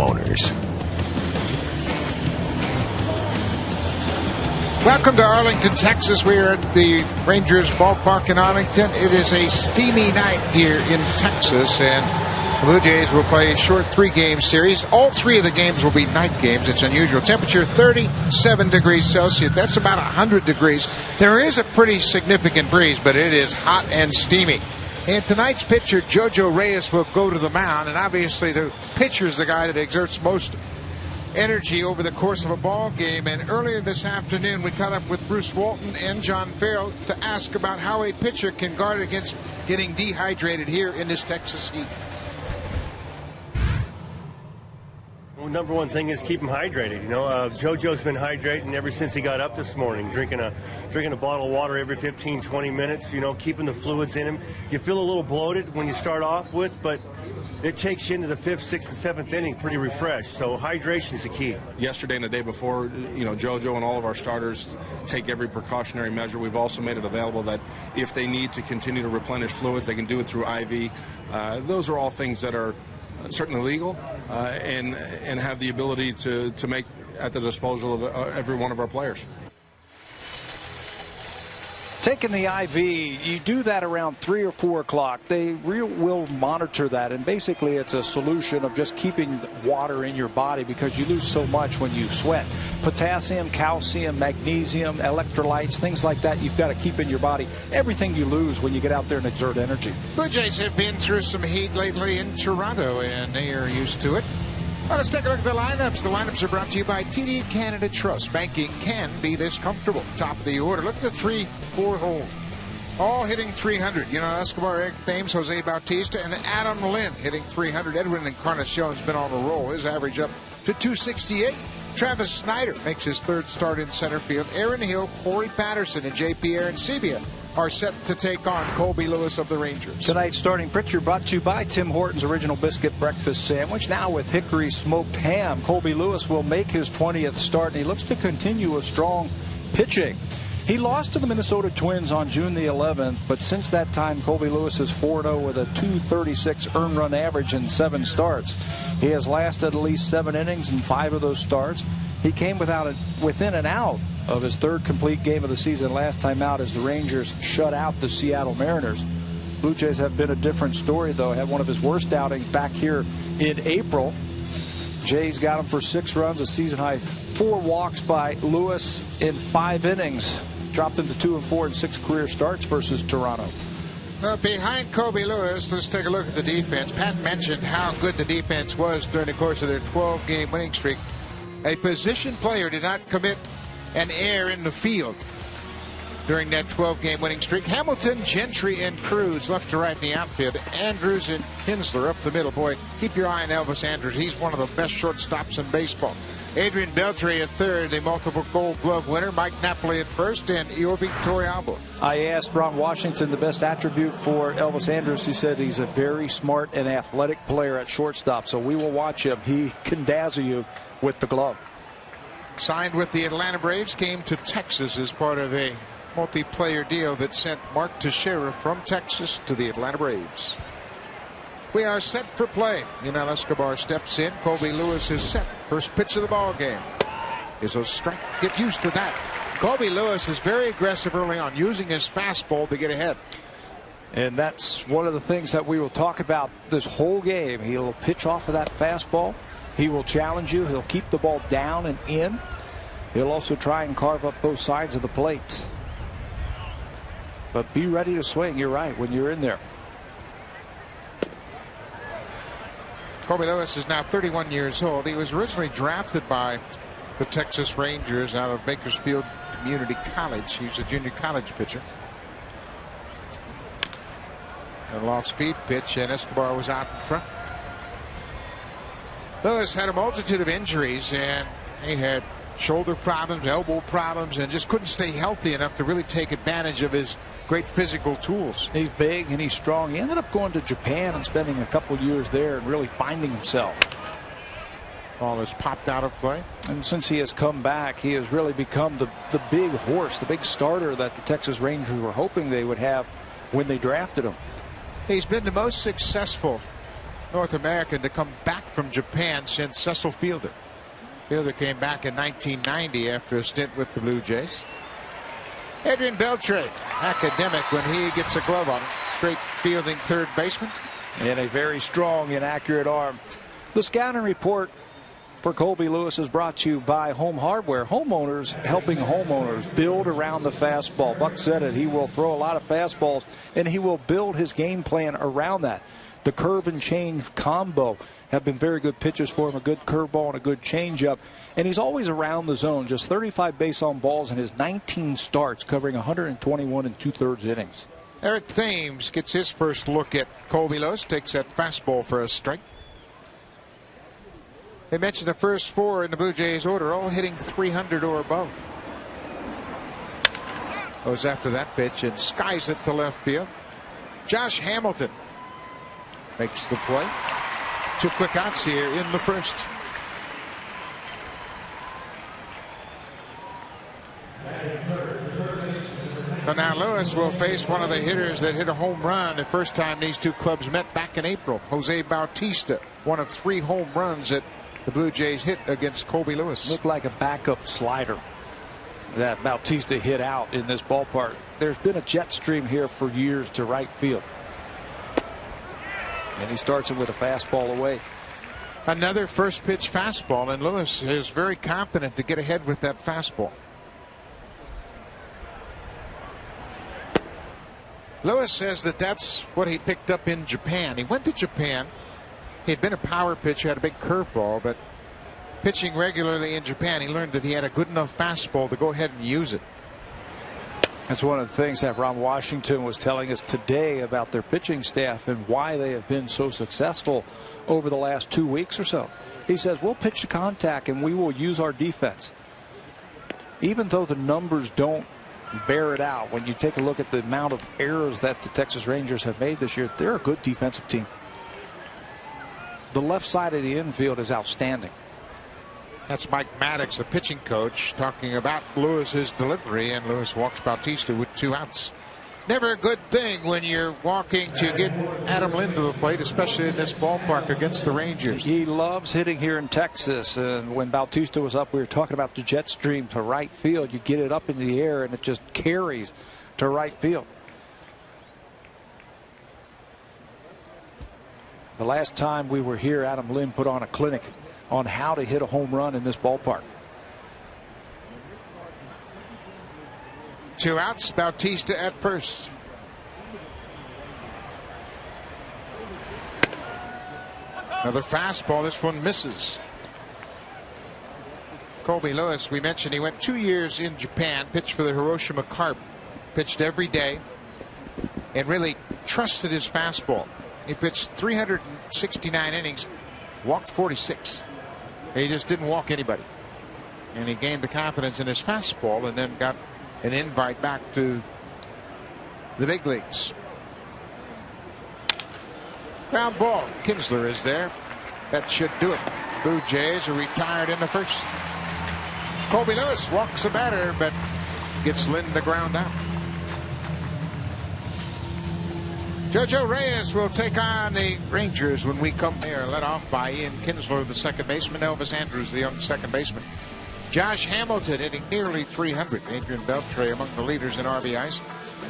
homeowners. Welcome to Arlington, Texas. We are at the Rangers ballpark in Arlington. It is a steamy night here in Texas, and the Blue Jays will play a short 3-game series. All 3 of the games will be night games. It's unusual. Temperature 37 degrees Celsius. That's about 100 degrees. There is a pretty significant breeze, but it is hot and steamy. And tonight's pitcher, Jojo Reyes, will go to the mound, and obviously the pitcher is the guy that exerts most energy over the course of a ball game. And earlier this afternoon we caught up with Bruce Walton and John Farrell to ask about how a pitcher can guard against getting dehydrated here in this Texas heat. Well, number one thing is keep him hydrated. JoJo's been hydrating ever since he got up this morning, drinking a bottle of water every 15-20 minutes, keeping the fluids in him. You feel a little bloated when you start off with, but it takes you into the 5th, 6th, and 7th inning pretty refreshed. So hydration is the key. Yesterday and the day before, JoJo and all of our starters take every precautionary measure. We've also made it available that if they need to continue to replenish fluids, they can do it through IV. Those are all things that are certainly legal and have the ability to make at the disposal of every one of our players. Taking the IV, you do that around 3 or 4 o'clock. They will monitor that, and basically it's a solution of just keeping water in your body because you lose so much when you sweat. Potassium, calcium, magnesium, electrolytes, things like that you've got to keep in your body. Everything you lose when you get out there and exert energy. Blue Jays have been through some heat lately in Toronto, and they are used to it. Well, let's take a look at the lineups. The lineups are brought to you by TD Canada Trust. Banking can be this comfortable. Top of the order. Look at the 3-4 hole. All hitting 300. Escobar, Eric Thames, Jose Bautista, and Adam Lynn hitting 300. Edwin Encarnacion's been on a roll. His average up to 268. Travis Snyder makes his 3rd start in center field. Aaron Hill, Corey Patterson, and J.P. Arancibia are set to take on Colby Lewis of the Rangers. Tonight's starting pitcher brought to you by Tim Hortons Original Biscuit Breakfast Sandwich. Now with hickory smoked ham, Colby Lewis will make his 20th start, and he looks to continue a strong pitching. He lost to the Minnesota Twins on June the 11th, but since that time, Colby Lewis is 4-0 with a .236 earned run average in 7 starts. He has lasted at least 7 innings in 5 of those starts. He came within an out of his 3rd complete game of the season last time out as the Rangers shut out the Seattle Mariners. Blue Jays have been a different story, though. Had one of his worst outings back here in April. Jays got him for 6 runs, a season-high 4 walks by Lewis in 5 innings. Dropped him to 2-4 in 6 career starts versus Toronto. Well, behind Colby Lewis, let's take a look at the defense. Pat mentioned how good the defense was during the course of their 12-game winning streak. A position player did not commit an error in the field during that 12-game winning streak. Hamilton, Gentry, and Cruz left to right in the outfield. Andrews and Kinsler up the middle. Boy, keep your eye on Elvis Andrews. He's one of the best shortstops in baseball. Adrian Beltre at 3rd, the multiple Gold Glove winner. Mike Napoli at 1st, and Yorvik Toriabo. I asked Ron Washington the best attribute for Elvis Andrews. He said he's a very smart and athletic player at shortstop, so we will watch him. He can dazzle you with the glove. Signed with the Atlanta Braves, came to Texas as part of a multiplayer deal that sent Mark Teixeira from Texas to the Atlanta Braves. We are set for play. Yunel Escobar steps in. Colby Lewis is set. First pitch of the ball game is a strike. Get used to that. Colby Lewis is very aggressive early on, using his fastball to get ahead. And that's one of the things that we will talk about this whole game. He'll pitch off of that fastball. He will challenge you. He'll keep the ball down and in. He'll also try and carve up both sides of the plate. But be ready to swing. You're right when you're in there. Colby Lewis is now 31 years old. He was originally drafted by the Texas Rangers out of Bakersfield Community College. He's a junior college pitcher. A off-speed pitch, and Escobar was out in front. Lewis had a multitude of injuries, and he had shoulder problems, elbow problems, and just couldn't stay healthy enough to really take advantage of his great physical tools. He's big and he's strong. He ended up going to Japan and spending a couple years there and really finding himself. Ball has popped out of play. And since he has come back, he has really become the big horse, the big starter that the Texas Rangers were hoping they would have when they drafted him. He's been the most successful North American to come back from Japan since Cecil Fielder. Fielder came back in 1990 after a stint with the Blue Jays. Adrian Beltre, academic when he gets a glove on him. Great fielding third baseman. And a very strong and accurate arm. The scouting report for Colby Lewis is brought to you by Home Hardware. Homeowners helping homeowners build around the fastball. Buck said it. He will throw a lot of fastballs, and he will build his game plan around that. The curve and change combo have been very good pitches for him, a good curveball and a good changeup. And he's always around the zone, just 35 base on balls in his 19 starts, covering 121 and 2/3 innings. Eric Thames gets his first look at Colby Lewis, takes that fastball for a strike. They mentioned the first 4 in the Blue Jays order, all hitting 300 or above. Goes after that pitch and skies it to left field. Josh Hamilton makes the play. 2 quick outs here in the first. So now Lewis will face one of the hitters that hit a home run the first time these two clubs met back in April. Jose Bautista, one of 3 home runs that the Blue Jays hit against Colby Lewis. Looked like a backup slider that Bautista hit out in this ballpark. There's been a jet stream here for years to right field. And he starts it with a fastball away. Another first pitch fastball, and Lewis is very confident to get ahead with that fastball. Lewis says that that's what he picked up in Japan. He went to Japan. He had been a power pitcher, had a big curveball, but pitching regularly in Japan, he learned that he had a good enough fastball to go ahead and use it. That's one of the things that Ron Washington was telling us today about their pitching staff and why they have been so successful over the last 2 weeks or so. He says, we'll pitch to contact and we will use our defense. Even though the numbers don't bear it out, when you take a look at the amount of errors that the Texas Rangers have made this year, they're a good defensive team. The left side of the infield is outstanding. That's Mike Maddox, the pitching coach, talking about Lewis's delivery, and Lewis walks Bautista with 2 outs. Never a good thing when you're walking to get Adam Lind to the plate, especially in this ballpark against the Rangers. He loves hitting here in Texas, and when Bautista was up, we were talking about the jet stream to right field. You get it up in the air and it just carries to right field. The last time we were here, Adam Lind put on a clinic on how to hit a home run in this ballpark. 2 outs, Bautista at first. Another fastball. This one misses. Colby Lewis, we mentioned he went 2 years in Japan, pitched for the Hiroshima Carp, pitched every day, and really trusted his fastball. He pitched 369 innings, walked 46. He just didn't walk anybody. And he gained the confidence in his fastball and then got an invite back to the big leagues. Ground ball. Kinsler is there. That should do it. Blue Jays are retired in the first. Colby Lewis walks a batter, but gets Lind the ground out. JoJo Reyes will take on the Rangers when we come here. Led off by Ian Kinsler, the second baseman. Elvis Andrews, the young second baseman. Josh Hamilton hitting nearly 300. Adrian Beltre among the leaders in RBIs.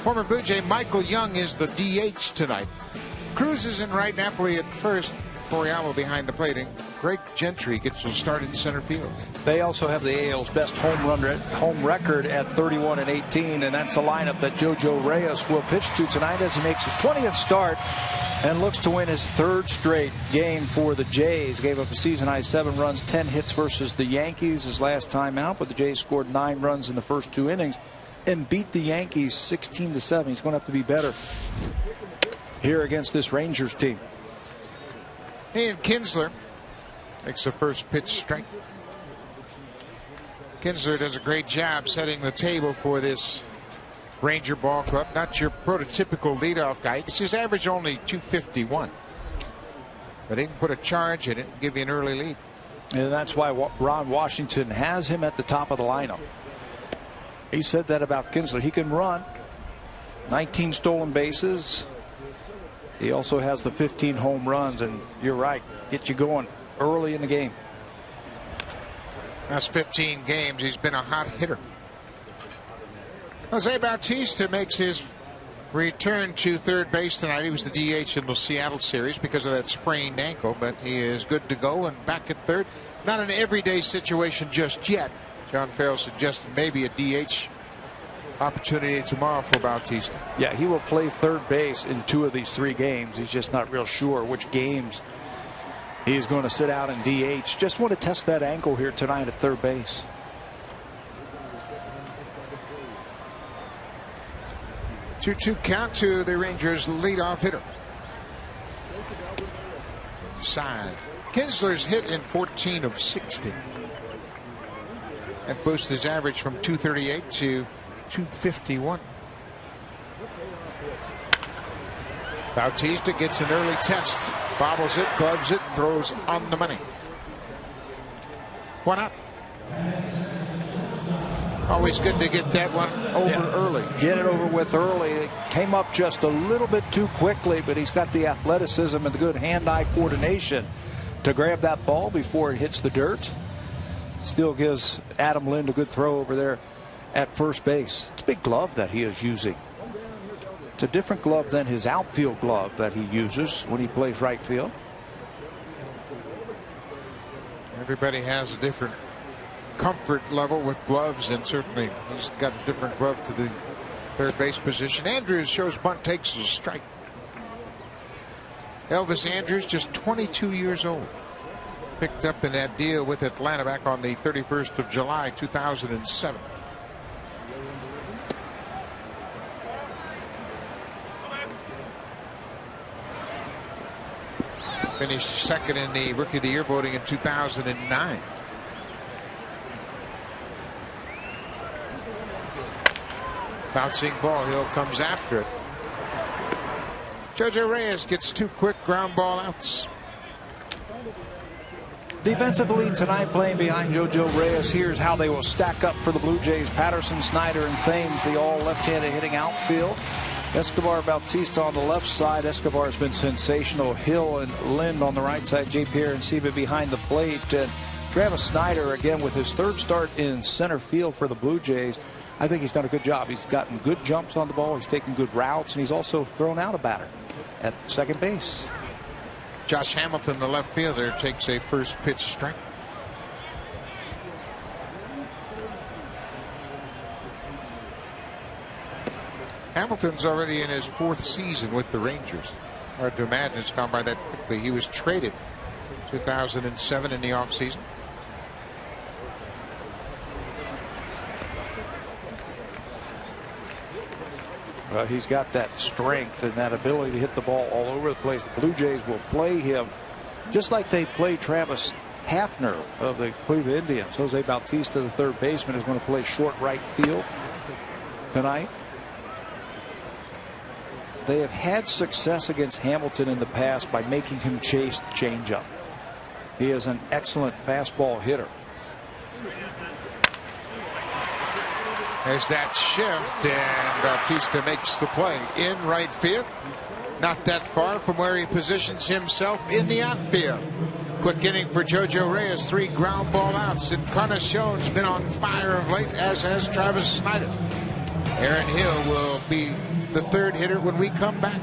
Former Blue Jay Michael Young is the DH tonight. Cruz is in right, Napoli at first. Foriano behind the plate, and Greg Gentry gets to start in center field. They also have the AL's best home record at 31 and 18, and that's the lineup that JoJo Reyes will pitch to tonight as he makes his 20th start and looks to win his 3rd straight game for the Jays. Gave up a season-high 7 runs, 10 hits versus the Yankees his last time out, but the Jays scored 9 runs in the first 2 innings and beat the Yankees 16-7. He's going to have to be better here against this Rangers team. Ian Kinsler makes the first pitch strike. Kinsler does a great job setting the table for this Ranger ball club. Not your prototypical leadoff guy. His average only 251. But he can put a charge in it and give you an early lead. And that's why Ron Washington has him at the top of the lineup. He said that about Kinsler. He can run. 19 stolen bases. He also has the 15 home runs, and you're right, get you going early in the game. That's 15 games. He's been a hot hitter. Jose Bautista makes his return to third base tonight. He was the DH in the Seattle series because of that sprained ankle, but he is good to go and back at third. Not an everyday situation just yet. John Farrell suggested maybe a DH opportunity tomorrow for Bautista. Yeah, he will play third base in 2 of these 3 games. He's just not real sure which games he's going to sit out in DH. Just want to test that ankle here tonight at third base. Two count to the Rangers leadoff hitter. Side. Kinsler's hit in 14 of 60. That boosts his average from 238 to 251. Bautista gets an early test. Bobbles it, gloves it, throws on the money. 1 up. Always good to get that one over early. Get it over with early. It came up just a little bit too quickly, but he's got the athleticism and the good hand-eye coordination to grab that ball before it hits the dirt. Still gives Adam Lind a good throw over there at first base. It's a big glove that he is using. It's a different glove than his outfield glove that he uses when he plays right field. Everybody has a different comfort level with gloves, and certainly he's got a different glove to the third base position. Andrews shows bunt, takes a strike. Elvis Andrews, just 22 years old. Picked up in that deal with Atlanta back on the 31st of July, 2007. Finished second in the Rookie of the Year voting in 2009. Bouncing ball, Hill comes after it. JoJo Reyes gets 2 quick ground ball outs. Defensively tonight, playing behind JoJo Reyes, here's how they will stack up for the Blue Jays. Patterson, Snyder, and Thames, the all left-handed hitting outfield. Escobar, Bautista on the left side. Escobar has been sensational. Hill and Lind on the right side. J. Pierre and Siva behind the plate. And Travis Snyder, again, with his 3rd start in center field for the Blue Jays. I think he's done a good job. He's gotten good jumps on the ball. He's taken good routes, and he's also thrown out a batter at second base. Josh Hamilton, the left fielder, takes a first pitch strike. Hamilton's already in his 4th season with the Rangers. Hard to imagine it's gone by that quickly. He was traded 2007 in the offseason. Well, he's got that strength and that ability to hit the ball all over the place. The Blue Jays will play him just like they played Travis Hafner of the Cleveland Indians. Jose Bautista, the third baseman, is going to play short right field tonight. They have had success against Hamilton in the past by making him chase the changeup. He is an excellent fastball hitter. There's that shift, and Bautista makes the play in right field. Not that far from where he positions himself in the outfield. Quick inning for JoJo Reyes, 3 ground ball outs. Encarnacion's been on fire of late, as has Travis Snyder. Aaron Hill will be the 3rd hitter when we come back.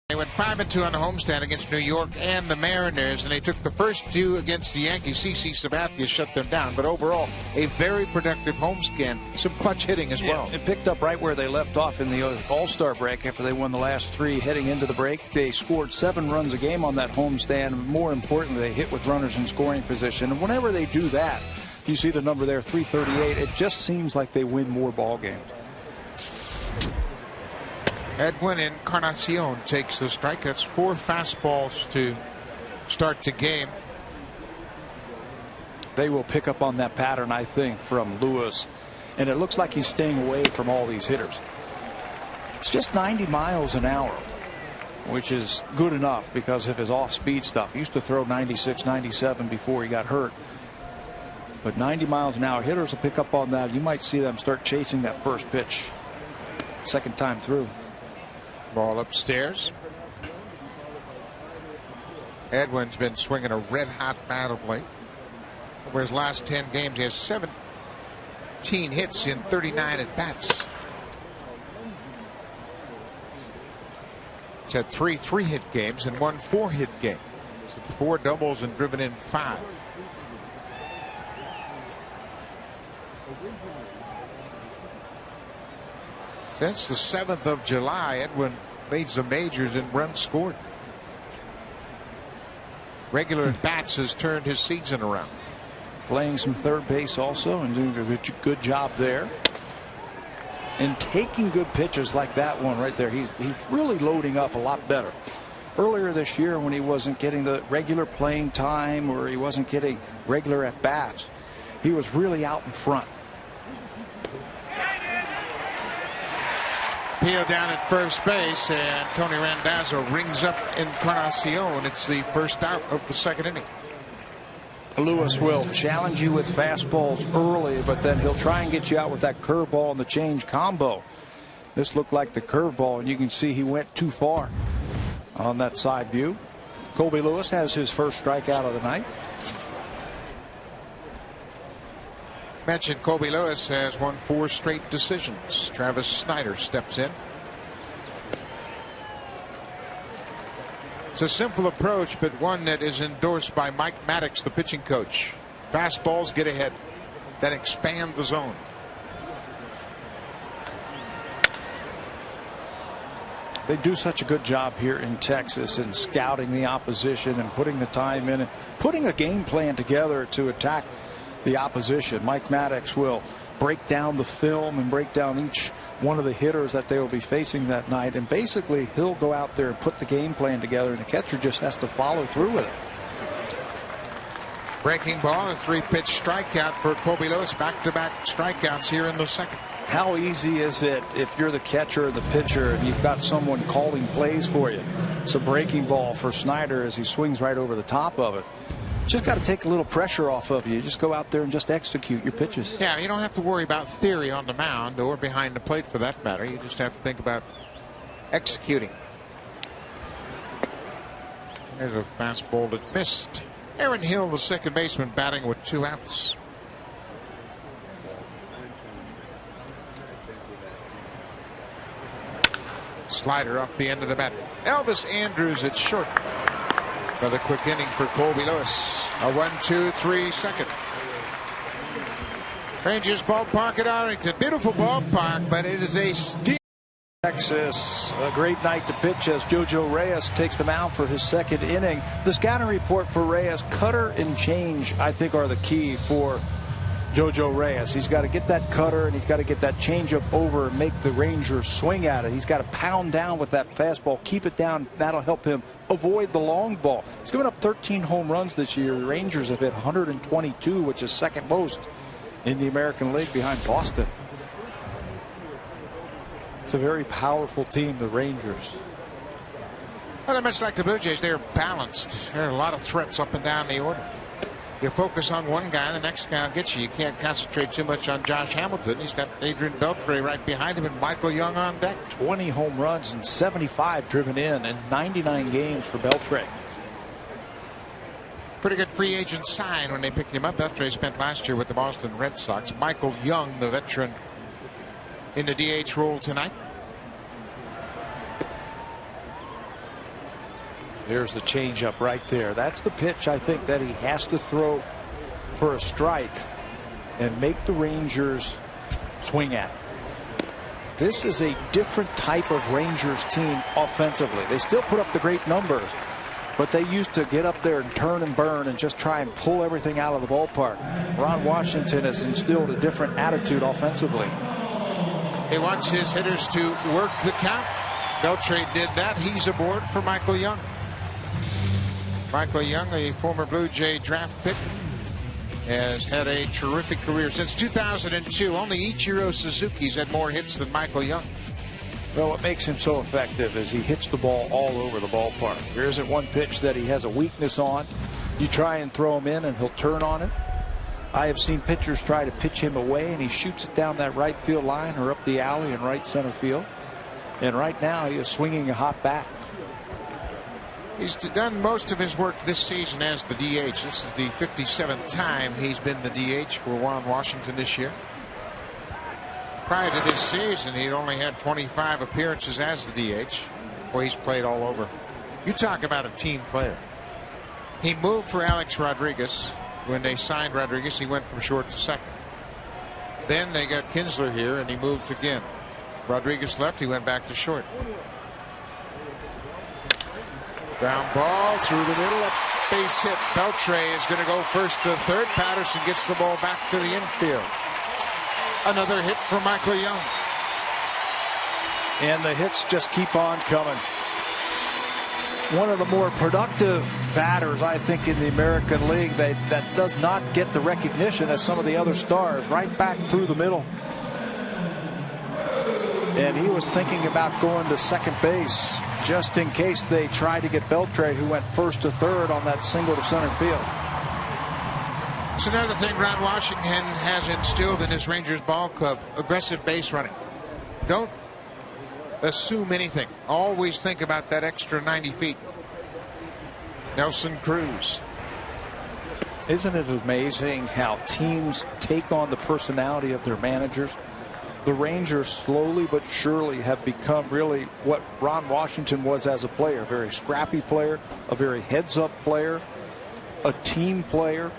They went 5-2 on the homestand against New York and the Mariners, and they took the first 2 against the Yankees. CC Sabathia shut them down, but overall a very productive homestand. Some clutch hitting as well. It picked up right where they left off in the All-Star break after they won the last 3 heading into the break. They scored 7 runs a game on that homestand. More importantly, they hit with runners in scoring position. And whenever they do that, you see the number there, 338. It just seems like they win more ball games. Edwin Encarnacion takes the strike. That's 4 fastballs to start the game. They will pick up on that pattern, I think, from Lewis. And it looks like he's staying away from all these hitters. It's just 90 miles an hour, which is good enough because of his off-speed stuff. He used to throw 96, 97 before he got hurt. But 90 miles an hour, hitters will pick up on that. You might see them start chasing that first pitch. second time through. Ball upstairs. Edwin's been swinging a red-hot bat of late. Over his last 10 games, he has 17 hits in 39 at-bats. He's had 3 3-hit games and 1 4-hit game. He's had 4 doubles and driven in 5. Since the 7th of July, Edwin leads the majors in runs scored. Regular at bats has turned his season around. Playing some third base also and doing a good job there. And taking good pitches like that one right there. He's really loading up a lot better. Earlier this year, when he wasn't getting the regular playing time or he wasn't getting regular at bats, he was really out in front. Peel down at first base, and Tony Randazzo rings up Encarnacion. It's the first out of the second inning. Lewis will challenge you with fastballs early, but then he'll try and get you out with that curveball and the change combo. This looked like the curveball, and you can see he went too far on that side view. Colby Lewis has his first strikeout of the night. Mentioned Colby Lewis has won 4 straight decisions. Travis Snyder steps in. It's a simple approach, but one that is endorsed by Mike Maddox, the pitching coach. Fastballs get ahead, then expand the zone. They do such a good job here in Texas in scouting the opposition and putting the time in and putting a game plan together to attack the opposition. Mike Maddox will break down the film and break down each one of the hitters that they will be facing that night, and basically he'll go out there and put the game plan together, and the catcher just has to follow through with it. Breaking ball, a 3-pitch strikeout for Colby Lewis. Back-to-back strikeouts here in the second. How easy is it if you're the catcher or the pitcher and you've got someone calling plays for you? It's a breaking ball for Snyder as he swings right over the top of it. Just got to take a little pressure off of you. Just go out there and just execute your pitches. Yeah, you don't have to worry about theory on the mound or behind the plate for that matter. You just have to think about executing. There's a fastball that missed. Aaron Hill, the second baseman, batting with 2 outs. Slider off the end of the bat. Elvis Andrus at short. Another quick inning for Colby Lewis. A 1-2-3 second. Rangers ballpark at Arlington. Beautiful ballpark, but it is a steep. Texas, a great night to pitch as JoJo Reyes takes the mound for his second inning. The scouting report for Reyes, cutter and change, I think, are the key for JoJo Reyes. He's got to get that cutter and he's got to get that changeup over and make the Rangers swing at it. He's got to pound down with that fastball, keep it down. That'll help him avoid the long ball. He's given up 13 home runs this year. The Rangers have hit 122, which is second most in the American League behind Boston. It's a very powerful team, the Rangers. Well, they're much like the Blue Jays. They're balanced. There are a lot of threats up and down the order. You focus on one guy, the next guy will get you. You can't concentrate too much on Josh Hamilton. He's got Adrian Beltre right behind him and Michael Young on deck. 20 home runs and 75 driven in 99 games for Beltre. Pretty good free agent sign when they picked him up. Beltre spent last year with the Boston Red Sox. Michael Young, the veteran, in the DH role tonight. There's the changeup right there. That's the pitch I think that he has to throw for a strike and make the Rangers swing at. This is a different type of Rangers team offensively. They still put up the great numbers, but they used to get up there and turn and burn and just try and pull everything out of the ballpark. Ron Washington has instilled a different attitude offensively. He wants his hitters to work the count. Beltre did that. He's aboard for Michael Young. Michael Young, a former Blue Jay draft pick, has had a terrific career since 2002. Only Ichiro Suzuki's had more hits than Michael Young. Well, what makes him so effective is he hits the ball all over the ballpark. There isn't one pitch that he has a weakness on. You try and throw him in and he'll turn on it. I have seen pitchers try to pitch him away, and he shoots it down that right field line or up the alley in right center field. And right now he is swinging a hot bat. He's done most of his work this season as the DH. This is the 57th time he's been the DH for Ron Washington this year. Prior to this season, he'd only had 25 appearances as the DH. Well, he's played all over. You talk about a team player. He moved for Alex Rodriguez. When they signed Rodriguez, he went from short to second. Then they got Kinsler here, and he moved again. Rodriguez left, he went back to short. Ground ball through the middle, a base hit. Beltre is going to go first to third. Patterson gets the ball back to the infield. Another hit for Michael Young. And the hits just keep on coming. One of the more productive batters, I think, in the American League that does not get the recognition as some of the other stars. Right back through the middle. And he was thinking about going to second base just in case they tried to get Beltre, who went first to third on that single to center field. It's another thing Ron Washington has instilled in his Rangers ball club: aggressive base running. Don't assume anything. Always think about that extra 90 feet. Nelson Cruz. Isn't it amazing how teams take on the personality of their managers? The Rangers slowly but surely have become really what Ron Washington was as a player. A very scrappy player, a very heads-up player, a team player.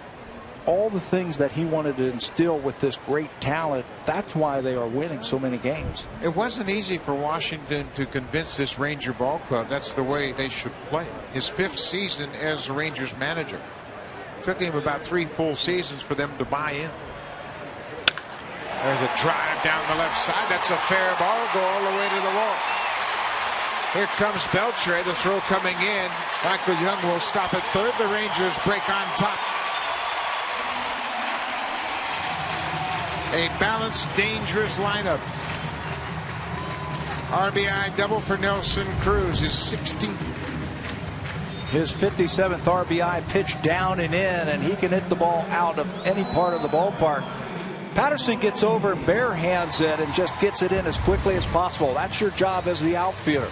All the things that he wanted to instill with this great talent. That's why they are winning so many games. It wasn't easy for Washington to convince this Ranger ball club that's the way they should play. His 5th season as the Rangers manager. Took him about 3 full seasons for them to buy in. There's a drive down the left side. That's a fair ball. Go all the way to the wall. Here comes Beltre. The throw coming in. Michael Young will stop at third. The Rangers break on top. A balanced, dangerous lineup. RBI double for Nelson Cruz, his 16th. His 57th RBI pitch down and in, and he can hit the ball out of any part of the ballpark. Patterson gets over, bare hands it, and just gets it in as quickly as possible. That's your job as the outfielder.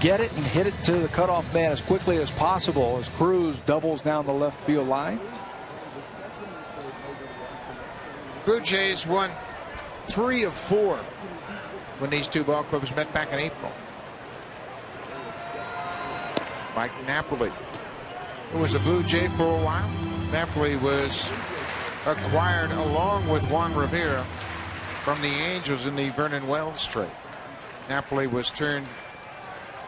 Get it and hit it to the cutoff man as quickly as possible as Cruz doubles down the left field line. Blue Jays won 3 of 4 when these two ball clubs met back in April. Mike Napoli, who was a Blue Jay for a while. Napoli was acquired along with Juan Rivera from the Angels in the Vernon Wells trade. Napoli was turned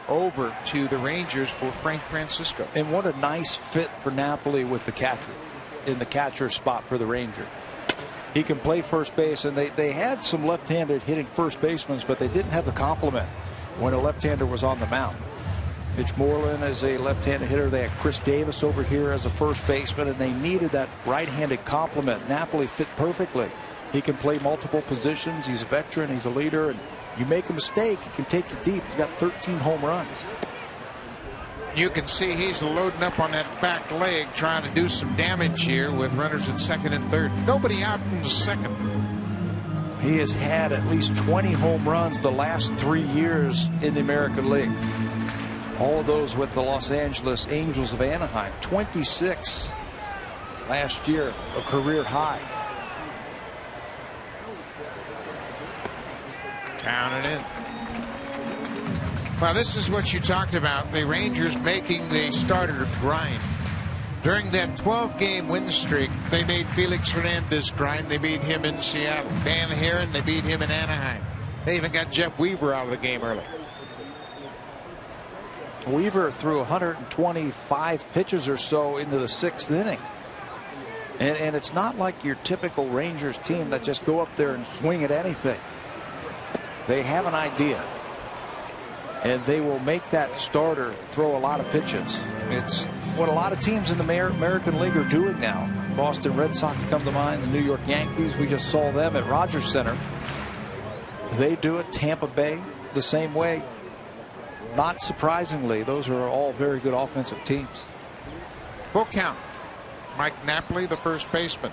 over to the Rangers for Frank Francisco. And what a nice fit for Napoli with the catcher, in the catcher spot for the Rangers. He can play first base, and they had some left-handed hitting first basemen, but they didn't have the complement when a left-hander was on the mound. Mitch Moreland is a left-handed hitter. They had Chris Davis over here as a first baseman, and they needed that right-handed complement. Napoli fit perfectly. He can play multiple positions. He's a veteran. He's a leader. And you make a mistake, he can take you deep. He's got 13 home runs. You can see he's loading up on that back leg, trying to do some damage here with runners at second and third. Nobody out in the second. He has had at least 20 home runs the last 3 years in the American League. All of those with the Los Angeles Angels of Anaheim. 26 last year, a career high. Down and in. Well, this is what you talked about. The Rangers making the starter grind. During that 12-game win streak, they made Felix Hernandez grind. They beat him in Seattle. Van Haren, they beat him in Anaheim. They even got Jeff Weaver out of the game early. Weaver threw 125 pitches or so into the 6th inning. And it's not like your typical Rangers team that just go up there and swing at anything. They have an idea. And they will make that starter throw a lot of pitches. It's what a lot of teams in the American League are doing now. Boston Red Sox come to mind. The New York Yankees, we just saw them at Rogers Center. They do it. Tampa Bay the same way. Not surprisingly, those are all very good offensive teams. Full count. Mike Napoli, the first baseman.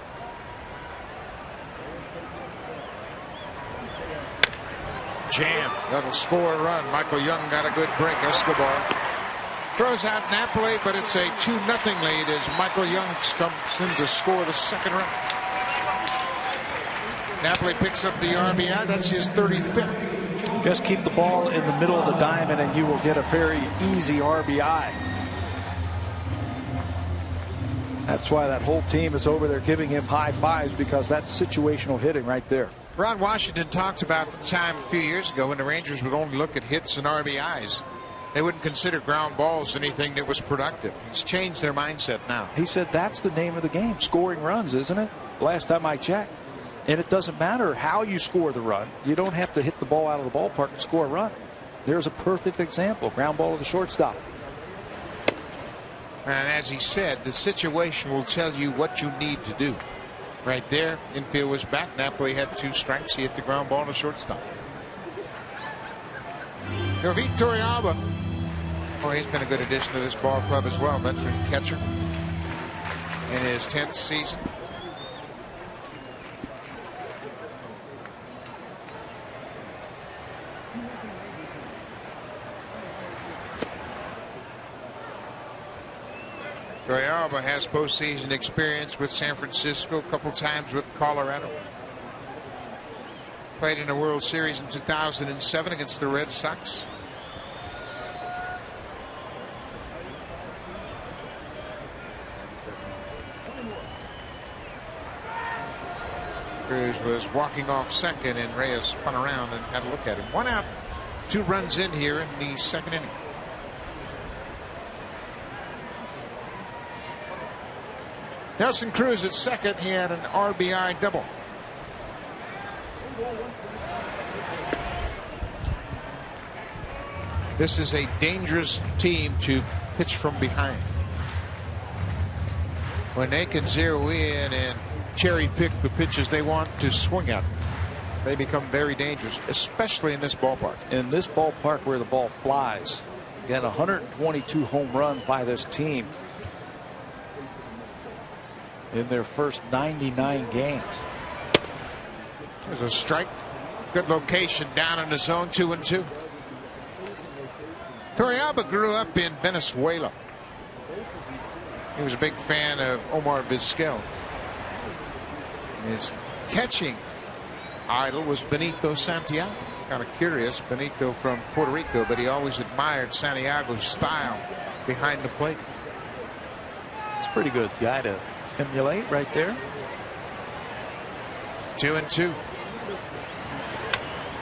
jam. That'll score a run. Michael Young got a good break. Escobar throws out Napoli, but it's a 2-0 lead as Michael Young comes in to score the second run. Napoli picks up the RBI. That's his 35th. Just keep the ball in the middle of the diamond and you will get a very easy RBI. That's why that whole team is over there giving him high fives, because that's situational hitting right there. Ron Washington talked about the time a few years ago when the Rangers would only look at hits and RBIs. They wouldn't consider ground balls anything that was productive. He's changed their mindset now. He said that's the name of the game, scoring runs, isn't it? Last time I checked. And it doesn't matter how you score the run. You don't have to hit the ball out of the ballpark and score a run. There's a perfect example. Ground ball to the shortstop. And as he said, the situation will tell you what you need to do. Right there, infield was back. Napoli had 2 strikes. He hit the ground ball to shortstop. Jovit Torrealba. Oh, he's been a good addition to this ball club as well. Veteran catcher in his 10th season. Torrealba has postseason experience with San Francisco, a couple times with Colorado. Played in the World Series in 2007 against the Red Sox. Cruz was walking off second and Reyes spun around and had a look at him. 1 out, 2 runs in here in the second inning. Nelson Cruz at second. He had an RBI double. This is a dangerous team to pitch from behind. When they can zero in and cherry pick the pitches they want to swing at, they become very dangerous, especially in this ballpark. In this ballpark where the ball flies. Again, 122 home runs by this team in their first 99 games. There's a strike. Good location down in the zone. 2-2. Torrealba grew up in Venezuela. He was a big fan of Omar Vizquel. His catching idol was Benito Santiago. Kind of curious, Benito from Puerto Rico, but he always admired Santiago's style behind the plate. It's a pretty good guy to emulate right there. 2-2.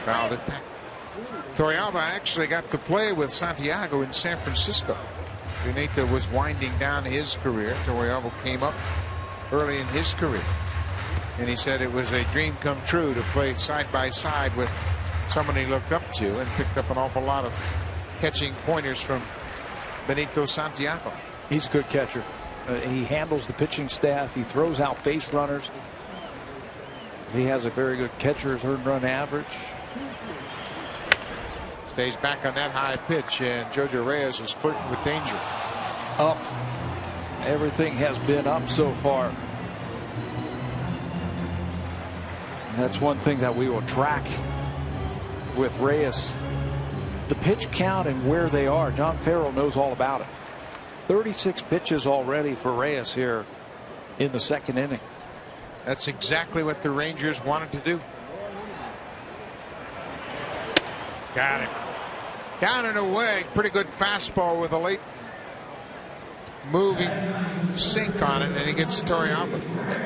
Fouled it back. Torrealba actually got to play with Santiago in San Francisco. Benito was winding down his career. Torrealba came up early in his career, and he said it was a dream come true to play side by side with someone he looked up to, and picked up an awful lot of catching pointers from Benito Santiago. He's a good catcher. He handles the pitching staff. He throws out base runners. He has a very good catcher's earned run average. Stays back on that high pitch, and Jojo Reyes is flirting with danger. Up. Everything has been up so far. And that's one thing that we will track with Reyes. The pitch count and where they are. John Farrell knows all about it. 36 pitches already for Reyes here in the second inning. That's exactly what the Rangers wanted to do. Got it. Down and away. Pretty good fastball with a late moving sink on it, and he gets Torrealba.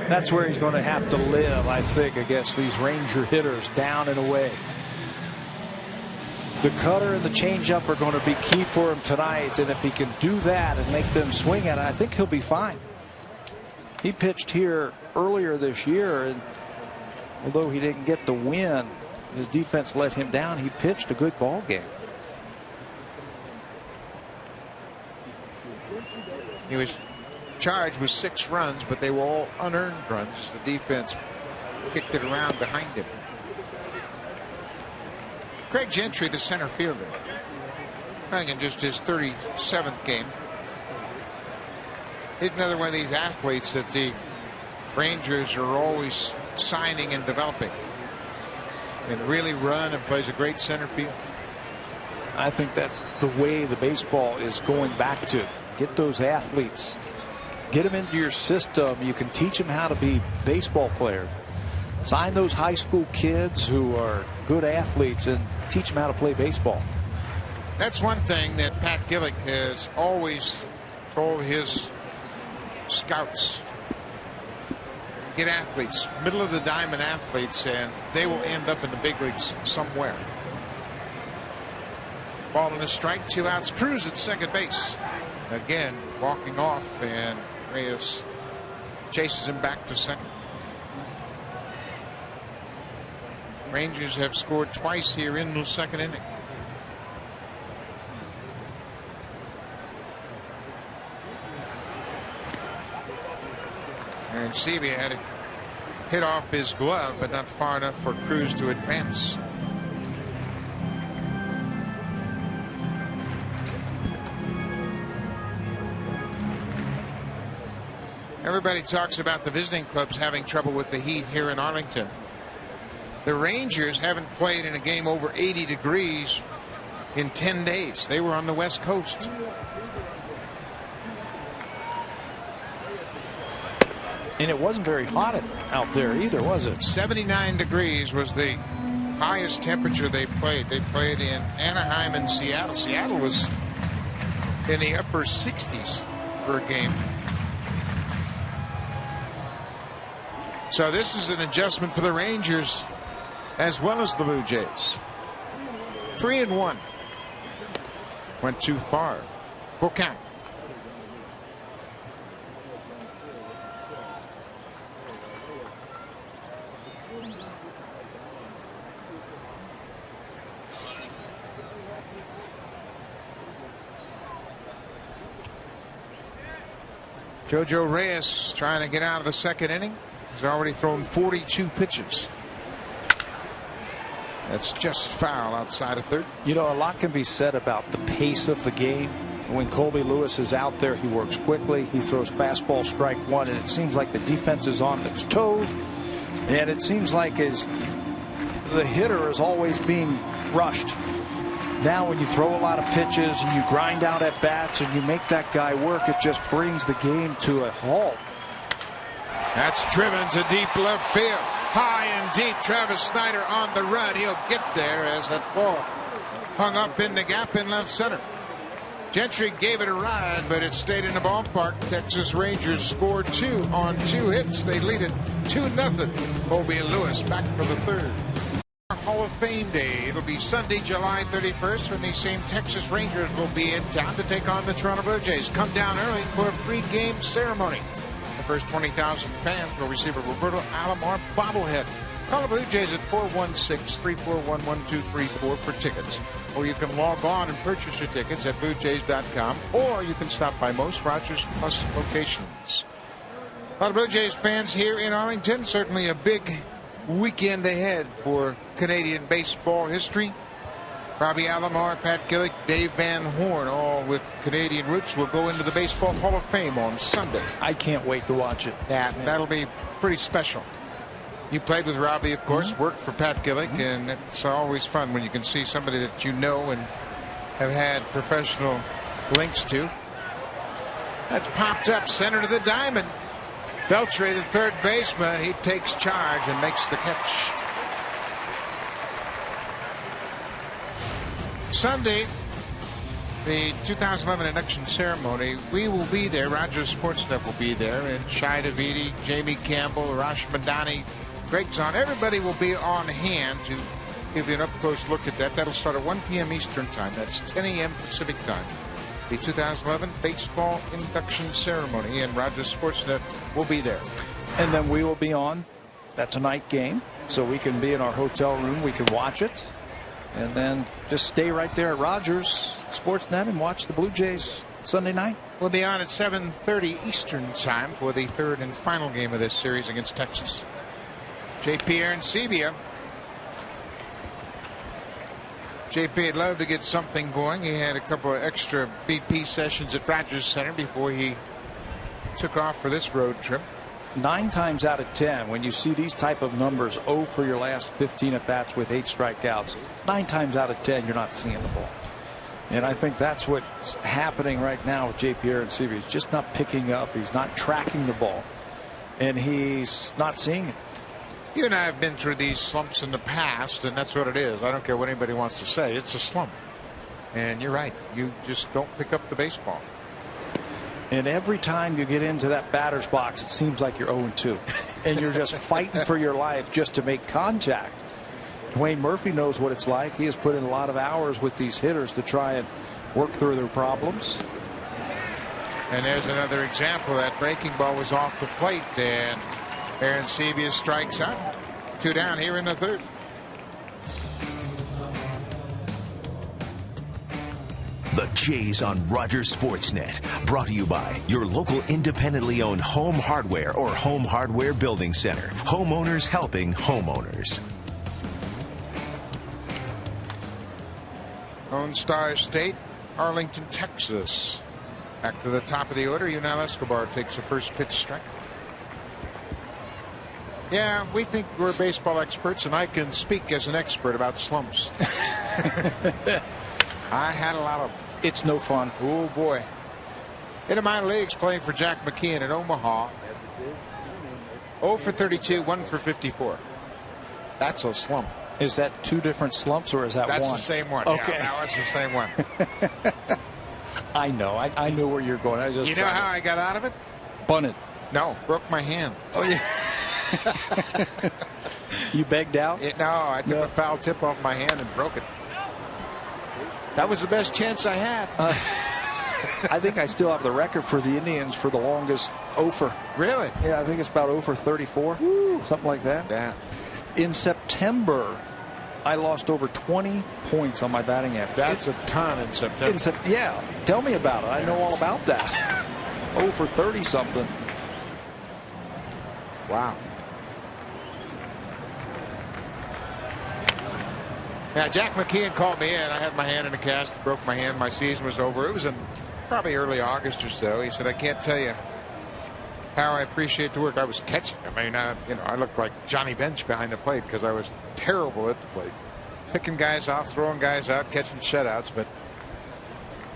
That's where he's going to have to live, I think, against these Ranger hitters. Down and away. The cutter and the changeup are going to be key for him tonight, and if he can do that and make them swing at it, I think he'll be fine. He pitched here earlier this year, and although he didn't get the win, his defense let him down. He pitched a good ball game. He was charged with 6 runs, but they were all unearned runs. The defense kicked it around behind him. Craig Gentry, the center fielder, playing in just his 37th game. He's another one of these athletes that the Rangers are always signing and developing. and really run and plays a great center field. I think that's the way the baseball is going back to. Get those athletes. Get them into your system. You can teach them how to be baseball players. Sign those high school kids who are good athletes and teach them how to play baseball. That's one thing that Pat Gillick has always told his scouts. Get athletes, middle of the diamond athletes, and they will end up in the big leagues somewhere. Ball and a strike, 2 outs. Cruz at second base. Again, walking off, and Reyes chases him back to second. Rangers have scored twice here in the second inning. And Sebia had it hit off his glove, but not far enough for Cruz to advance. Everybody talks about the visiting clubs having trouble with the heat here in Arlington. The Rangers haven't played in a game over 80 degrees in 10 days. They were on the West Coast. And it wasn't very hot out there either, was it? 79 degrees was the highest temperature they played. They played in Anaheim and Seattle. Seattle was in the upper 60s for a game. So this is an adjustment for the Rangers as well as the Blue Jays. 3-1. Went too far. Full count. JoJo Reyes trying to get out of the second inning. He's already thrown 42 pitches. That's just foul outside of third. You know, a lot can be said about the pace of the game. When Colby Lewis is out there, he works quickly. He throws fastball strike one, and it seems like the defense is on its toes. And it seems like the hitter is always being rushed. Now when you throw a lot of pitches and you grind out at bats and you make that guy work, it just brings the game to a halt. That's driven to deep left field. High and deep. Travis Snyder on the run. He'll get there as that ball hung up in the gap in left center. Gentry gave it a ride, but it stayed in the ballpark. Texas Rangers scored 2 on 2 hits. They lead it 2-0. Colby Lewis back for the third. Hall of Fame Day. It'll be Sunday, July 31st, when these same Texas Rangers will be in town to take on the Toronto Blue Jays. Come down early for a pre-game ceremony. The first 20,000 fans will receive a Roberto Alomar bobblehead. Call the Blue Jays at 416-341-1234 for tickets. Or you can log on and purchase your tickets at BlueJays.com, or you can stop by most Rogers Plus locations. A lot of Blue Jays fans here in Arlington. Certainly a big weekend ahead for Canadian baseball history. Robbie Alomar, Pat Gillick, Dave Van Horn, all with Canadian roots, will go into the Baseball Hall of Fame on Sunday. I can't wait to watch it. That'll be pretty special. You played with Robbie, of course, worked for Pat Gillick, and it's always fun when you can see somebody that you know and have had professional links to. That's popped up center to the diamond. Beltre, the third baseman, he takes charge and makes the catch. Sunday, the 2011 induction ceremony, we will be there. Rogers Sportsnet will be there, and Shai Davidi, Jamie Campbell, Arash Madani, Greg Zahn, everybody will be on hand to give you an up-close look at that. That'll start at 1 p.m. Eastern Time. That's 10 a.m. Pacific Time. The 2011 baseball induction ceremony, and Rogers Sportsnet will be there. And then we will be on. That's a night game, so we can be in our hotel room. We can watch it. And then just stay right there at Rogers Sportsnet and watch the Blue Jays Sunday night. We'll be on at 7:30 Eastern Time for the third and final game of this series against Texas. JP Arencibia. JP would love to get something going. He had a couple of extra BP sessions at Rogers Center before he took off for this road trip. 9 times out of 10, when you see these type of numbers, 0 for your last 15 at bats with 8 strikeouts, 9 times out of 10 you're not seeing the ball. And I think that's what's happening right now with JP Arencibia. He's just not picking up. He's not tracking the ball, and he's not seeing it. You and I have been through these slumps in the past, and that's what it is. I don't care what anybody wants to say. It's a slump. And you're right. You just don't pick up the baseball. And every time you get into that batter's box, it seems like you're 0-2. And you're just fighting for your life just to make contact. Dwayne Murphy knows what it's like. He has put in a lot of hours with these hitters to try and work through their problems. And there's another example. That breaking ball was off the plate, and Arencibia strikes out. 2 down here in the 3rd. The Jays on Rogers Sportsnet, brought to you by your local independently owned Home Hardware or Home Hardware Building Center. Homeowners helping homeowners. Lone Star State, Arlington, Texas. Back to the top of the order. Yunel Escobar takes the first pitch strike. Yeah, we think we're baseball experts, and I can speak as an expert about slumps. I had a lot of them. It's no fun. Oh, boy. In the minor leagues, playing for Jack McKeon in Omaha. 0 for 32, 1 for 54. That's a slump. Is that 2 different slumps, or is that That's one? the same one. Okay. Yeah, that was the same one. I know. I knew where you're going. You know how I got out of it? Bunted. No, broke my hand. Oh, yeah. You begged out? No, I took a foul tip off my hand and broke it. That was the best chance I had. I think I still have the record for the Indians for the longest offer. Really? Yeah, I think it's about 0 for 34. Woo. Something like that. Yeah. In September, I lost over 20 points on my batting average. That's a ton in September. Yeah. Tell me about it. I know all about that. 0 for 30 something. Wow. Now, Jack McKeon called me in. I had my hand in a cast, broke my hand. My season was over. It was in probably early August or so. He said, I can't tell you how I appreciate the work. I was catching. I mean, I looked like Johnny Bench behind the plate because I was terrible at the plate. Picking guys off, throwing guys out, catching shutouts, but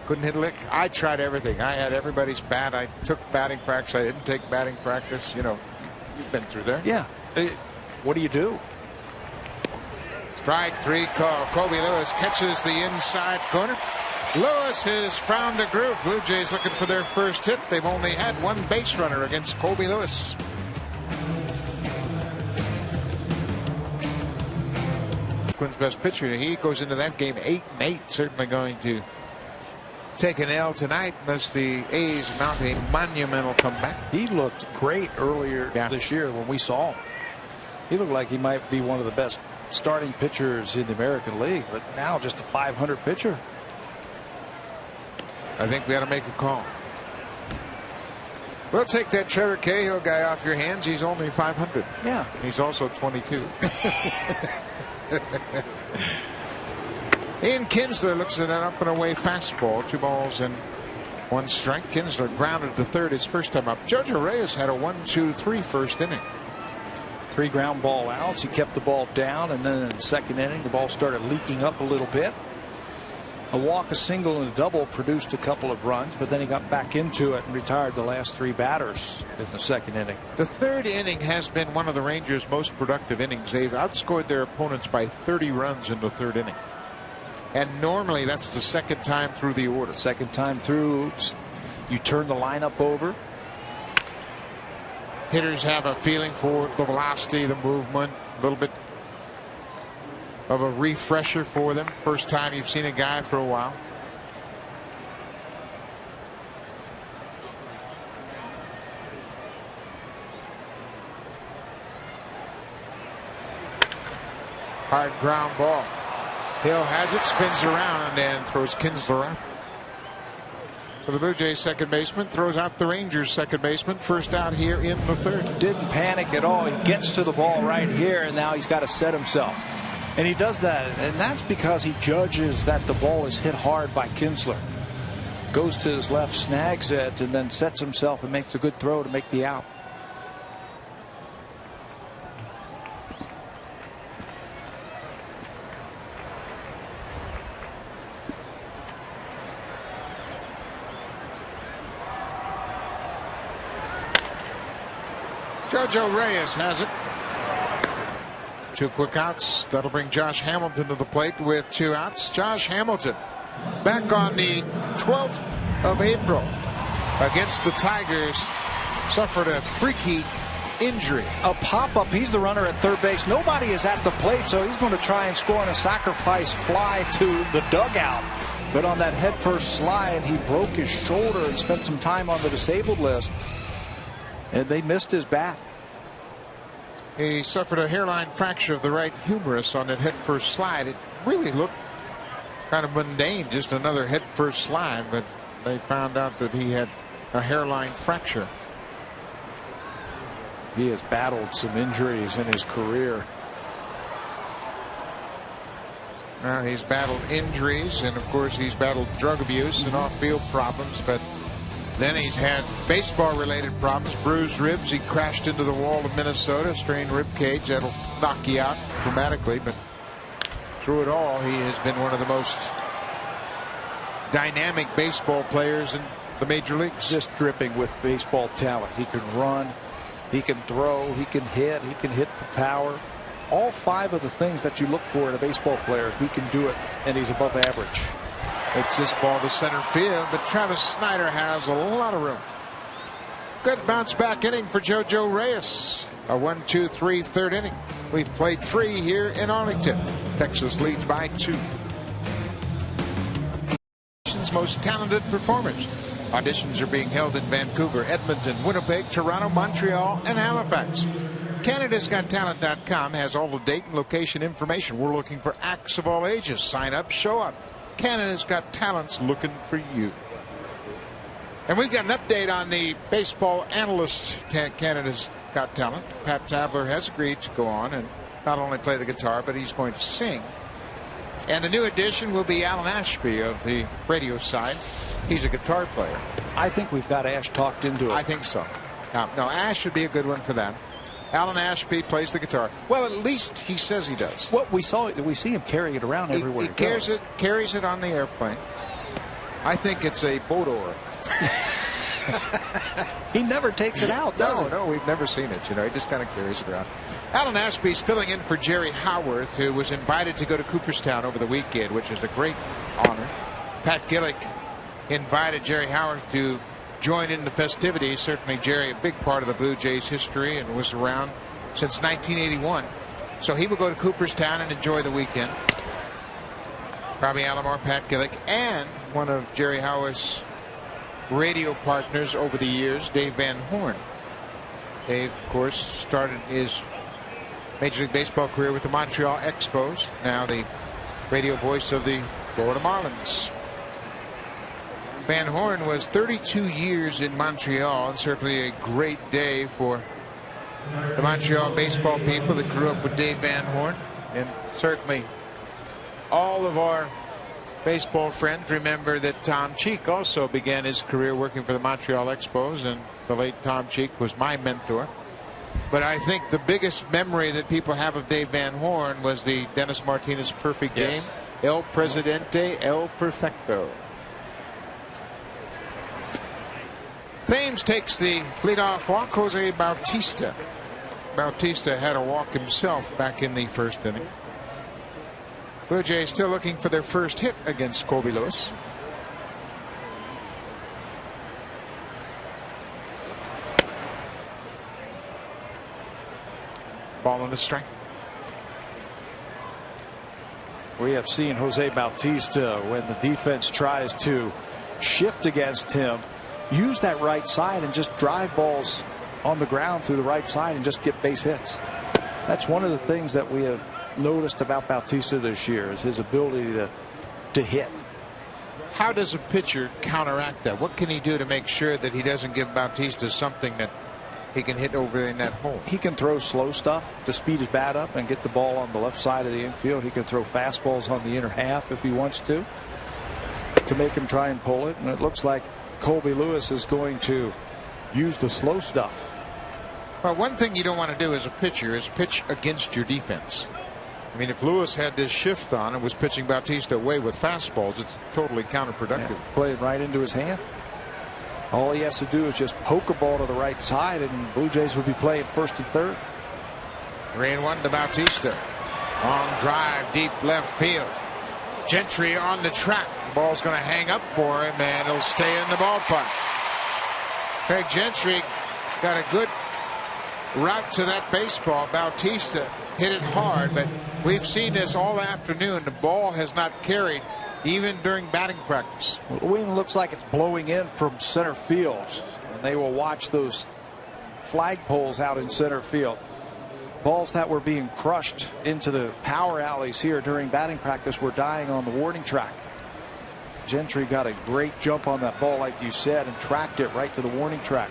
couldn't hit a lick. I tried everything. I had everybody's bat. I took batting practice. I didn't take batting practice. You know, you've been through there. Yeah. What do you do? Strike 3 call. Kobe Lewis catches the inside corner. Lewis has found a groove. Blue Jays looking for their first hit. They've only had 1 base runner against Kobe Lewis. Quinn's best pitcher. He goes into that game 8-8. Certainly going to take an L tonight unless the A's mount a monumental comeback. He looked great earlier this year when we saw him. He looked like he might be one of the best starting pitchers in the American League, but now just a .500 pitcher. I think we got to make a call. We'll take that Trevor Cahill guy off your hands. He's only .500. Yeah. He's also 22. Ian Kinsler looks at an up and away fastball. 2 balls and 1 strike. Kinsler grounded to third his first time up. Jojo Reyes had a 1-2-3 first inning. 3 ground ball outs. He kept the ball down, and then in the second inning, the ball started leaking up a little bit. A walk, a single, and a double produced a couple of runs, but then he got back into it and retired the last 3 batters in the second inning. The 3rd inning has been one of the Rangers' most productive innings. They've outscored their opponents by 30 runs in the 3rd inning. And normally that's the 2nd time through the order. 2nd time through, you turn the lineup over. Hitters have a feeling for the velocity, the movement, a little bit of a refresher for them. First time you've seen a guy for a while. Hard ground ball. Hill has it, spins around, and throws Kinsler out. For the Blue Jays second baseman, throws out the Rangers second baseman. First out here in the 3rd. Didn't panic at all. He gets to the ball right here, and now he's got to set himself. And he does that, and that's because he judges that the ball is hit hard by Kinsler. Goes to his left, snags it, and then sets himself and makes a good throw to make the out. JoJo Reyes has it. 2 quick outs. That'll bring Josh Hamilton to the plate with 2 outs. Josh Hamilton back on the 12th of April against the Tigers. Suffered a freaky injury. A pop-up. He's the runner at third base. Nobody is at the plate, so he's going to try and score on a sacrifice fly to the dugout. But on that headfirst slide, he broke his shoulder and spent some time on the disabled list. And they missed his bat. He suffered a hairline fracture of the right humerus on that headfirst slide. It really looked kind of mundane, just another headfirst slide, but they found out that he had a hairline fracture. He has battled some injuries in his career. Well, he's battled injuries, and of course he's battled drug abuse and off-field problems, but then he's had baseball-related problems, bruised ribs. He crashed into the wall of Minnesota, strained rib cage. That'll knock you out dramatically, but through it all, he has been one of the most dynamic baseball players in the major leagues. Just dripping with baseball talent. He can run, he can throw, he can hit for power. All 5 of the things that you look for in a baseball player, he can do it, and he's above average. It's this ball to center field, but Travis Snyder has a lot of room. Good bounce back inning for JoJo Reyes. A 1-2-3 third inning. We've played 3 here in Arlington. Texas leads by 2. Nation's most talented performers. Auditions are being held in Vancouver, Edmonton, Winnipeg, Toronto, Montreal, and Halifax. Canada'sGotTalent.com has all the date and location information. We're looking for acts of all ages. Sign up, show up. Canada's Got Talent's looking for you. And we've got an update on the baseball analyst Canada's Got Talent. Pat Tabler has agreed to go on and not only play the guitar, but he's going to sing. And the new addition will be Alan Ashby of the radio side. He's a guitar player. I think we've got Ash talked into it. I think so. No, Ash should be a good one for that. Alan Ashby plays the guitar. Well, at least he says he does. What we see him carrying it around everywhere. He carries it on the airplane. I think it's a boat oar. He never takes it out, does he? No, we've never seen it. He just kind of carries it around. Alan Ashby's filling in for Jerry Howarth, who was invited to go to Cooperstown over the weekend, which is a great honor. Pat Gillick invited Jerry Howarth to join in the festivities. Certainly Jerry, a big part of the Blue Jays history, and was around since 1981. So he will go to Cooperstown and enjoy the weekend. Robbie Alomar, Pat Gillick, and one of Jerry Howarth's radio partners over the years, Dave Van Horn. Dave, of course, started his Major League Baseball career with the Montreal Expos, now the radio voice of the Florida Marlins. Van Horn was 32 years in Montreal, and certainly a great day for the Montreal baseball people that grew up with Dave Van Horn. And certainly all of our baseball friends remember that Tom Cheek also began his career working for the Montreal Expos, and the late Tom Cheek was my mentor. But I think the biggest memory that people have of Dave Van Horn was the Dennis Martinez perfect game. El Presidente, El Perfecto. Thames takes the leadoff walk. Jose Bautista. Bautista had a walk himself back in the first inning. Blue Jays still looking for their first hit against Colby Lewis. Ball on the strike. We have seen Jose Bautista, when the defense tries to shift against him, use that right side and just drive balls on the ground through the right side and just get base hits. That's one of the things that we have noticed about Bautista this year, is his ability to hit. How does a pitcher counteract that? What can he do to make sure that he doesn't give Bautista something that he can hit over in that hole? He can throw slow stuff to speed his bat up and get the ball on the left side of the infield. He can throw fastballs on the inner half if he wants to make him try and pull it. And it looks like Colby Lewis is going to use the slow stuff. Well, one thing you don't want to do as a pitcher is pitch against your defense. I mean, if Lewis had this shift on and was pitching Bautista away with fastballs, it's totally counterproductive. Playing right into his hand. All he has to do is just poke a ball to the right side, and Blue Jays would be playing first and third. 3-1 to Bautista. Long drive, deep left field. Gentry on the track. The ball's going to hang up for him, and it'll stay in the ballpark. Craig Gentry got a good route to that baseball. Bautista hit it hard, but we've seen this all afternoon. The ball has not carried even during batting practice. The wind looks like it's blowing in from center field, and they will watch those flagpoles out in center field. Balls that were being crushed into the power alleys here during batting practice were dying on the warning track. Gentry got a great jump on that ball, like you said, and tracked it right to the warning track.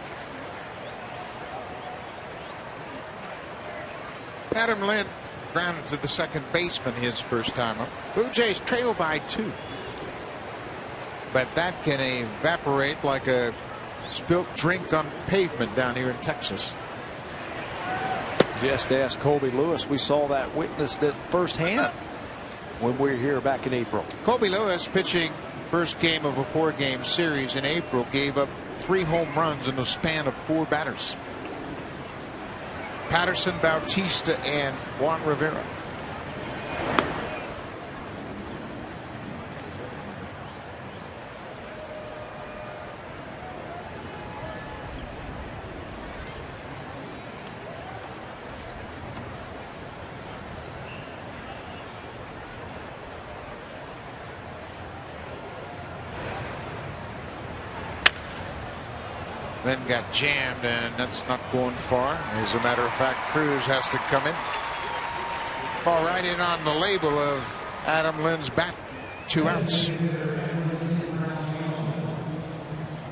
Adam Lynn grounded to the second baseman his first time up. Blue Jays trail by 2. But that can evaporate like a spilt drink on pavement down here in Texas. Just ask Colby Lewis. We saw that, witnessed it firsthand when we were here back in April. Colby Lewis, pitching first game of a 4-game series in April, gave up 3 home runs in the span of 4 batters. Patterson, Bautista, and Juan Rivera. Then got jammed, and that's not going far. As a matter of fact, Cruz has to come in. Ball right in on the label of Adam Lynn's bat. 2 outs.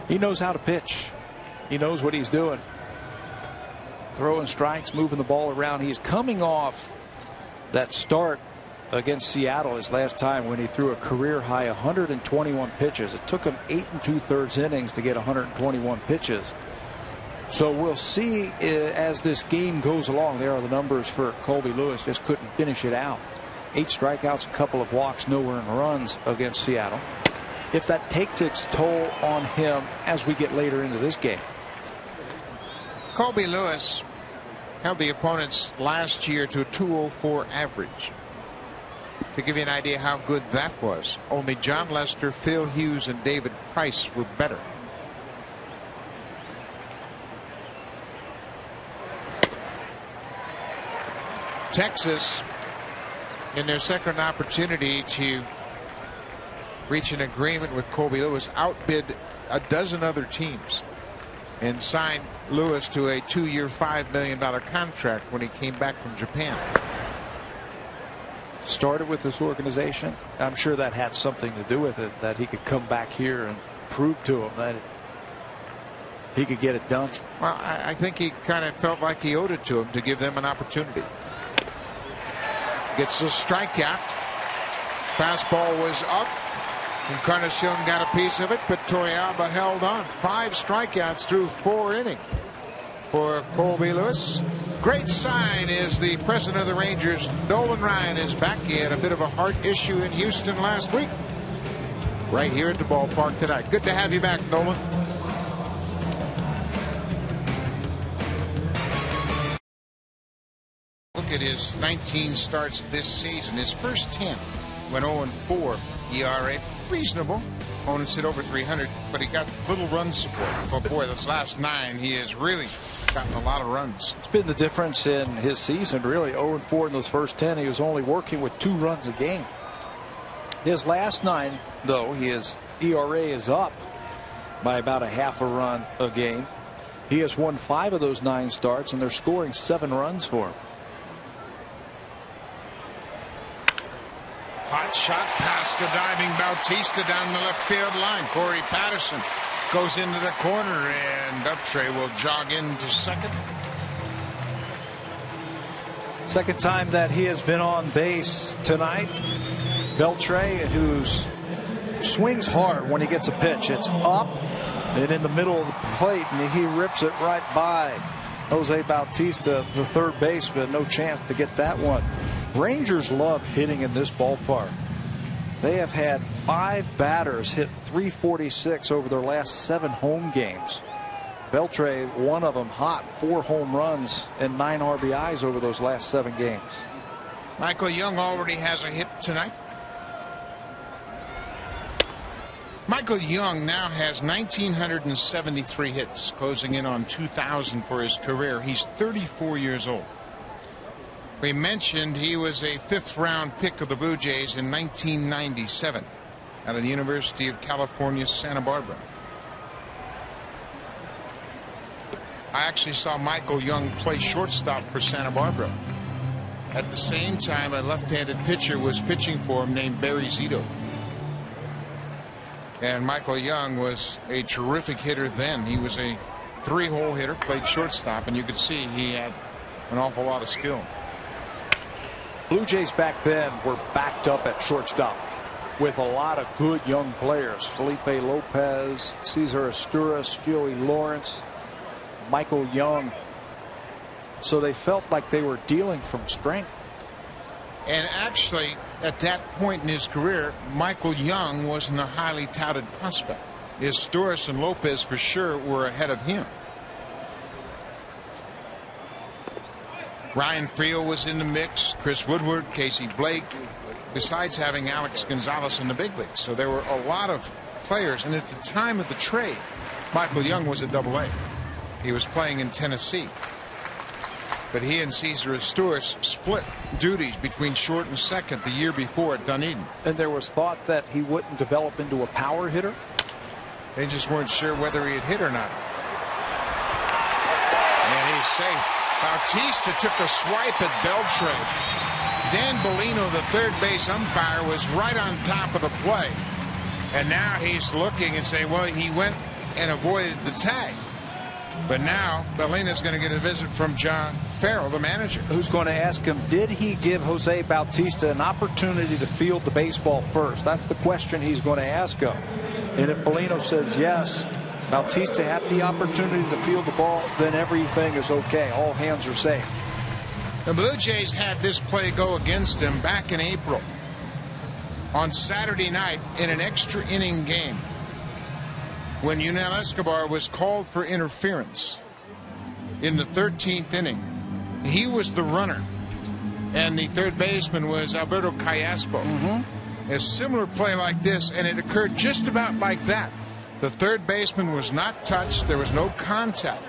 He knows how to pitch. He knows what he's doing. Throwing strikes, moving the ball around. He's coming off that start against Seattle his last time when he threw a career high 121 pitches. It took him 8 2/3 innings to get 121 pitches. So we'll see as this game goes along. There are the numbers for Colby Lewis. Just couldn't finish it out. 8 strikeouts, a couple of walks, no earned runs against Seattle. If that takes its toll on him as we get later into this game. Colby Lewis held the opponents last year to a 204 average. To give you an idea how good that was, only John Lester, Phil Hughes, and David Price were better. Texas, in their second opportunity to reach an agreement with Colby Lewis, outbid a dozen other teams and signed Lewis to a 2-year, $5 million contract when he came back from Japan. Started with this organization. I'm sure that had something to do with it, that he could come back here and prove to him that he could get it done. Well, I think he kind of felt like he owed it to him to give them an opportunity. Gets a strikeout. Fastball was up. Encarnacion got a piece of it, but Torrealba held on. 5 strikeouts through 4 innings for Colby Lewis. Great sign is the president of the Rangers, Nolan Ryan, is back. He had a bit of a heart issue in Houston last week. Right here at the ballpark tonight. Good to have you back, Nolan. Look at his 19 starts this season. His first 10 went 0-4 ERA. Reasonable. Opponents hit over 300, but he got little run support. Oh boy, this last 9, he has really gotten a lot of runs. It's been the difference in his season, really. 0-4 in those first 10. He was only working with 2 runs a game. His last 9, though, his ERA is up by about a half a run a game. He has won 5 of those 9 starts, and they're scoring 7 runs for him. Hot shot past the diving Bautista down the left field line. Corey Patterson goes into the corner, and Beltre will jog into second. Second time that he has been on base tonight. Beltre, who swings hard when he gets a pitch. It's up and in the middle of the plate, and he rips it right by Jose Bautista, the third baseman. No chance to get that one. Rangers love hitting in this ballpark. They have had 5 batters hit .346 over their last 7 home games. Beltre, one of them, hot, 4 home runs and 9 RBIs over those last 7 games. Michael Young already has a hit tonight. Michael Young now has 1,973 hits, closing in on 2,000 for his career. He's 34 years old. We mentioned he was a 5th-round pick of the Blue Jays in 1997 out of the University of California, Santa Barbara. I actually saw Michael Young play shortstop for Santa Barbara. At the same time, a left-handed pitcher was pitching for him named Barry Zito. And Michael Young was a terrific hitter then. He was a 3-hole hitter, played shortstop, and you could see he had an awful lot of skill. Blue Jays back then were backed up at shortstop with a lot of good young players. Felipe Lopez, Cesar Asturias, Joey Lawrence, Michael Young. So they felt like they were dealing from strength. And actually, at that point in his career, Michael Young wasn't a highly touted prospect. Asturias and Lopez for sure were ahead of him. Ryan Friel was in the mix, Chris Woodward, Casey Blake, besides having Alex Gonzalez in the big leagues. So there were a lot of players. And at the time of the trade, Michael Young was at AA. He was playing in Tennessee. But he and Cesar Asturias split duties between short and second the year before at Dunedin. And there was thought that he wouldn't develop into a power hitter. They just weren't sure whether he had hit or not. And he's safe. Bautista took a swipe at Beltre. Dan Bellino, the third base umpire, was right on top of the play. And now he's looking and saying, well, he went and avoided the tag. But now Bellino's going to get a visit from John Farrell, the manager, who's going to ask him, did he give Jose Bautista an opportunity to field the baseball first? That's the question he's going to ask him. And if Bellino says yes, Bautista had the opportunity to field the ball, then everything is okay. All hands are safe. The Blue Jays had this play go against them back in April on Saturday night in an extra inning game when Yunel Escobar was called for interference in the 13th inning. He was the runner, and the third baseman was Alberto Callaspo. A similar play like this, and it occurred just about like that. The third baseman was not touched. There was no contact.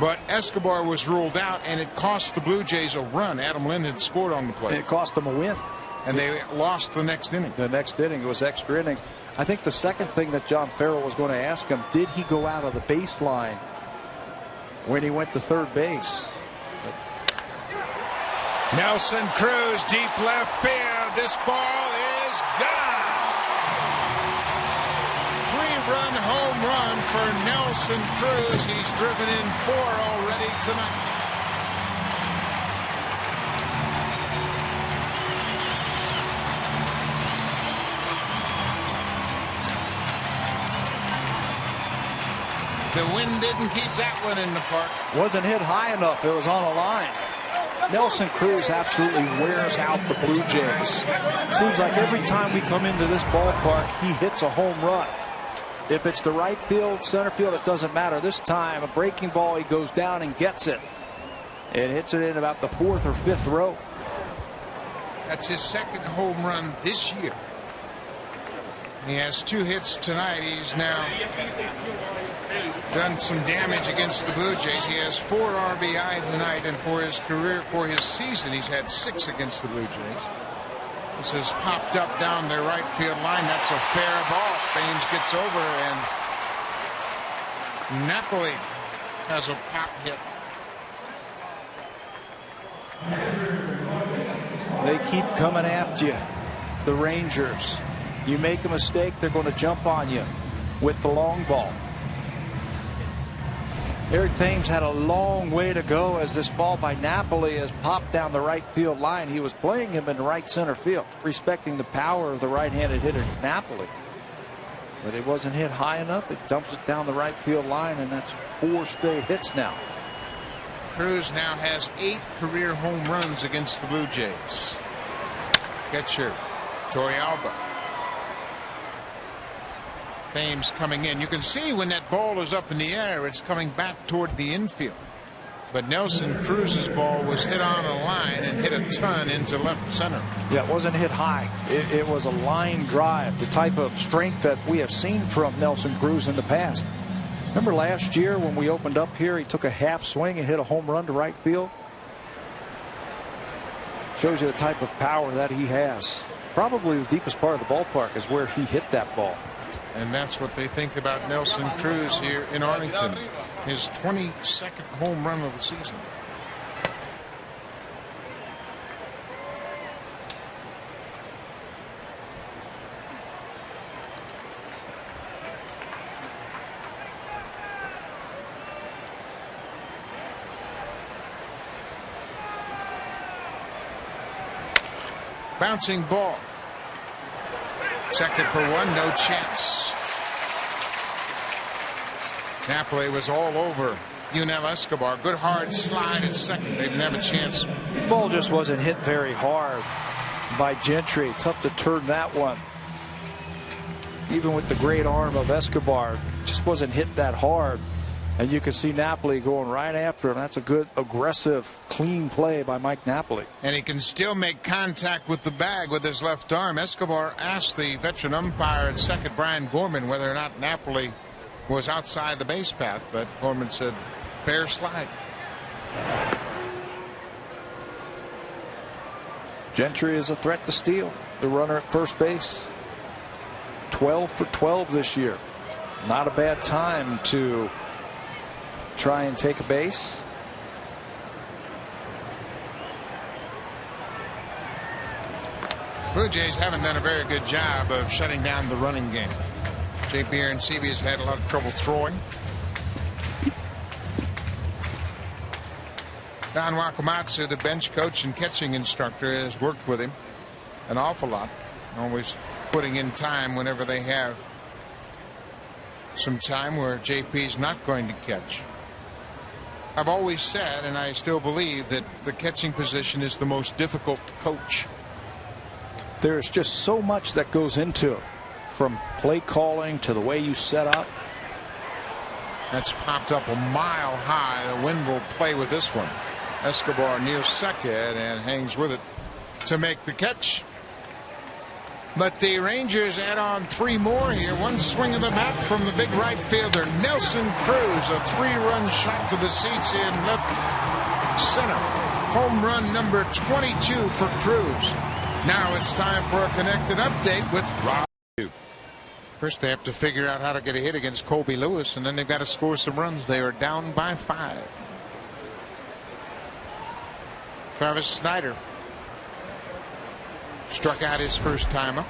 But Escobar was ruled out, and it cost the Blue Jays a run. Adam Lind had scored on the play. It cost them a win. And they lost the next inning. The next inning, it was extra innings. I think the second thing that John Farrell was going to ask him, did he go out of the baseline when he went to third base? Nelson Cruz, deep left field. This ball is gone. 3-run home run for Nelson Cruz. He's driven in 4 already tonight. The wind didn't keep that one in the park. Wasn't hit high enough. It was on a line. Nelson Cruz absolutely wears out the Blue Jays. It seems like every time we come into this ballpark, he hits a home run. If it's the right field, center field, it doesn't matter. This time, a breaking ball, he goes down and gets it. And hits it in about the 4th or 5th row. That's his second home run this year. He has 2 hits tonight. He's now done some damage against the Blue Jays. He has 4 RBI tonight, and for his career, for his season, he's had 6 against the Blue Jays. This has popped up down the right field line. That's a fair ball. Thames gets over, and Napoli has a pop hit. They keep coming after you, the Rangers. You make a mistake, they're going to jump on you with the long ball. Eric Thames had a long way to go as this ball by Napoli has popped down the right field line. He was playing him in right center field, respecting the power of the right-handed hitter Napoli. But it wasn't hit high enough. It dumps it down the right field line, and that's 4 straight hits now. Cruz now has 8 career home runs against the Blue Jays. Catcher Torrealba Thames coming in. You can see when that ball is up in the air, it's coming back toward the infield. But Nelson Cruz's ball was hit on a line and hit a ton into left center. Yeah, it wasn't hit high. It was a line drive, the type of strength that we have seen from Nelson Cruz in the past. Remember last year when we opened up here, he took a half swing and hit a home run to right field? Shows you the type of power that he has. Probably the deepest part of the ballpark is where he hit that ball. And that's what they think about Nelson Cruz here in Arlington. His 22nd home run of the season. Bouncing ball. Second for one, no chance. Napoli was all over Yunel Escobar. Good hard slide at second. They didn't have a chance. The ball just wasn't hit very hard by Gentry. Tough to turn that one. Even with the great arm of Escobar, just wasn't hit that hard. And you can see Napoli going right after him. That's a good, aggressive, clean play by Mike Napoli. And he can still make contact with the bag with his left arm. Escobar asked the veteran umpire at second, Brian Gorman, whether or not Napoli was outside the base path, but Gorman said fair slide. Gentry is a threat to steal. The runner at first base. 12 for 12 this year. Not a bad time to try and take a base. Blue Jays haven't done a very good job of shutting down the running game. JP Arencibi has had a lot of trouble throwing. Don Wakamatsu, the bench coach and catching instructor, has worked with him an awful lot, always putting in time whenever they have some time where JP's not going to catch. I've always said, and I still believe, that the catching position is the most difficult to coach. There's just so much that goes into it, from play calling to the way you set up. That's popped up a mile high. The wind will play with this one. Escobar near second and hangs with it to make the catch. But the Rangers add on three more here. One swing of the bat from the big right fielder, Nelson Cruz. A three-run shot to the seats in left center. Home run number 22 for Cruz. Now it's time for a connected update with Rob. First they have to figure out how to get a hit against Colby Lewis, and then they've got to score some runs. They are down by 5. Travis Snyder struck out his first time up.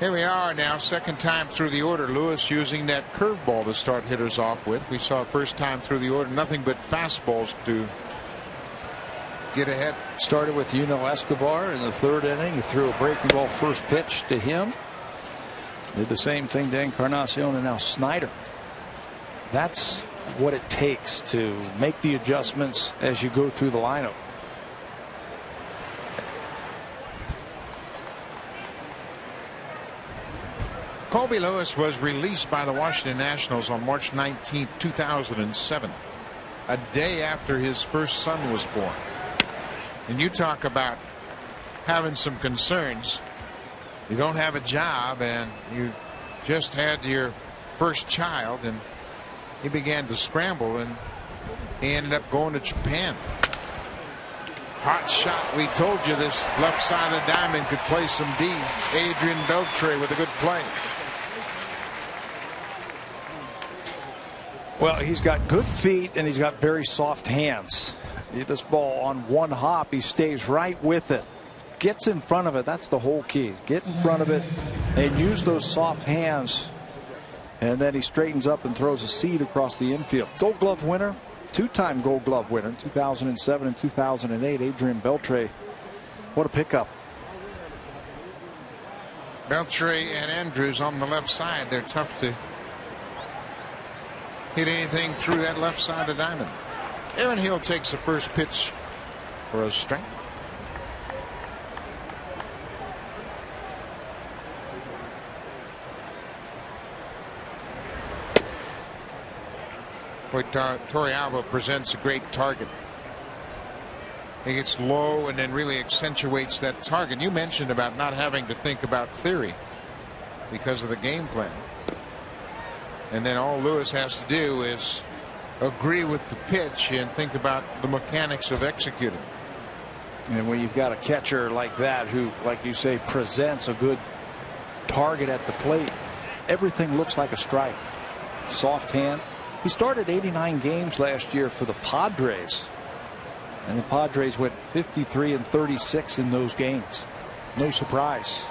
Here we are now, second time through the order. Lewis using that curveball to start hitters off with. We saw first time through the order, nothing but fastballs to get ahead. Started with Yunel Escobar in the third inning. He threw a breaking ball first pitch to him. Did the same thing to Encarnacion, and now Snyder. That's what it takes to make the adjustments as you go through the lineup. Colby Lewis was released by the Washington Nationals on March 19, 2007, a day after his first son was born. And you talk about having some concerns. You don't have a job and you just had your first child, and he began to scramble, and he ended up going to Japan. Hot shot. We told you this left side of the diamond could play some D. Adrian Beltre with a good play. Well, he's got good feet and he's got very soft hands. This ball on one hop, he stays right with it. Gets in front of it. That's the whole key. Get in front of it and use those soft hands. And then he straightens up and throws a seed across the infield. Gold Glove winner, two-time Gold Glove winner, 2007 and 2008, Adrian Beltre. What a pickup. Beltre and Andrews on the left side. They're tough to hit anything through that left side of the diamond. Aaron Hill takes the first pitch for a strike. Boy, Torrealba presents a great target. He gets low and then really accentuates that target. You mentioned about not having to think about theory because of the game plan. And then all Lewis has to do is agree with the pitch and think about the mechanics of executing. And when you've got a catcher like that who, like you say, presents a good target at the plate, everything looks like a strike. Soft hand. He started 89 games last year for the Padres. And the Padres went 53-36 in those games. No surprise.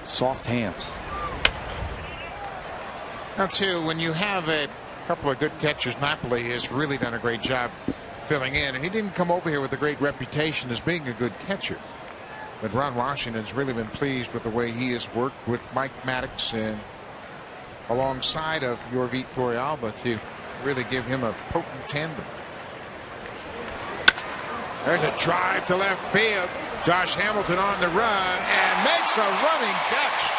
Soft hands. Now, too, when you have a couple of good catchers, Napoli has really done a great job filling in. And he didn't come over here with a great reputation as being a good catcher. But Ron Washington's really been pleased with the way he has worked with Mike Maddox and alongside of Yorvit Torrealba to really give him a potent tandem. There's a drive to left field. Josh Hamilton on the run and makes a running catch.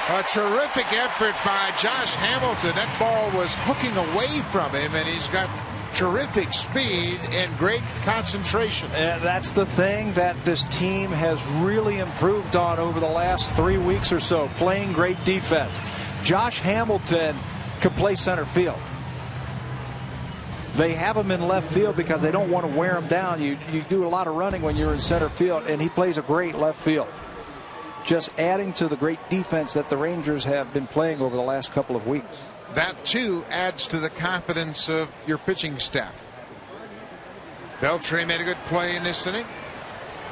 A terrific effort by Josh Hamilton. That ball was hooking away from him, and he's got terrific speed and great concentration. And that's the thing that this team has really improved on over the last 3 weeks or so, playing great defense. Josh Hamilton can play center field. They have him in left field because they don't want to wear him down. You do a lot of running when you're in center field, and he plays a great left field. Just adding to the great defense that the Rangers have been playing over the last couple of weeks. That, too, adds to the confidence of your pitching staff. Beltre made a good play in this inning.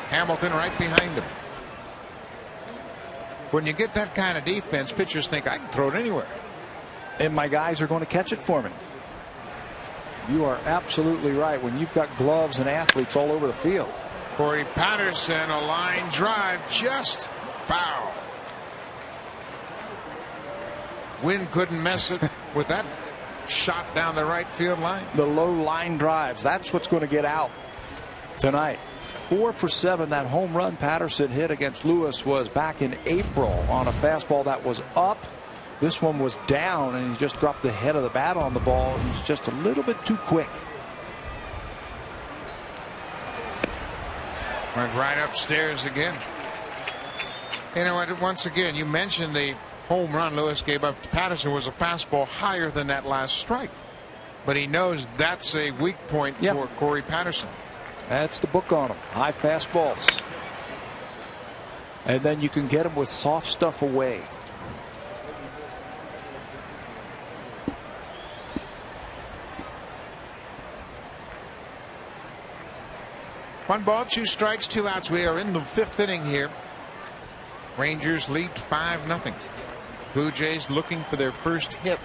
Hamilton right behind him. When you get that kind of defense, pitchers think, I can throw it anywhere. And my guys are going to catch it for me. You are absolutely right. When you've got gloves and athletes all over the field. Corey Patterson, a line drive, just foul. Wynn couldn't mess it with that shot down the right field line. The low line drives, that's what's going to get out tonight. 4 for 7. That home run Patterson hit against Lewis was back in April on a fastball that was up. This one was down, and he just dropped the head of the bat on the ball. It was just a little bit too quick. Went right upstairs again. You know what? Once again, you mentioned the home run Lewis gave up to Patterson was a fastball higher than that last strike. But he knows that's a weak point for Corey Patterson. That's the book on him. High fastballs. And then you can get him with soft stuff away. One ball, 2 strikes, 2 outs. We are in the 5th inning here. Rangers lead 5-0. Blue Jays looking for their first hit.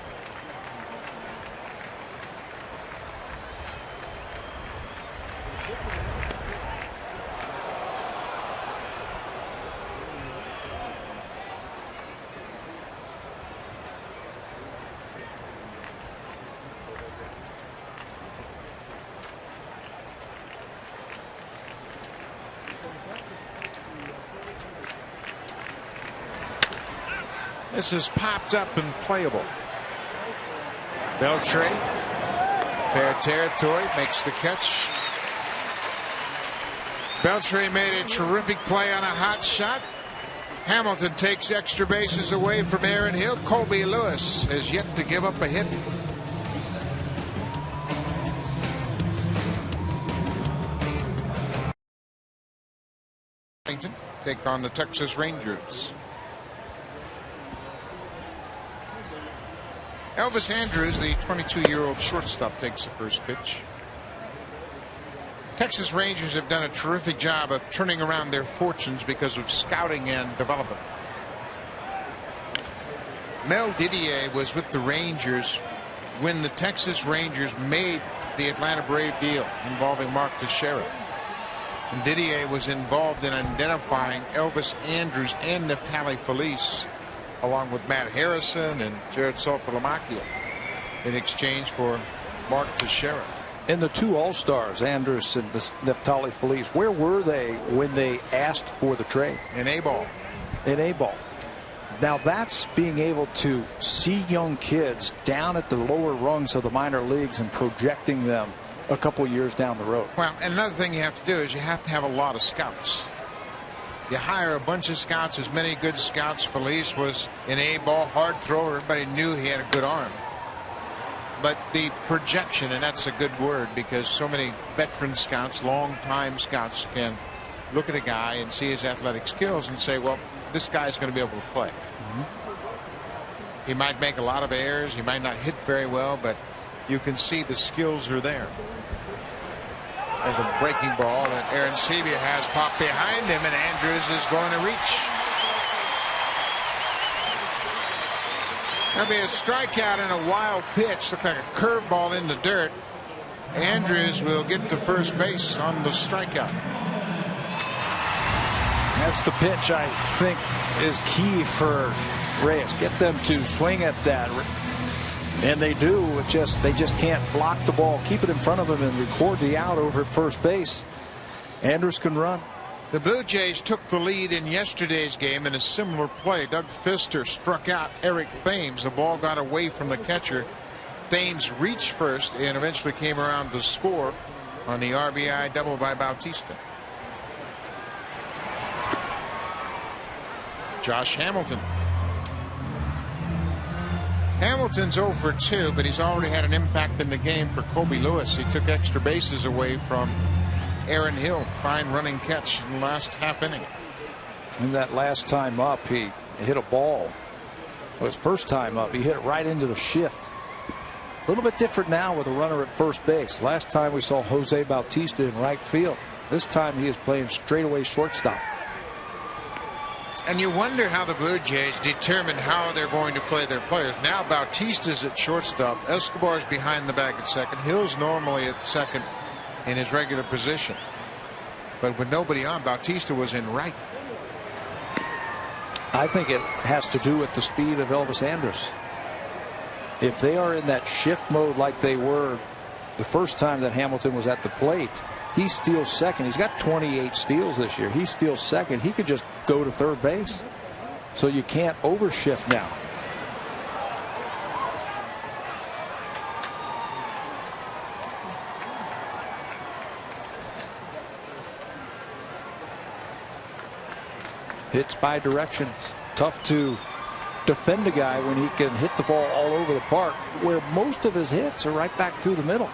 This is popped up and playable. Beltre, fair territory, makes the catch. Beltre made a terrific play on a hot shot. Hamilton takes extra bases away from Aaron Hill. Colby Lewis has yet to give up a hit. Take on the Texas Rangers. Elvis Andrews, the 22-year-old shortstop, takes the first pitch. Texas Rangers have done a terrific job of turning around their fortunes because of scouting and development. Mel Didier was with the Rangers when the Texas Rangers made the Atlanta Brave deal involving Mark Teixeira. And Didier was involved in identifying Elvis Andrews and Neftali Feliz, along with Matt Harrison and Jared Saltalamacchia, in exchange for Mark Teixeira. And the 2 All-Stars, Andrus and Neftali Feliz, where were they when they asked for the trade? In A-ball. In A-ball. Now that's being able to see young kids down at the lower rungs of the minor leagues and projecting them a couple years down the road. Well, and another thing you have to do is you have to have a lot of scouts. You hire a bunch of scouts, as many good scouts. Felice was an A-ball hard thrower. Everybody knew he had a good arm. But the projection, and that's a good word because so many veteran scouts, long-time scouts can look at a guy and see his athletic skills and say, well, this guy's going to be able to play. He might make a lot of errors. He might not hit very well, but you can see the skills are there. There's a breaking ball that Aaron Sebia has popped behind him, and Andrews is going to reach. That'll be a strikeout and a wild pitch. Looked like a curveball in the dirt. Andrews will get to first base on the strikeout. That's the pitch I think is key for Reyes. Get them to swing at that. And they do. They just can't block the ball, keep it in front of them, and record the out over at first base. Andrews can run. The Blue Jays took the lead in yesterday's game in a similar play. Doug Fister struck out Eric Thames. The ball got away from the catcher. Thames reached first and eventually came around to score on the RBI double by Bautista. Josh Hamilton. Hamilton's 0 for 2, but he's already had an impact in the game for Colby Lewis. He took extra bases away from Aaron Hill. Fine running catch in the last half inning. And that last time up, he hit a ball. Well, his first time up, he hit it right into the shift. A little bit different now with a runner at first base. Last time we saw Jose Bautista in right field. This time he is playing straightaway shortstop. And you wonder how the Blue Jays determine how they're going to play their players. Now Bautista's at shortstop. Escobar's behind the bag at second. Hill's normally at second in his regular position. But with nobody on, Bautista was in right. I think it has to do with the speed of Elvis Andrus. If they are in that shift mode like they were the first time that Hamilton was at the plate, he steals second. He's got 28 steals this year. He steals second. He could just go to third base. So you can't overshift now. Hits by directions. Tough to defend a guy when he can hit the ball all over the park, where most of his hits are right back through the middle.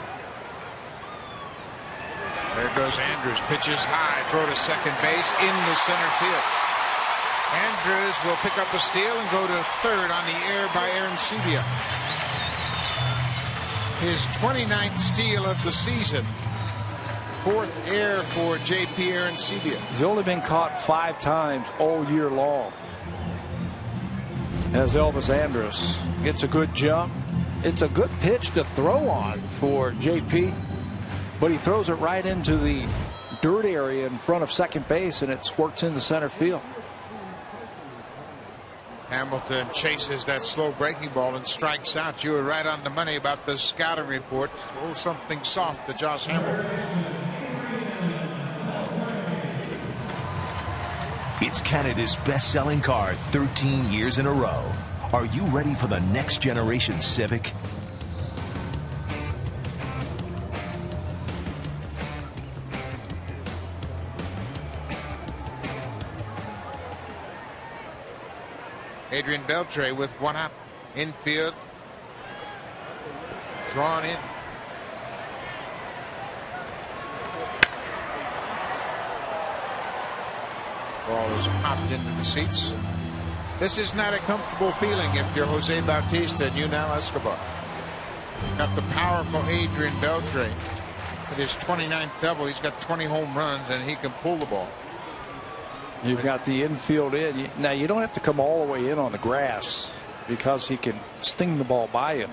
There goes Andrews. Pitches high. Throw to second base into center field. Andrews will pick up a steal and go to third on the air by Aaron Sebia. His 29th steal of the season. Fourth air for J.P. Aaron Sebia. He's only been caught 5 times all year long. As Elvis Andrus gets a good jump. It's a good pitch to throw on for J.P. But he throws it right into the dirt area in front of second base, and it squirts into center field. Hamilton chases that slow breaking ball and strikes out. You were right on the money about the scouting report. Oh, something soft to Josh Hamilton. It's Canada's best-selling car 13 years in a row. Are you ready for the next generation Civic? Adrian Beltre with one up. Infield. Drawn in. Ball is popped into the seats. This is not a comfortable feeling if you're Jose Bautista and you now Escobar. Got the powerful Adrian Beltre. At his 29th double, he's got 20 home runs and he can pull the ball. You've got the infield in. Now, you don't have to come all the way in on the grass because he can sting the ball by him.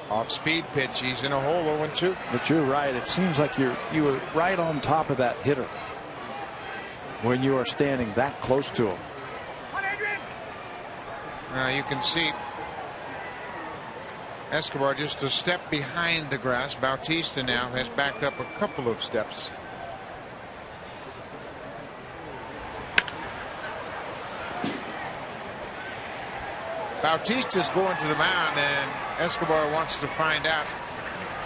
Off speed pitch. He's in a hole 0-2. But you're right. It seems like you were right on top of that hitter when you are standing that close to him. Now you can see Escobar just a step behind the grass. Bautista now has backed up a couple of steps. Bautista's going to the mound, and Escobar wants to find out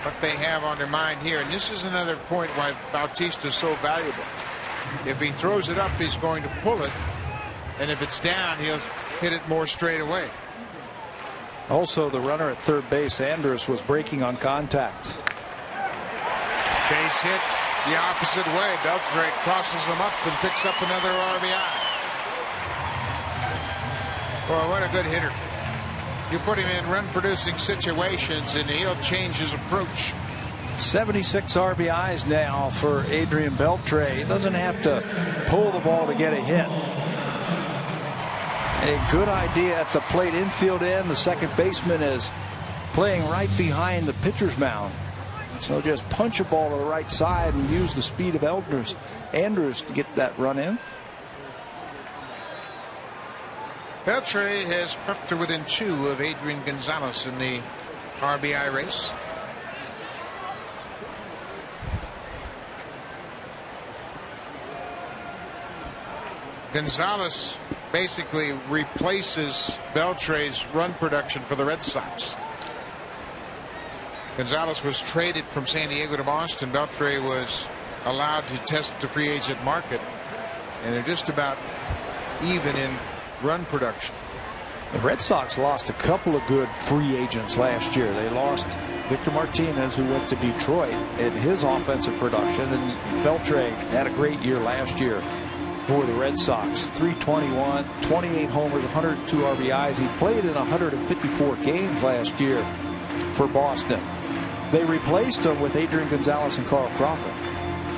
what they have on their mind here. And this is another point why Bautista is so valuable. If he throws it up, he's going to pull it, and if it's down, he'll hit it more straight away. Also, the runner at third base, Andrus, was breaking on contact. Base hit the opposite way. Beltre crosses him up and picks up another RBI. Boy, what a good hitter. You put him in run-producing situations, and he'll change his approach. 76 RBIs now for Adrian Beltre. He doesn't have to pull the ball to get a hit. A good idea at the plate, infield end. The second baseman is playing right behind the pitcher's mound. So just punch a ball to the right side and use the speed of Andrus to get that run in. Beltre has crept to within 2 of Adrian Gonzalez in the RBI race. Gonzalez basically replaces Beltre's run production for the Red Sox. Gonzalez was traded from San Diego to Boston. Beltre was allowed to test the free agent market, and they're just about even in run production. The Red Sox lost a couple of good free agents last year. They lost Victor Martinez, who went to Detroit, in his offensive production, and Beltre had a great year last year for the Red Sox. 321, 28 homers, 102 RBIs. He played in 154 games last year for Boston. They replaced him with Adrian Gonzalez and Carl Crawford.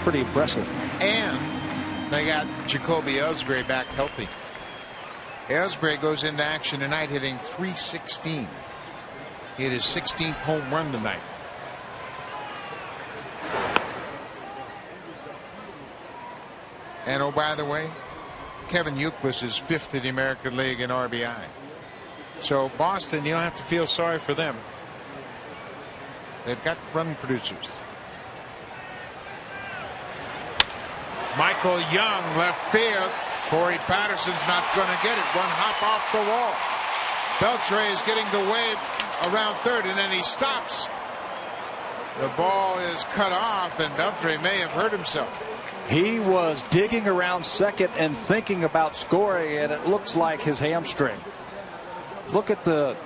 Pretty impressive. And they got Jacoby Ellsbury back healthy. Ellsbury goes into action tonight hitting .316. He hit his 16th home run tonight. And oh, by the way, Kevin Youkilis is 5th in the American League in RBI. So Boston, you don't have to feel sorry for them. They've got run producers. Michael Young, left field. Corey Patterson's not going to get it. One hop off the wall. Beltre is getting the wave around third, and then he stops. The ball is cut off, and Beltre may have hurt himself. He was digging around second and thinking about scoring, and it looks like his hamstring. Look at the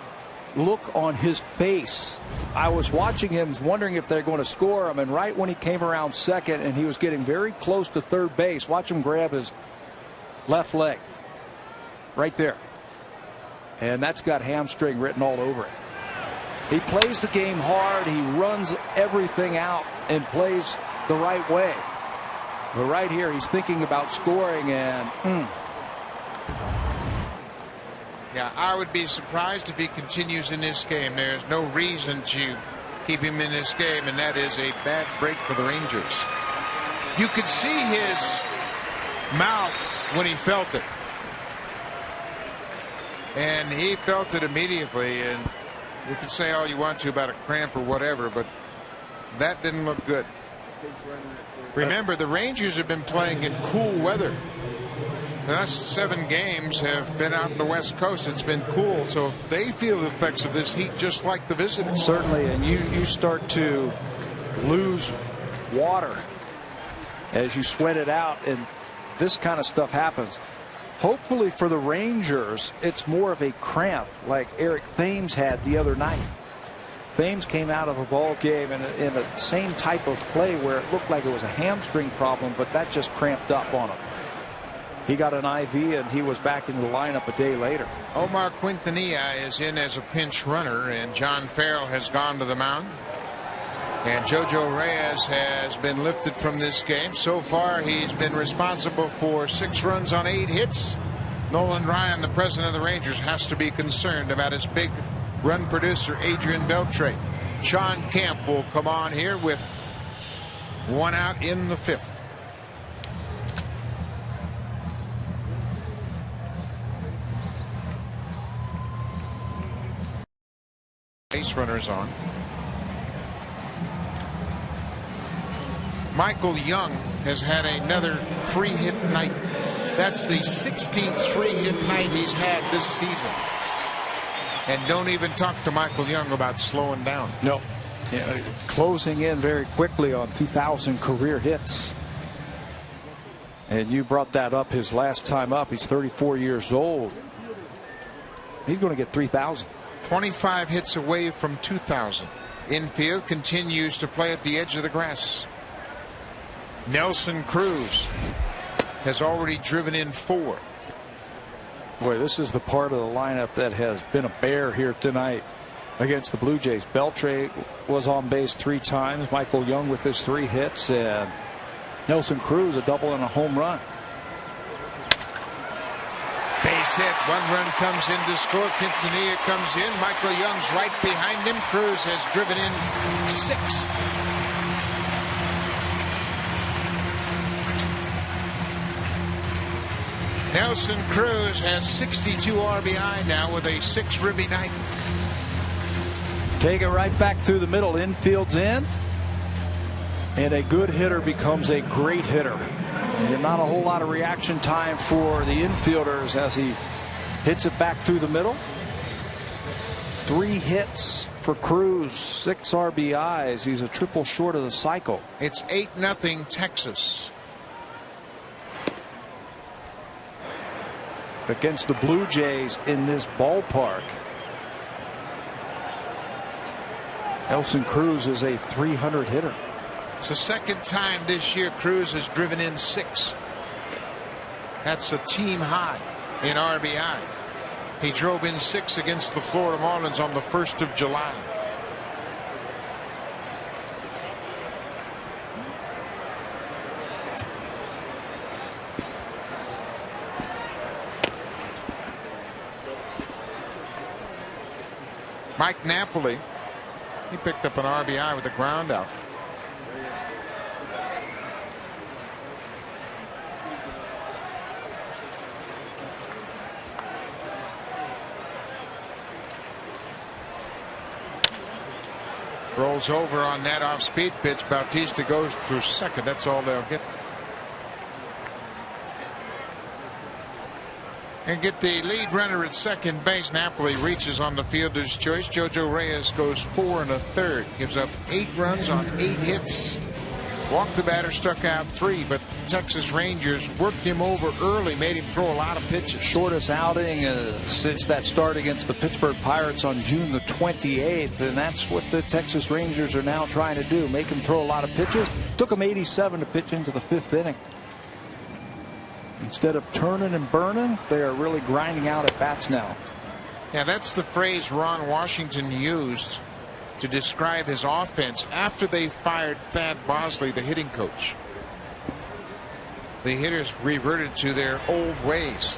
look on his face. I was watching him, wondering if they're going to score him, and right when he came around second and he was getting very close to third base, watch him grab his left leg right there, and that's got hamstring written all over it. He plays the game hard. He runs everything out and plays the right way. But right here, he's thinking about scoring, and yeah, I would be surprised if he continues in this game. There's no reason to keep him in this game, and that is a bad break for the Rangers. You could see his mouth when he felt it, and he felt it immediately. And you can say all you want to about a cramp or whatever, but that didn't look good. Remember, the Rangers have been playing in cool weather. The last 7 games have been out on the West Coast. It's been cool, so they feel the effects of this heat just like the visitors. Certainly, and you start to lose water as you sweat it out, and this kind of stuff happens. Hopefully for the Rangers, it's more of a cramp like Eric Thames had the other night. Thames came out of a ball game in the same type of play where it looked like it was a hamstring problem, but that just cramped up on him. He got an IV, and he was back in the lineup a day later. Omar Quintanilla is in as a pinch runner, and John Farrell has gone to the mound. And Jojo Reyes has been lifted from this game. So far, he's been responsible for 6 runs on 8 hits. Nolan Ryan, the president of the Rangers, has to be concerned about his big run producer, Adrian Beltre. Sean Kemp will come on here with 1 out in the 5th. Base runners on. Michael Young has had another 3-hit night. That's the 16th 3-hit night he's had this season. And don't even talk to Michael Young about slowing down. No. Yeah, closing in very quickly on 2,000 career hits. And you brought that up his last time up. He's 34 years old. He's going to get 3,000. 25 hits away from 2,000. Infield continues to play at the edge of the grass. Nelson Cruz has already driven in 4. Boy, this is the part of the lineup that has been a bear here tonight against the Blue Jays. Beltre was on base 3 times. Michael Young with his 3 hits, and Nelson Cruz a double and a home run. Base hit. 1 run comes in to score. Quintanilla comes in. Michael Young's right behind him. Cruz has driven in 6. Nelson Cruz has 62 RBI now with a 6 night. Take it right back through the middle. Infield's in. And a good hitter becomes a great hitter. And not a whole lot of reaction time for the infielders as he hits it back through the middle. 3 hits for Cruz, 6 RBIs. He's a triple short of the cycle. It's 8-0 Texas. Against the Blue Jays in this ballpark. Nelson Cruz is a 300 hitter. It's the second time this year Cruz has driven in 6. That's a team high in RBI. He drove in 6 against the Florida Marlins on the 1st of July. Mike Napoli, he picked up an RBI with a ground out. Rolls over on that off-speed pitch. Bautista goes for second. That's all they'll get. And get the lead runner at second base. Napoli reaches on the fielder's choice. Jojo Reyes goes 4 1/3. Gives up 8 runs on 8 hits. Walked the batter, struck out 3, but Texas Rangers worked him over early, made him throw a lot of pitches. Shortest outing since that start against the Pittsburgh Pirates on June the 28th, and that's what the Texas Rangers are now trying to do, make him throw a lot of pitches. Took him 87 to pitch into the 5th inning. Instead of turning and burning, they are really grinding out at bats now. Yeah, that's the phrase Ron Washington used to describe his offense after they fired Thad Bosley, the hitting coach. The hitters reverted to their old ways.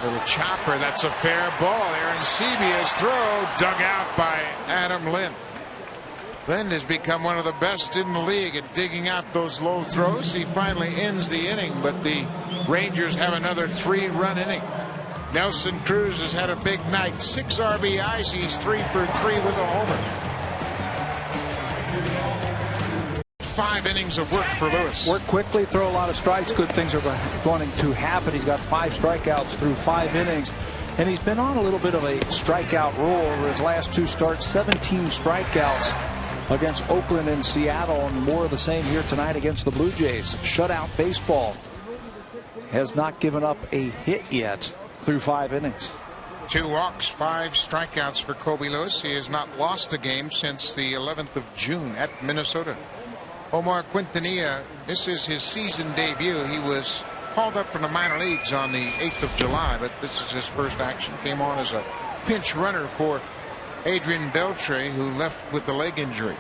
Little chopper, that's a fair ball. Aaron Sebia's throw dug out by Adam Lind. Lind has become one of the best in the league at digging out those low throws. He finally ends the inning, but the Rangers have another 3-run inning. Nelson Cruz has had a big night. 6 RBIs. He's 3 for 3 with a homer. 5 innings of work for Lewis. Work quickly, throw a lot of strikes. Good things are going to happen. He's got 5 strikeouts through 5 innings. And he's been on a little bit of a strikeout roll over his last 2 starts. 17 strikeouts against Oakland and Seattle, and more of the same here tonight against the Blue Jays. Shutout baseball. Has not given up a hit yet through 5 innings. 2 walks, 5 strikeouts for Kobe Lewis. He has not lost a game since the 11th of June at Minnesota. Omar Quintanilla, this is his season debut. He was called up from the minor leagues on the 8th of July, but this is his first action. Came on as a pinch runner for Adrian Beltre, who left with the leg injury.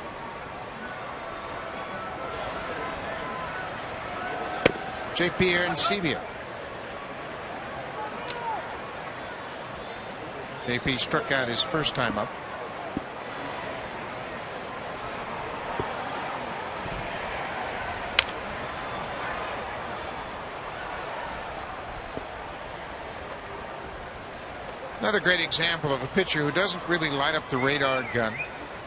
J.P. Arencibia. J.P. struck out his first time up. Another great example of a pitcher who doesn't really light up the radar gun,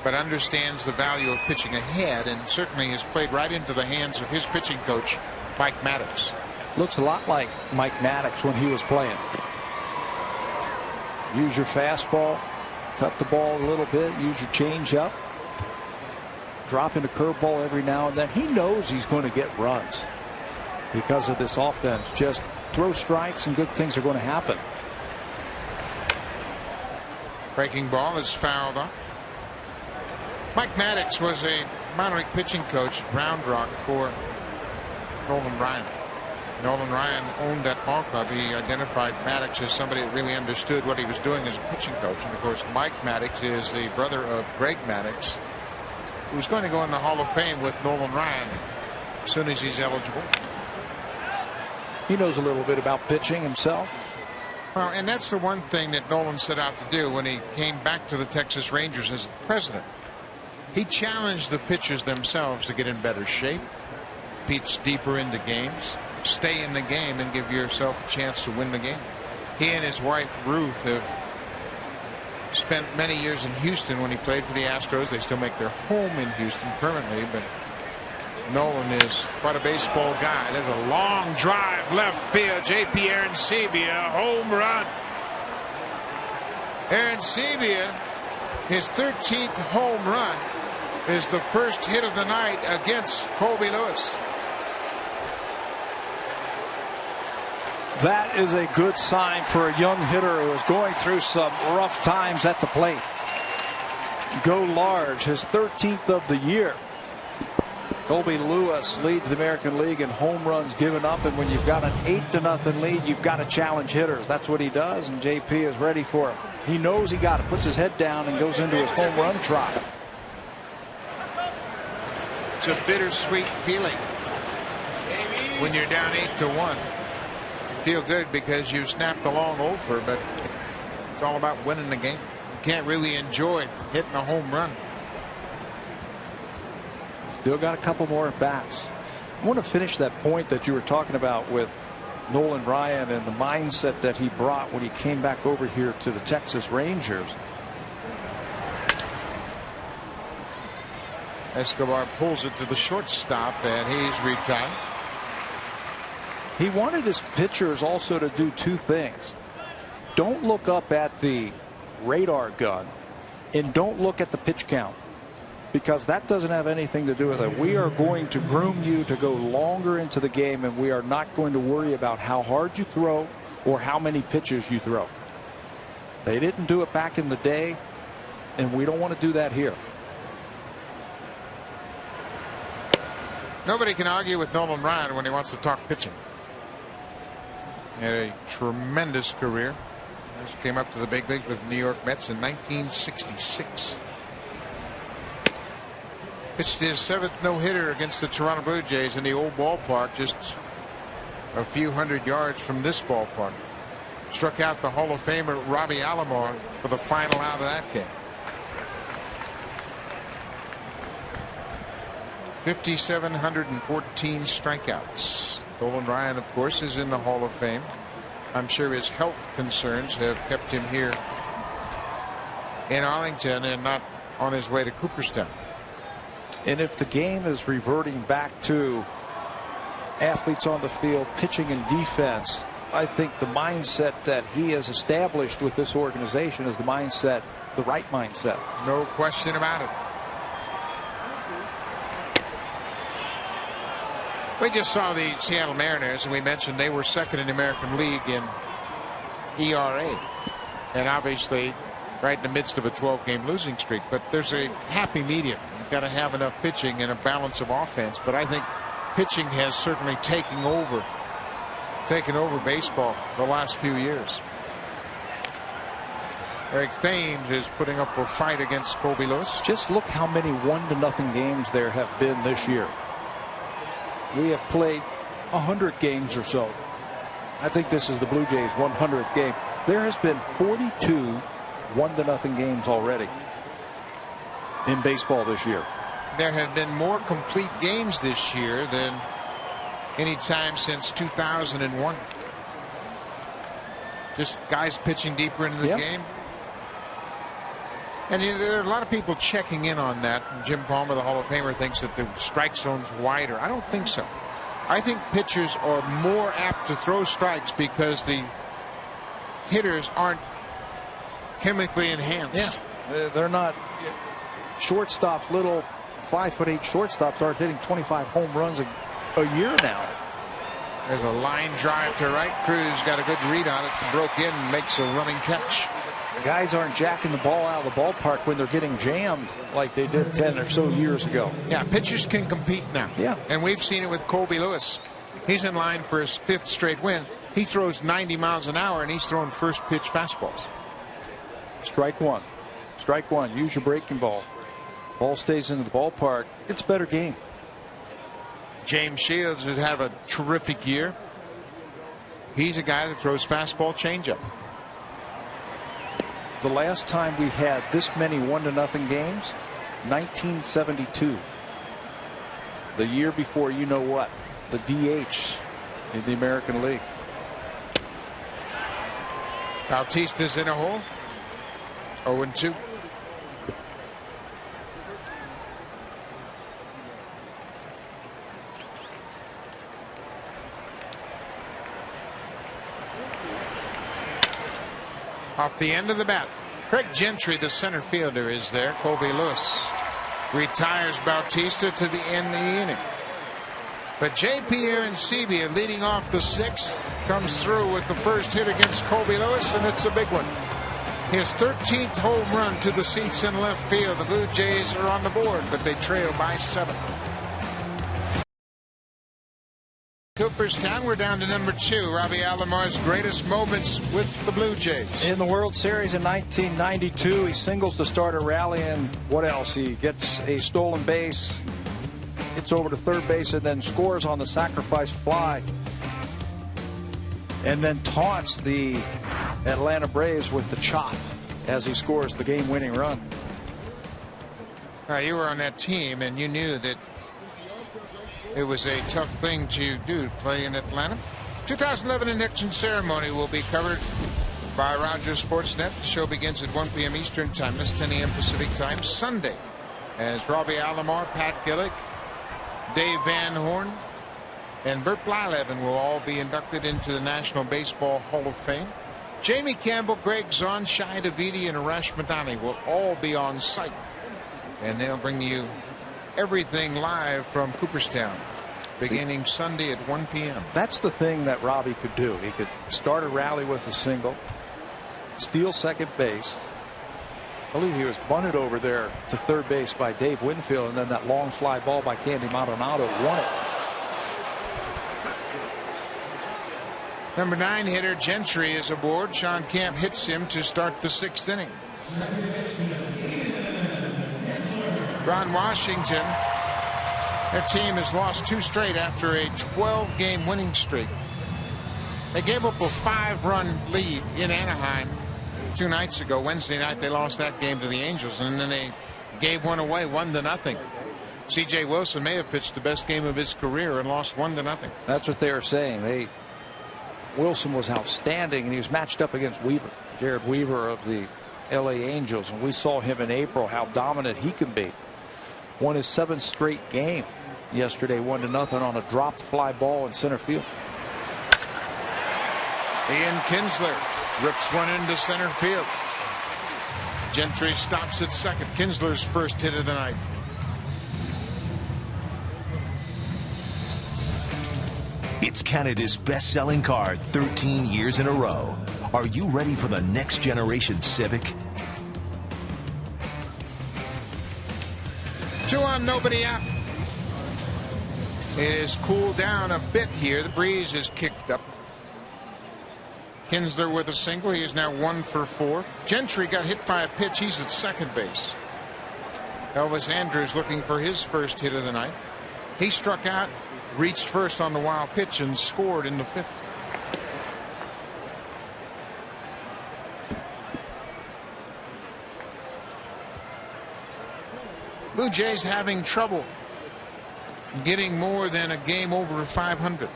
but understands the value of pitching ahead, and certainly has played right into the hands of his pitching coach, Mike Maddox. Looks a lot like Mike Maddox when he was playing. Use your fastball, cut the ball a little bit, use your changeup, drop in a curveball every now and then. He knows he's going to get runs because of this offense. Just throw strikes and good things are going to happen. Breaking ball is fouled up. Mike Maddox was a minor league pitching coach at Round Rock for Nolan Ryan. Nolan Ryan owned that ball club. He identified Maddox as somebody that really understood what he was doing as a pitching coach. And of course, Mike Maddox is the brother of Greg Maddox, who's going to go in the Hall of Fame with Nolan Ryan as soon as he's eligible. He knows a little bit about pitching himself. Well, and that's the one thing that Nolan set out to do when he came back to the Texas Rangers as the president. He challenged the pitchers themselves to get in better shape, pitch deeper into games, stay in the game, and give yourself a chance to win the game. He and his wife Ruth have spent many years in Houston when he played for the Astros. They still make their home in Houston permanently, but Nolan is quite a baseball guy. There's a long drive left field. J.P. Arancibia, home run. Arancibia, his 13th home run, is the first hit of the night against Colby Lewis. That is a good sign for a young hitter who is going through some rough times at the plate. Go large, his 13th of the year. Colby Lewis leads the American League in home runs given up, and when you've got an 8-0 lead, you've got to challenge hitters. That's what he does, and JP is ready for it. He knows he got it, puts his head down, and goes into his home run trot. It's a bittersweet feeling when you're down 8-1. You feel good because you snapped the long over, but it's all about winning the game. You can't really enjoy hitting a home run. Still got a couple more at bats. I want to finish that point that you were talking about with Nolan Ryan and the mindset that he brought when he came back over here to the Texas Rangers. Escobar pulls it to the shortstop, and he's retired. He wanted his pitchers also to do two things. Don't look up at the radar gun, and don't look at the pitch count, because that doesn't have anything to do with it. We are going to groom you to go longer into the game, and we are not going to worry about how hard you throw or how many pitches you throw. They didn't do it back in the day, and we don't want to do that here. Nobody can argue with Nolan Ryan when he wants to talk pitching. He had a tremendous career. He came up to the big leagues with the New York Mets in 1966. Pitched his 7th no-hitter against the Toronto Blue Jays in the old ballpark, just a few hundred yards from this ballpark. Struck out the Hall of Famer Robbie Alomar for the final out of that game. 5,714 strikeouts. Nolan Ryan, of course, is in the Hall of Fame. I'm sure his health concerns have kept him here in Arlington and not on his way to Cooperstown. And if the game is reverting back to athletes on the field, pitching and defense, I think the mindset that he has established with this organization is the mindset, the right mindset. No question about it. We just saw the Seattle Mariners, and we mentioned they were second in the American League in ERA. And obviously, right in the midst of a 12-game losing streak. But there's a happy medium. You've got to have enough pitching and a balance of offense. But I think pitching has certainly taken over baseball the last few years. Eric Thames is putting up a fight against Colby Lewis. Just look how many 1-0 games there have been this year. We have played 100 games or so. I think this is the Blue Jays' 100th game. There has been 42 1-0 games already in baseball this year. There have been more complete games this year than any time since 2001. Just guys pitching deeper into the game. And there are a lot of people checking in on that. Jim Palmer, the Hall of Famer, thinks that the strike zone's wider. I don't think so. I think pitchers are more apt to throw strikes because the hitters aren't chemically enhanced. Yeah, they're not shortstops. Little 5'8" shortstops aren't hitting 25 home runs a year now. There's a line drive to right. Cruz got a good read on it, broke in, and makes a running catch. Guys aren't jacking the ball out of the ballpark when they're getting jammed like they did 10 or so years ago. Yeah, pitchers can compete now. Yeah. And we've seen it with Colby Lewis. He's in line for his 5th straight win. He throws 90 miles an hour, and he's throwing first pitch fastballs. Strike one. Strike one. Use your breaking ball. Ball stays into the ballpark. It's a better game. James Shields has had a terrific year. He's a guy that throws fastball changeup. The last time we had this many 1-0 games, 1972. The year before, you know what, the DH in the American League. Bautista's in a hole. 0-2. Off the end of the bat. Craig Gentry, the center fielder, is there. Colby Lewis retires Bautista to the end of the inning. But J.P. Arancibia, leading off the 6th, comes through with the first hit against Colby Lewis, and it's a big one. His 13th home run to the seats in left field. The Blue Jays are on the board, but they trail by 7. Cooperstown, we're down to number 2. Robbie Alomar's greatest moments with the Blue Jays. In the World Series in 1992, he singles to start a rally, and what else? He gets a stolen base, gets over to third base, and then scores on the sacrifice fly. And then taunts the Atlanta Braves with the chop as he scores the game-winning run. You were on that team, and you knew that it was a tough thing to do, play in Atlanta. 2011 induction ceremony will be covered by Rogers Sportsnet. The show begins at 1 p.m. Eastern Time. That's 10 a.m. Pacific Time. Sunday, as Robbie Alomar, Pat Gillick, Dave Van Horn, and Bert Blyleven will all be inducted into the National Baseball Hall of Fame. Jamie Campbell, Greg Zahn, Shai Davidi, and Arash Madani will all be on site, and they'll bring you everything live from Cooperstown beginning Sunday at 1 p.m. That's the thing that Robbie could do. He could start a rally with a single, steal second base. I believe he was bunted over there to third base by Dave Winfield, and then that long fly ball by Candy Maldonado won it. Number 9 hitter Gentry is aboard. Sean Camp hits him to start the 6th inning. Ron Washington, their team has lost 2 straight after a 12-game winning streak. They gave up a 5-run lead in Anaheim 2 nights ago. Wednesday night they lost that game to the Angels, and then they gave one away 1-0. C.J. Wilson may have pitched the best game of his career and lost 1-0. That's what they were saying. Wilson was outstanding, and he was matched up against Weaver, Jared Weaver of the L.A. Angels, and we saw him in April how dominant he can be. Won his 7th straight game yesterday, 1-0 on a dropped fly ball in center field. Ian Kinsler rips one into center field. Gentry stops at second. Kinsler's first hit of the night. It's Canada's best-selling car 13 years in a row. Are you ready for the next generation Civic? 2 on, nobody out. It has cooled down a bit here. The breeze is kicked up. Kinsler with a single. He is now 1 for 4. Gentry got hit by a pitch. He's at second base. Elvis Andrews looking for his first hit of the night. He struck out, reached first on the wild pitch, and scored in the 5th. Blue Jays having trouble getting more than a game over 500.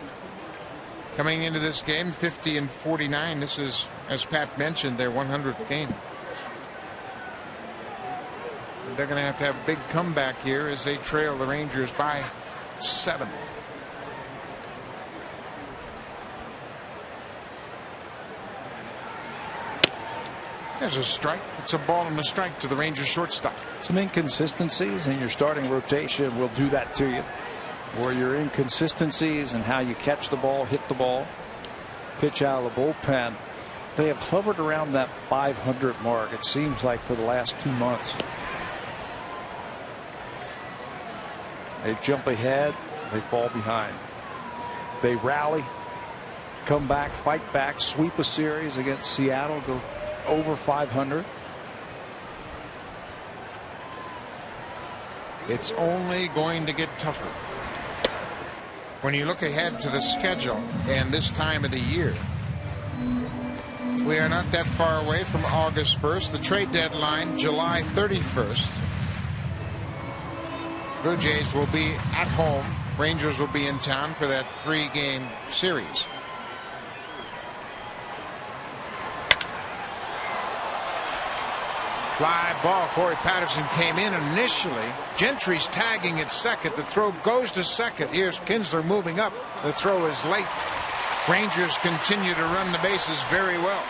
Coming into this game 50-49. This is, as Pat mentioned, their 100th game. They're going to have a big comeback here as they trail the Rangers by 7. There's a strike. It's a ball and a strike to the Rangers shortstop. Some inconsistencies in your starting rotation will do that to you. Or your inconsistencies in how you catch the ball, hit the ball, pitch out of the bullpen. They have hovered around that 500 mark, it seems like, for the last 2 months. They jump ahead, they fall behind. They rally, come back, fight back, sweep a series against Seattle, go over 500. It's only going to get tougher. When you look ahead to the schedule and this time of the year, we are not that far away from August 1st. The trade deadline, July 31st. Blue Jays will be at home. Rangers will be in town for that 3-game series. Fly ball. Corey Patterson came in initially. Gentry's tagging at second. The throw goes to second. Here's Kinsler moving up. The throw is late. Rangers continue to run the bases very well.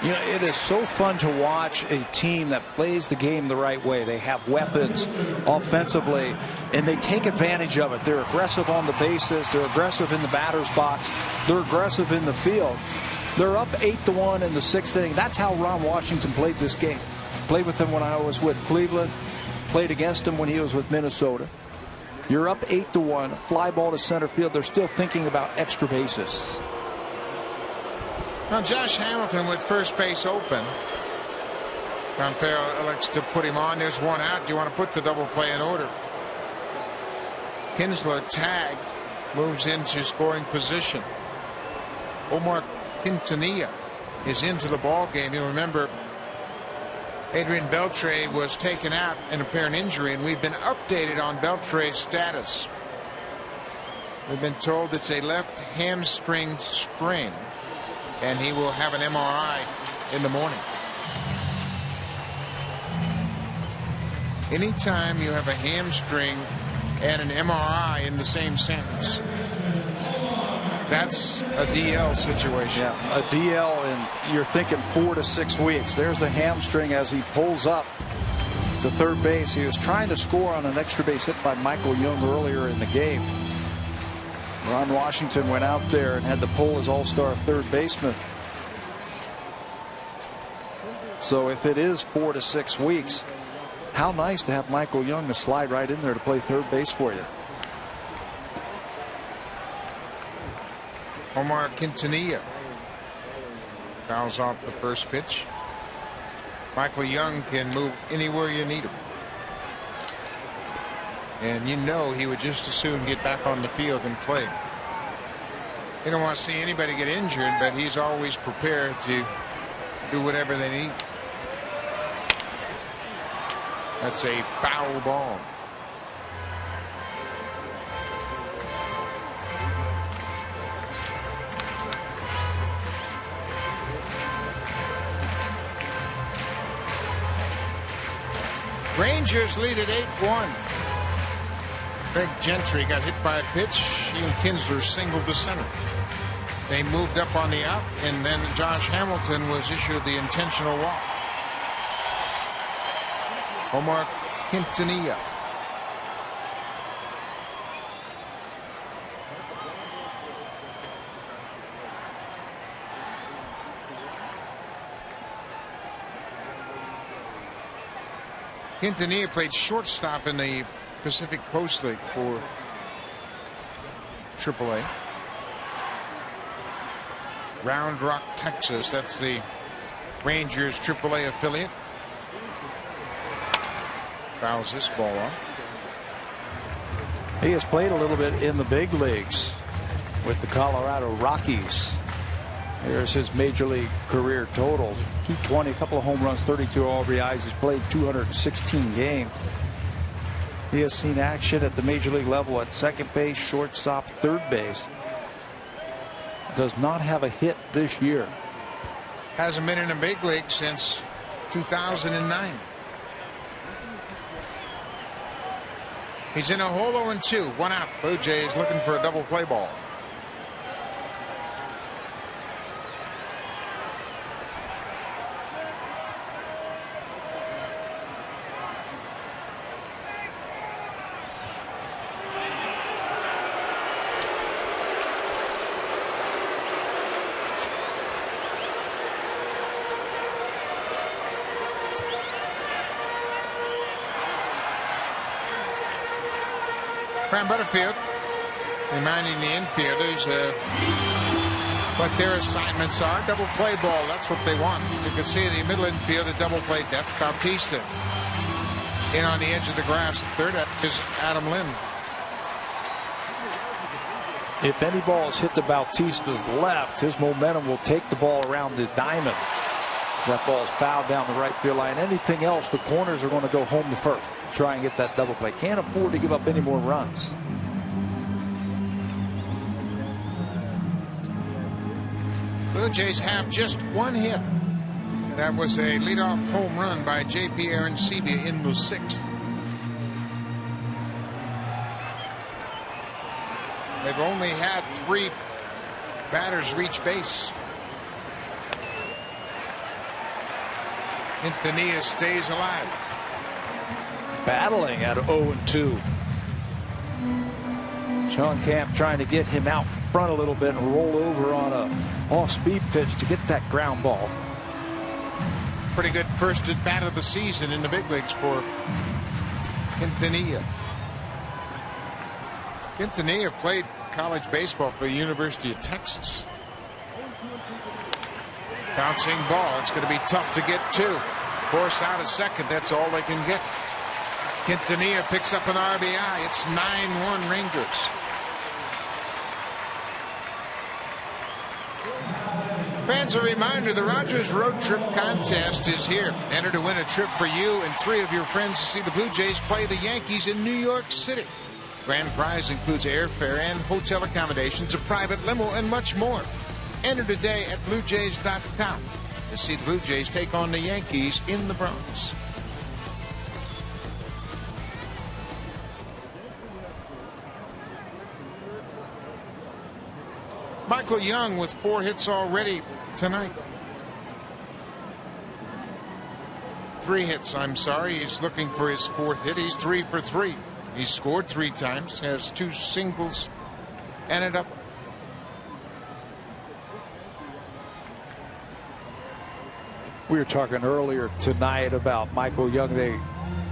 You know, it is so fun to watch a team that plays the game the right way. They have weapons offensively, and they take advantage of it. They're aggressive on the bases. They're aggressive in the batter's box. They're aggressive in the field. They're up 8-1 in the 6th inning. That's how Ron Washington played this game. Played with him when I was with Cleveland. Played against him when he was with Minnesota. You're up 8-1. Fly ball to center field. They're still thinking about extra bases. Now Josh Hamilton with first base open. Ron Farrell elects to put him on. There's one out. You want to put the double play in order. Kinsler tagged, moves into scoring position. Omar Quintanilla is into the ball game. You remember Adrian Beltre was taken out in apparent injury, and we've been updated on Beltre's status. We've been told it's a left hamstring strain, and he will have an MRI in the morning. Anytime you have a hamstring and an MRI in the same sentence, that's a DL situation. Yeah, a DL, and you're thinking 4 to 6 weeks. There's the hamstring as he pulls up to third base. He was trying to score on an extra base hit by Michael Young earlier in the game. Ron Washington went out there and had to pull his all-star third baseman. So if it is 4 to 6 weeks, how nice to have Michael Young to slide right in there to play third base for you. Omar Quintanilla fouls off the first pitch. Michael Young can move anywhere you need him. And you know he would just as soon get back on the field and play. You don't want to see anybody get injured, but he's always prepared to do whatever they need. That's a foul ball. Rangers lead at 8-1. Greg Gentry got hit by a pitch. Ian Kinsler singled to center. They moved up on the out, and then Josh Hamilton was issued the intentional walk. Omar Quintanilla. Quintanilla played shortstop in the Pacific Coast League for AAA. Round Rock, Texas. That's the Rangers AAA affiliate. Fouls this ball off. He has played a little bit in the big leagues with the Colorado Rockies. Here's his major league career total: 220, a couple of home runs, 32 RBIs. He's played 216 games. He has seen action at the major league level at second base, shortstop, third base. Does not have a hit this year. Hasn't been in a big league since 2009. He's in a hole 0-2, one out. Blue Jays looking for a double play ball. Graham Butterfield reminding the infielders of what their assignments are. Double play ball, that's what they want. You can see the middle infield, the double play depth. Bautista in on the edge of the grass. Third is Adam Lynn. If any balls hit the Bautista's left, his momentum will take the ball around the diamond. That ball's fouled down the right field line. Anything else, the corners are going to go home to first. Try and get that double play. Can't afford to give up any more runs. Blue Jays have just one hit. That was a leadoff home run by J.P. Arancibia in the 6th. They've only had 3 batters reach base. Quintanilla stays alive. Battling at 0-2. Sean Camp trying to get him out front a little bit and roll over on a off-speed pitch to get that ground ball. Pretty good first at bat of the season in the big leagues for Quintanilla. Quintanilla played college baseball for the University of Texas. Bouncing ball. It's going to be tough to get to. Force out at second. That's all they can get. Quintanilla picks up an RBI. It's 9-1 Rangers. Fans, a reminder, the Rogers Road Trip Contest is here. Enter to win a trip for you and 3 of your friends to see the Blue Jays play the Yankees in New York City. Grand prize includes airfare and hotel accommodations, a private limo, and much more. Enter today at BlueJays.com to see the Blue Jays take on the Yankees in the Bronx. Michael Young with 4 hits already tonight. 3 hits, I'm sorry. He's looking for his 4th hit. He's 3 for 3. He's scored 3 times, has 2 singles and a double. We were talking earlier tonight about Michael Young. They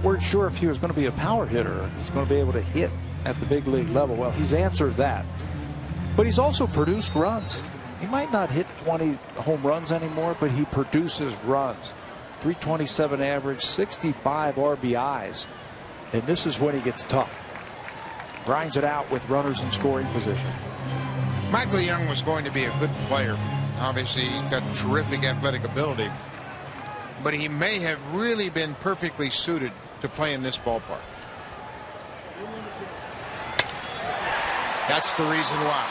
weren't sure if he was going to be a power hitter. He's going to be able to hit at the big league level. Well, he's answered that. But he's also produced runs. He might not hit 20 home runs anymore, but he produces runs. 327 average, 65 RBIs. And this is when he gets tough. Grinds it out with runners in scoring position. Michael Young was going to be a good player. Obviously, he's got terrific athletic ability. But he may have really been perfectly suited to play in this ballpark. That's the reason why.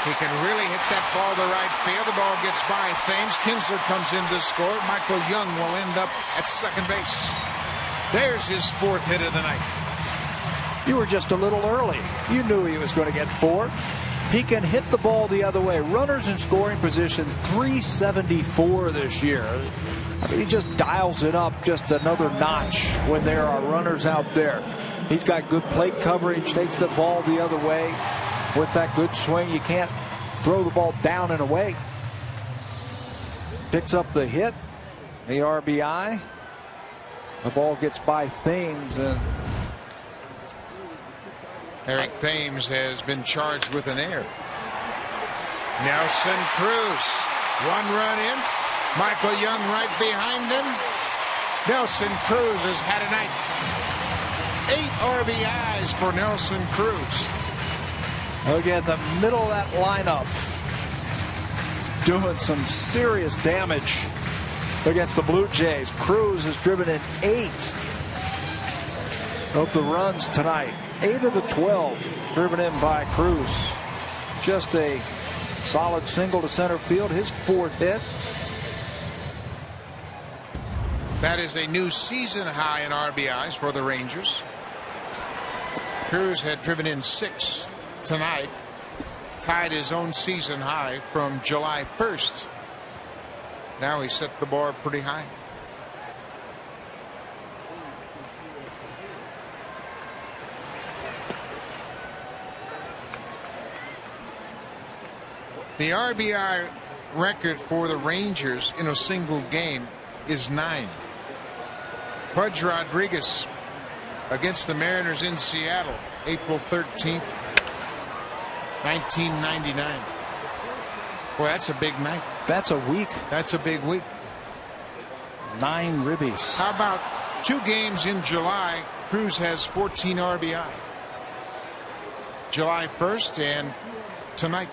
He can really hit that ball to right field. The ball gets by Thames. Kinsler comes in to score. Michael Young will end up at second base. There's his 4th hit of the night. You were just a little early. You knew he was going to get 4. He can hit the ball the other way. Runners in scoring position, 374 this year. I mean, he just dials it up just another notch when there are runners out there. He's got good plate coverage, takes the ball the other way. With that good swing, you can't throw the ball down and away. Picks up the hit, the RBI. The ball gets by Thames. And Eric Thames has been charged with an error. Nelson Cruz, 1 run in. Michael Young right behind him. Nelson Cruz has had a night. 8 RBIs for Nelson Cruz. Again, the middle of that lineup doing some serious damage against the Blue Jays. Cruz has driven in 8 of the runs tonight. 8 of the 12 driven in by Cruz. Just a solid single to center field. His 4th hit. That is a new season high in RBIs for the Rangers. Cruz had driven in 6 tonight, tied his own season high from July 1st. Now he set the bar pretty high. The RBI record for the Rangers in a single game is 9. Pudge Rodriguez against the Mariners in Seattle, April 13th, 1999. Boy, that's a big night. That's a week. That's a big week. 9 ribbies. How about 2 games in July? Cruz has 14 RBI. July 1st and tonight.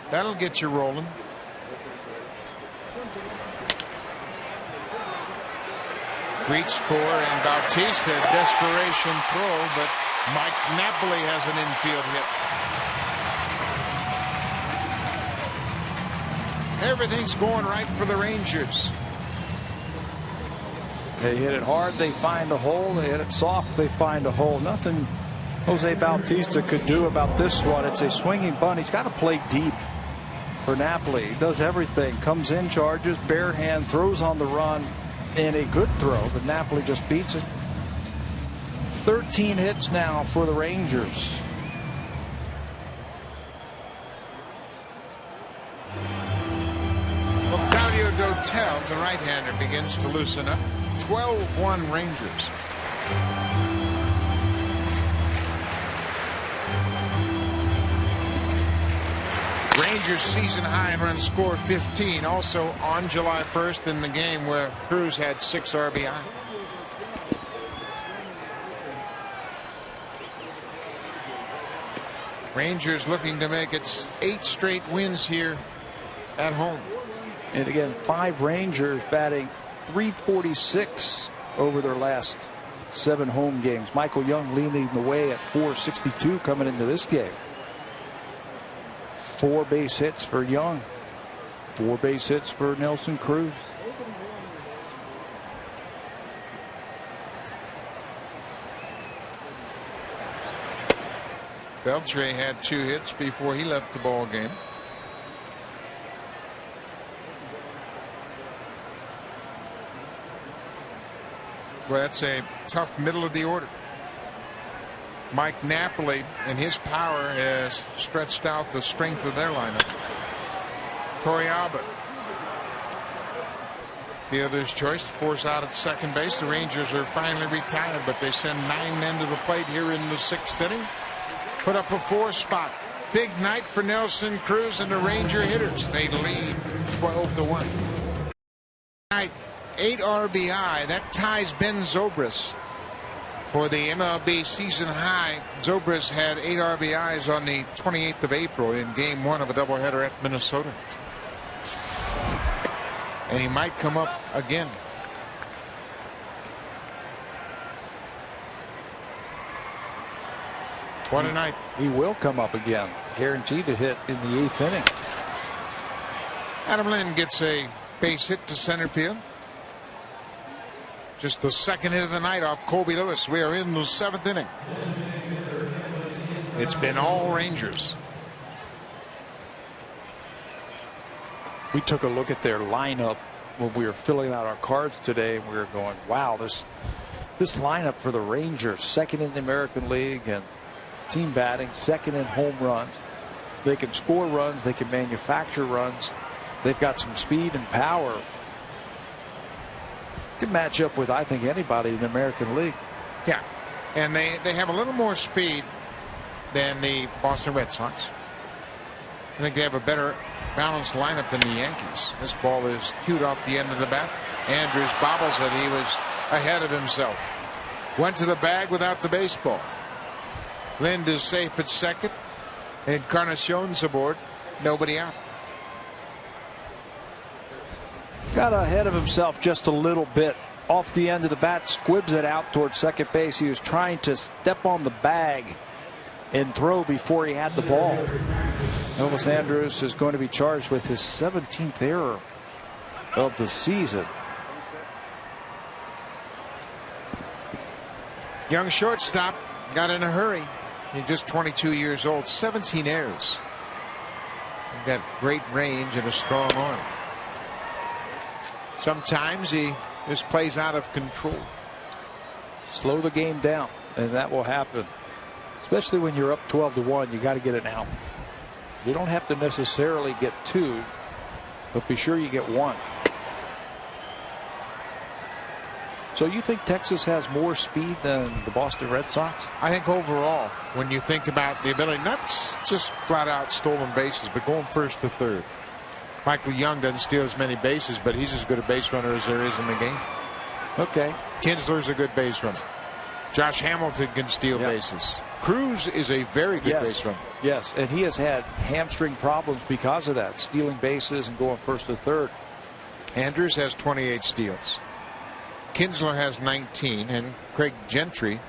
That'll get you rolling. Reached for, and Bautista, desperation throw, but Mike Napoli has an infield hit. Everything's going right for the Rangers. They hit it hard, they find a hole. They hit it soft, they find a hole. Nothing Jose Bautista could do about this one. It's a swinging bunt. He's got to play deep for Napoli. He does everything. Comes in, charges, bare hand, throws on the run. And a good throw, but Napoli just beats it. 13 hits now for the Rangers. Octavio Dotel, the right-hander, begins to loosen up. 12-1 Rangers. Rangers season high in run score 15, also on July 1st in the game where Cruz had 6 RBI. Rangers looking to make it 8 straight wins here at home. And again, 5 Rangers batting .346 over their last 7 home games. Michael Young leading the way at .462 coming into this game. 4 base hits for Young. 4 base hits for Nelson Cruz. Beltre had 2 hits before he left the ball game. Well, that's a tough middle of the order. Mike Napoli and his power has stretched out the strength of their lineup. Torrealba. Fielder's choice, force out at second base. The Rangers are finally retired, but they send 9 men to the plate here in the 6th inning. Put up a 4 spot. Big night for Nelson Cruz and the Ranger hitters. They lead 12-1. Night, 8 RBI. That ties Ben Zobrist for the MLB season high. Zobrist had 8 RBIs on the 28th of April in game 1 of a doubleheader at Minnesota. And he might come up again. What a night. He will come up again. Guaranteed to hit in the 8th inning. Adam Lind gets a base hit to center field. Just the 2nd hit of the night off Colby Lewis. We are in the 7th inning. It's been all Rangers. We took a look at their lineup when we were filling out our cards today, and we were going, wow, this lineup for the Rangers, 2nd in the American League and team batting, 2nd in home runs. They can score runs, they can manufacture runs. They've got some speed and power. Could match up with, I think, anybody in the American League. Yeah, and they have a little more speed than the Boston Red Sox. I think they have a better balanced lineup than the Yankees. This ball is cued off the end of the bat. Andrews bobbles it. He was ahead of himself. Went to the bag without the baseball. Lind is safe at second. Encarnacion's aboard. Nobody out. Got ahead of himself just a little bit. Off the end of the bat, squibs it out towards second base. He was trying to step on the bag and throw before he had the ball. Elvis Andrus is going to be charged with his 17th error of the season. Young shortstop got in a hurry. He's just 22 years old. 17 errors. He's got great range and a strong arm. Sometimes he just plays out of control. Slow the game down, and that will happen. Especially when you're up 12-1, you got to get an out. You don't have to necessarily get 2, but be sure you get 1. So you think Texas has more speed than the Boston Red Sox? I think overall, when you think about the ability, not just flat out stolen bases, but going first to third. Michael Young doesn't steal as many bases, but he's as good a base runner as there is in the game. Okay. Kinsler's a good base runner. Josh Hamilton can steal bases. Cruz is a very good base runner. Yes, and he has had hamstring problems because of that, stealing bases and going first to third. Andrews has 28 steals. Kinsler has 19, and Craig Gentry,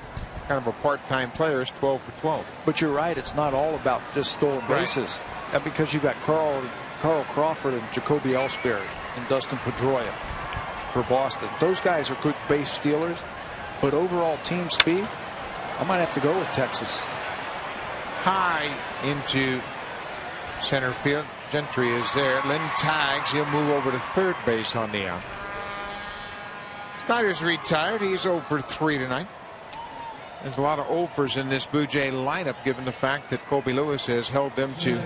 kind of a part-time player, is 12 for 12. But you're right, it's not all about just stolen bases. And because you've got Carl Crawford and Jacoby Ellsbury and Dustin Pedroia for Boston. Those guys are good base stealers, but overall team speed, I might have to go with Texas. High into center field. Gentry is there. Lynn tags. He'll move over to third base on the out. Snyder's retired. He's 0 for 3 tonight. There's a lot of 0-fers in this Blue Jay lineup, given the fact that Colby Lewis has held them to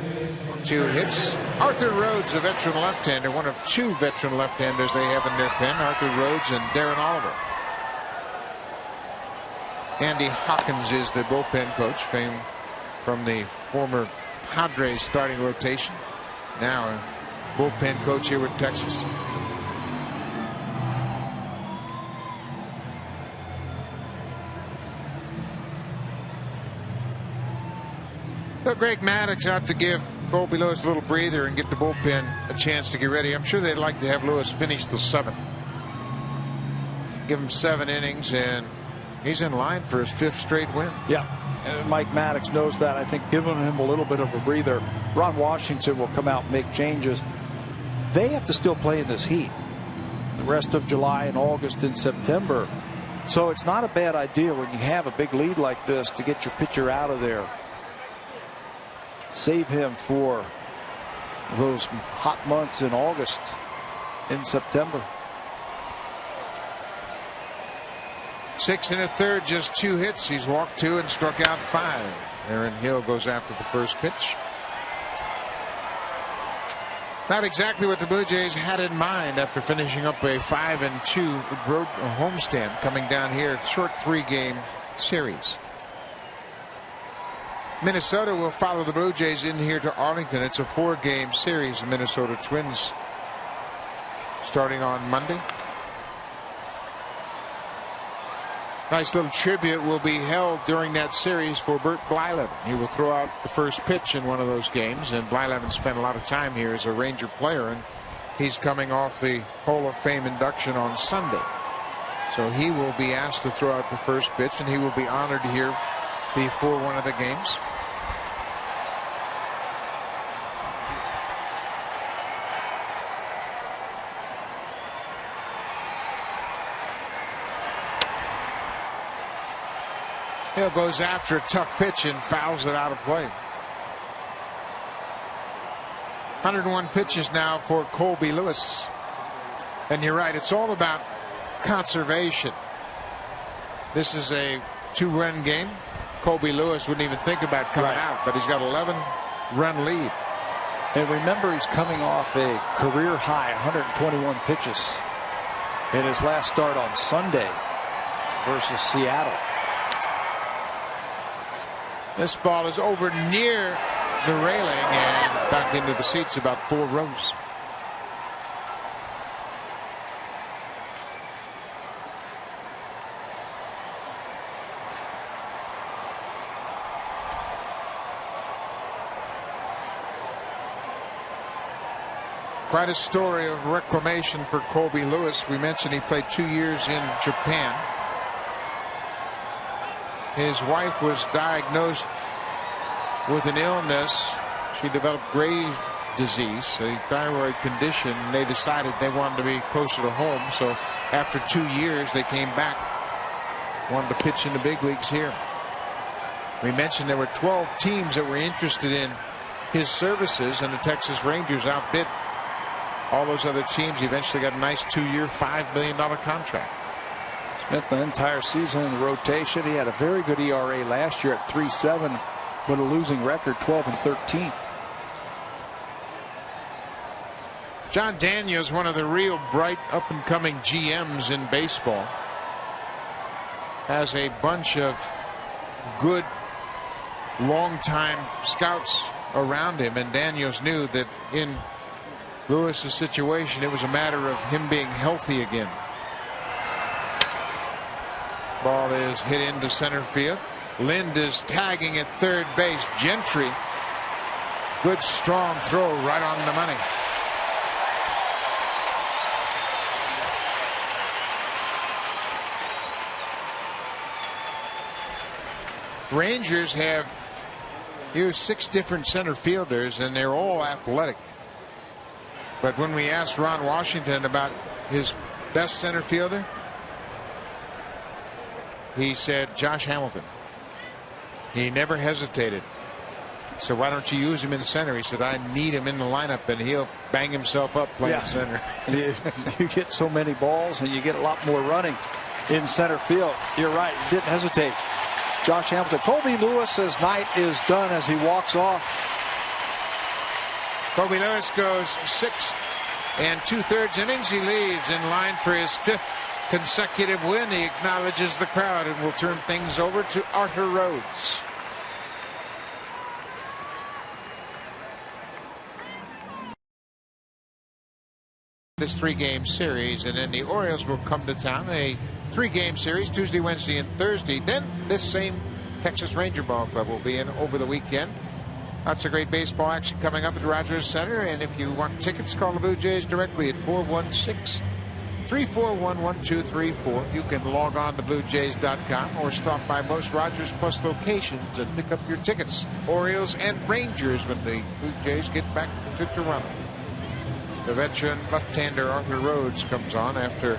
2 hits. Arthur Rhodes, a veteran left-hander, one of 2 veteran left-handers they have in their pen, Arthur Rhodes and Darren Oliver. Andy Hawkins is the bullpen coach, famed from the former Padres starting rotation. Now a bullpen coach here with Texas. So Greg Maddux out to give Colby Lewis a little breather and get the bullpen a chance to get ready. I'm sure they'd like to have Lewis finish the 7th. Give him 7 innings, and he's in line for his 5th straight win. Yeah, and Mike Maddux knows that. I think giving him a little bit of a breather. Ron Washington will come out and make changes. They have to still play in this heat the rest of July and August and September. So it's not a bad idea when you have a big lead like this to get your pitcher out of there. Save him for those hot months in August and September. 6 1/3, just 2 hits. He's walked 2 and struck out 5. Aaron Hill goes after the first pitch. Not exactly what the Blue Jays had in mind after finishing up a 5-2 road homestand, coming down here, short 3-game series. Minnesota will follow the Blue Jays in here to Arlington. It's a 4-game series. The Minnesota Twins starting on Monday. Nice little tribute will be held during that series for Bert Blyleven. He will throw out the first pitch in one of those games, and Blyleven spent a lot of time here as a Ranger player, and he's coming off the Hall of Fame induction on Sunday. So he will be asked to throw out the first pitch, and he will be honored here before one of the games. Hill goes after a tough pitch and fouls it out of play. 101 pitches now for Colby Lewis. And you're right, it's all about conservation. This is a 2-run game. Colby Lewis wouldn't even think about coming out, but he's got 11-run lead. And remember, he's coming off a career high 121 pitches in his last start on Sunday versus Seattle. This ball is over near the railing and back into the seats, about 4 rows. Quite a story of reclamation for Colby Lewis. We mentioned he played 2 years in Japan. His wife was diagnosed with an illness. She developed Graves' disease, a thyroid condition, and they decided they wanted to be closer to home. So after 2 years, they came back, wanted to pitch in the big leagues here. We mentioned there were 12 teams that were interested in his services, and the Texas Rangers outbid all those other teams. He eventually got a nice 2-year, $5 million contract. Spent the entire season in the rotation. He had a very good ERA last year at 3.7, but a losing record, 12-13. John Daniels, one of the real bright up-and-coming GMs in baseball. has a bunch of good long-time scouts around him, and Daniels knew that in Lewis's situation it was a matter of him being healthy again. Ball is hit into center field. Lind is tagging at third base. Gentry, good strong throw right on the money. Rangers have used 6 different center fielders, and they're all athletic. But when we asked Ron Washington about his best center fielder, he said Josh Hamilton. He never hesitated. So why don't you use him in center? He said, I need him in the lineup, and he'll bang himself up playing center. You get so many balls, and you get a lot more running in center field. You're right. Didn't hesitate. Josh Hamilton. Colby Lewis's night is done as he walks off. Colby Lewis goes 6 2/3 innings. He leaves in line for his 5th consecutive win. He acknowledges the crowd and will turn things over to Arthur Rhodes. This 3-game series, and then the Orioles will come to town. A 3-game series Tuesday, Wednesday, and Thursday. Then this same Texas Ranger Ball Club will be in over the weekend. Lots of great baseball action coming up at Rogers Center, and if you want tickets, call the Blue Jays directly at 416-341-1234. You can log on to BlueJays.com or stop by most Rogers Plus locations and pick up your tickets. Orioles and Rangers when the Blue Jays get back to Toronto. The veteran left-hander Arthur Rhodes comes on after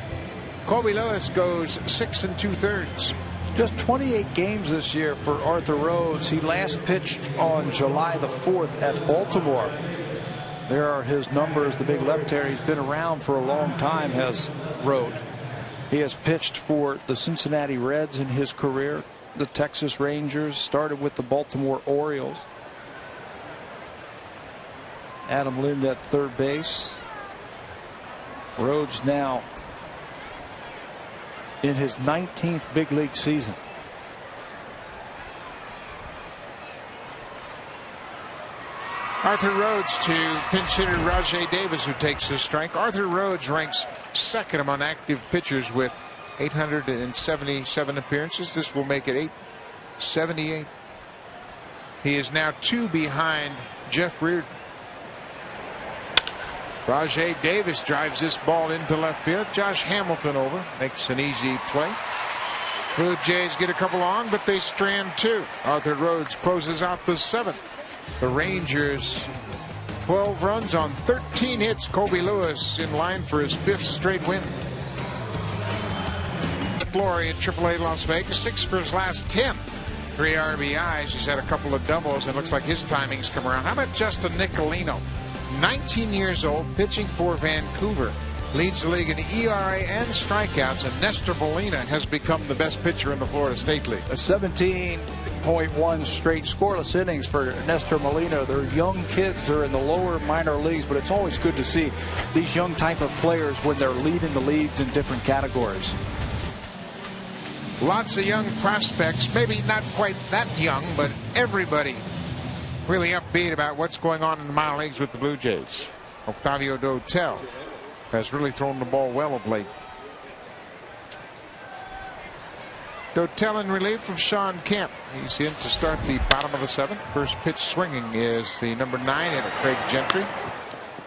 Colby Lewis goes 6 2/3. Just 28 games this year for Arthur Rhodes. He last pitched on July the 4th at Baltimore. There are his numbers. The big left-hander, he's been around for a long time, has Rhodes. He has pitched for the Cincinnati Reds in his career, the Texas Rangers, started with the Baltimore Orioles. Adam Lind at third base. Rhodes now in his 19th big league season. Arthur Rhodes to pinch hitter Rajai Davis, who takes his strike. Arthur Rhodes ranks 2nd among active pitchers with 877 appearances. This will make it 878. He is now 2 behind Jeff Reardon. Rajai Davis drives this ball into left field. Josh Hamilton over, makes an easy play. Blue Jays get a couple on, but they strand 2. Arthur Rhodes closes out the 7th. The Rangers 12 runs on 13 hits. Colby Lewis in line for his 5th straight win. Flory at AAA Las Vegas, 6 for his last 10. 3 RBIs. He's had a couple of doubles, and looks like his timing's come around. How about Justin Nicolino? 19 years old, pitching for Vancouver. Leads the league in ERA and strikeouts, and Nestor Molina has become the best pitcher in the Florida State League. 17.1 straight scoreless innings for Nestor Molina. They're young kids. They're in the lower minor leagues, but it's always good to see these young type of players when they're leading the leagues in different categories. Lots of young prospects, maybe not quite that young, but everybody really upbeat about what's going on in the minor leagues with the Blue Jays. Octavio Dotel has really thrown the ball well of late. Dotel in relief of Sean Kemp. He's in to start the bottom of the 7th. First pitch swinging is the number 9 hitter, Craig Gentry.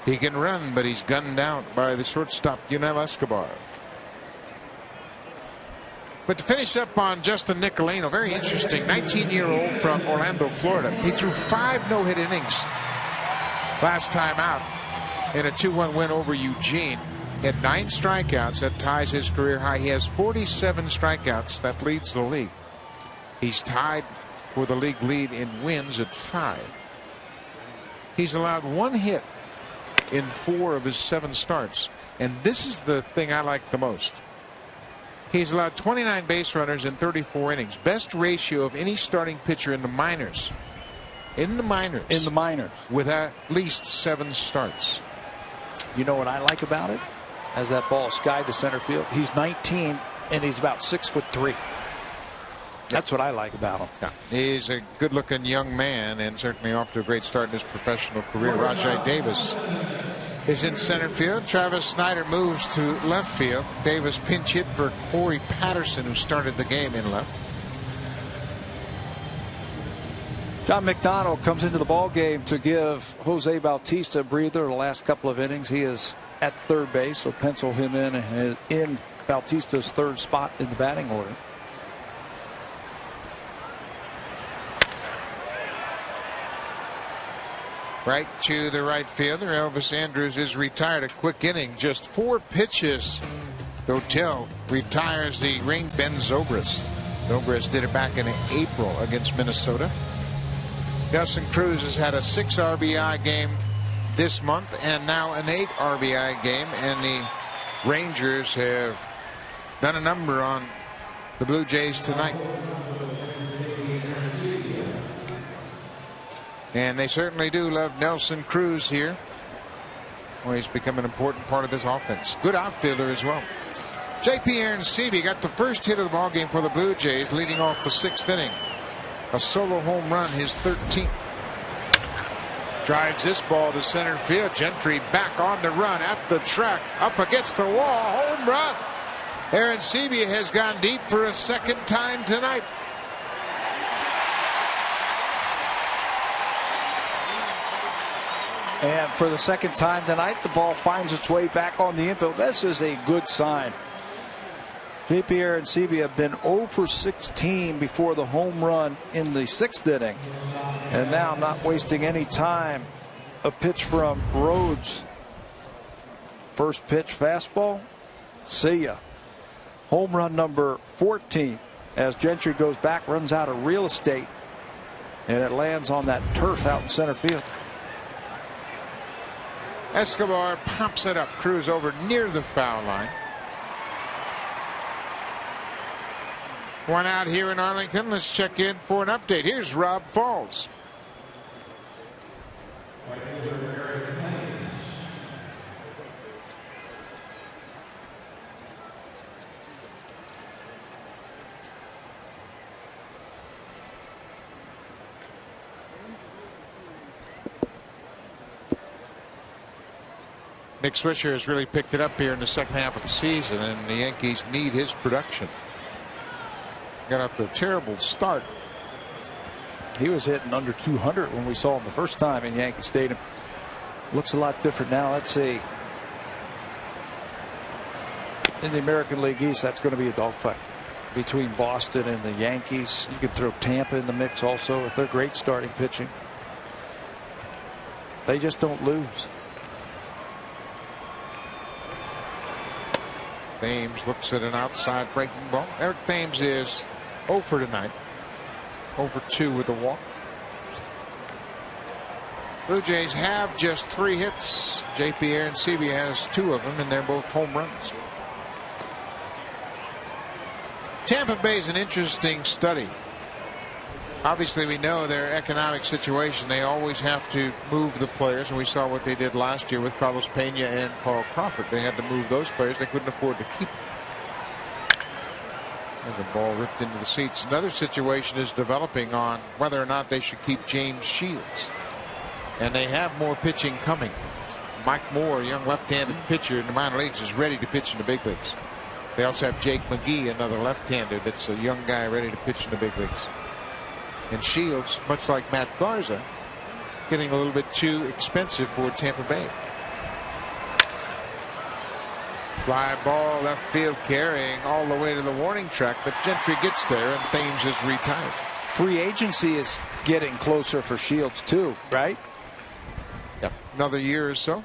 He can run, but he's gunned out by the shortstop, Yunel Escobar. But to finish up on Justin Nicolino, very interesting, 19-year-old from Orlando, Florida. He threw 5 no-hit innings last time out in a 2-1 win over Eugene. He had 9 strikeouts. That ties his career high. He has 47 strikeouts. That leads the league. He's tied for the league lead in wins at 5. He's allowed 1 hit in 4 of his 7 starts. And this is the thing I like the most. He's allowed 29 base runners in 34 innings. Best ratio of any starting pitcher in the minors. In the minors. With at least 7 starts. You know what I like about it? As that ball skied to center field, he's 19 and he's about 6'3". That's what I like about him. Yeah. He's a good-looking young man and certainly off to a great start in his professional career. Rajai Davis is in center field. Travis Snyder moves to left field. Davis pinch hit for Corey Patterson, who started the game in left. John McDonald comes into the ball game to give Jose Bautista a breather the last couple of innings. He is at third base, so pencil him in Bautista's third spot in the batting order. Right to the right fielder. Elvis Andrus is retired. A quick inning, just 4 pitches. Dotel retires the ring Ben Zobrist. Zobrist did it back in April against Minnesota. Nelson Cruz has had a 6 RBI game this month and now an 8 RBI game, and the Rangers have done a number on the Blue Jays tonight. And they certainly do love Nelson Cruz here. Well, he's become an important part of this offense. Good outfielder as well. J.P. Aronsebi got the first hit of the ball game for the Blue Jays, leading off the 6th inning. A solo home run, his 13th. Drives this ball to center field. Gentry back on the run at the track, up against the wall, home run. Aronsebi has gone deep for a 2nd time tonight. And for the 2nd time tonight, the ball finds its way back on the infield. This is a good sign. J.P. Aronsebi have been 0 for 16 before the home run in the 6th inning. And now not wasting any time. A pitch from Rhodes. First pitch fastball. See ya. Home run number 14 as Gentry goes back, runs out of real estate, and it lands on that turf out in center field. Escobar pops it up. Cruz over near the foul line. One out here in Arlington. Let's check in for an update. Here's Rob Falls. Nick Swisher has really picked it up here in the 2nd half of the season, and the Yankees need his production. Got off to a terrible start. He was hitting under 200 when we saw him the first time in Yankee Stadium. Looks a lot different now. Let's see. In the American League East, that's going to be a dogfight between Boston and the Yankees. You could throw Tampa in the mix also with their great starting pitching. They just don't lose. Thames looks at an outside breaking ball. Eric Thames is 0 for tonight. 0 for 2 with a walk. Blue Jays have just 3 hits. J.P. Aronsebi has 2 of them, and they're both home runs. Tampa Bay is an interesting study. Obviously, we know their economic situation. They always have to move the players, and we saw what they did last year with Carlos Pena and Carl Crawford. They had to move those players. They couldn't afford to keep them. There's a ball ripped into the seats. Another situation is developing on whether or not they should keep James Shields. And they have more pitching coming. Mike Moore, a young left-handed pitcher in the minor leagues, is ready to pitch in the big leagues. They also have Jake McGee, another left-hander that's a young guy ready to pitch in the big leagues. And Shields, much like Matt Garza, getting a little bit too expensive for Tampa Bay. Fly ball left field, carrying all the way to the warning track, but Gentry gets there and Thames is retired. Free agency is getting closer for Shields too, right? Yep, another year or so.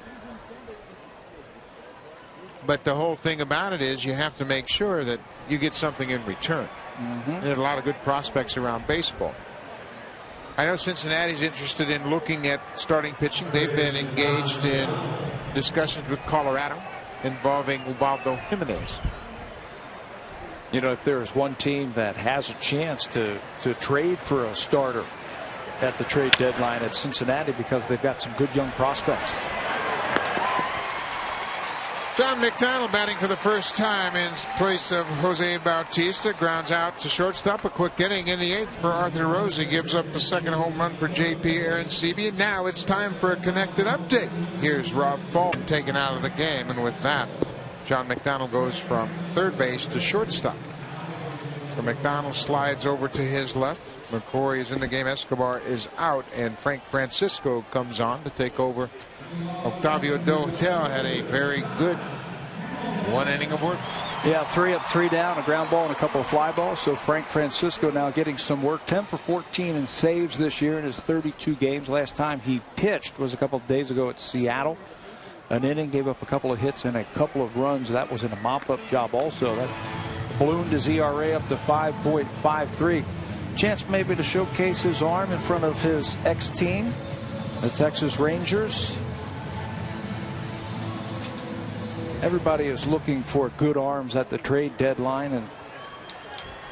But the whole thing about it is you have to make sure that you get something in return. There's a lot of good prospects around baseball. I know Cincinnati's interested in looking at starting pitching. They've been engaged in discussions with Colorado involving Ubaldo Jimenez. You know, if there's one team that has a chance to trade for a starter at the trade deadline, it's Cincinnati, because they've got some good young prospects. John McDonald batting for the first time in place of Jose Bautista. Grounds out to shortstop. A quick inning in the 8th for Arthur Rose. He gives up the second home run for J.P. Arancibia. Now it's time for a connected update. Here's Rob Fulton taken out of the game. And with that, John McDonald goes from third base to shortstop. So McDonald slides over to his left. McCrory is in the game. Escobar is out. And Frank Francisco comes on to take over. Octavio Dotel had a very good one inning of work. Yeah, 3 up, 3 down, a ground ball and a couple of fly balls. So Frank Francisco now getting some work. 10 for 14 in saves this year in his 32 games. Last time he pitched was a couple of days ago at Seattle. An inning, gave up a couple of hits and a couple of runs. That was in a mop-up job also. That ballooned his ERA up to 5.53. Chance maybe to showcase his arm in front of his ex-team, the Texas Rangers. Everybody is looking for good arms at the trade deadline, and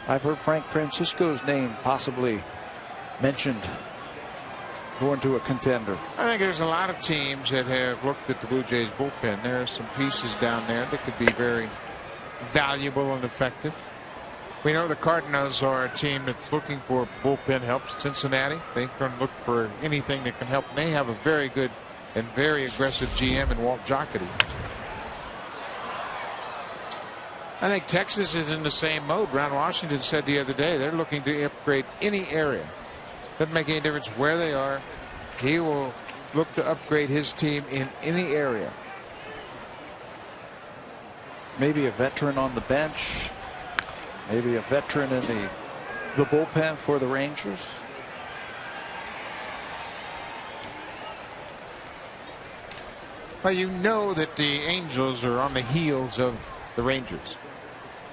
I've heard Frank Francisco's name possibly mentioned going to a contender. I think there's a lot of teams that have looked at the Blue Jays bullpen. There are some pieces down there that could be very valuable and effective. We know the Cardinals are a team that's looking for bullpen help. Cincinnati, they can look for anything that can help. They have a very good and very aggressive GM in Walt Jocketty. I think Texas is in the same mode. Ron Washington said the other day they're looking to upgrade any area. Doesn't make any difference where they are. He will look to upgrade his team in any area. Maybe a veteran on the bench. Maybe a veteran in the bullpen for the Rangers. Well, you know that the Angels are on the heels of the Rangers.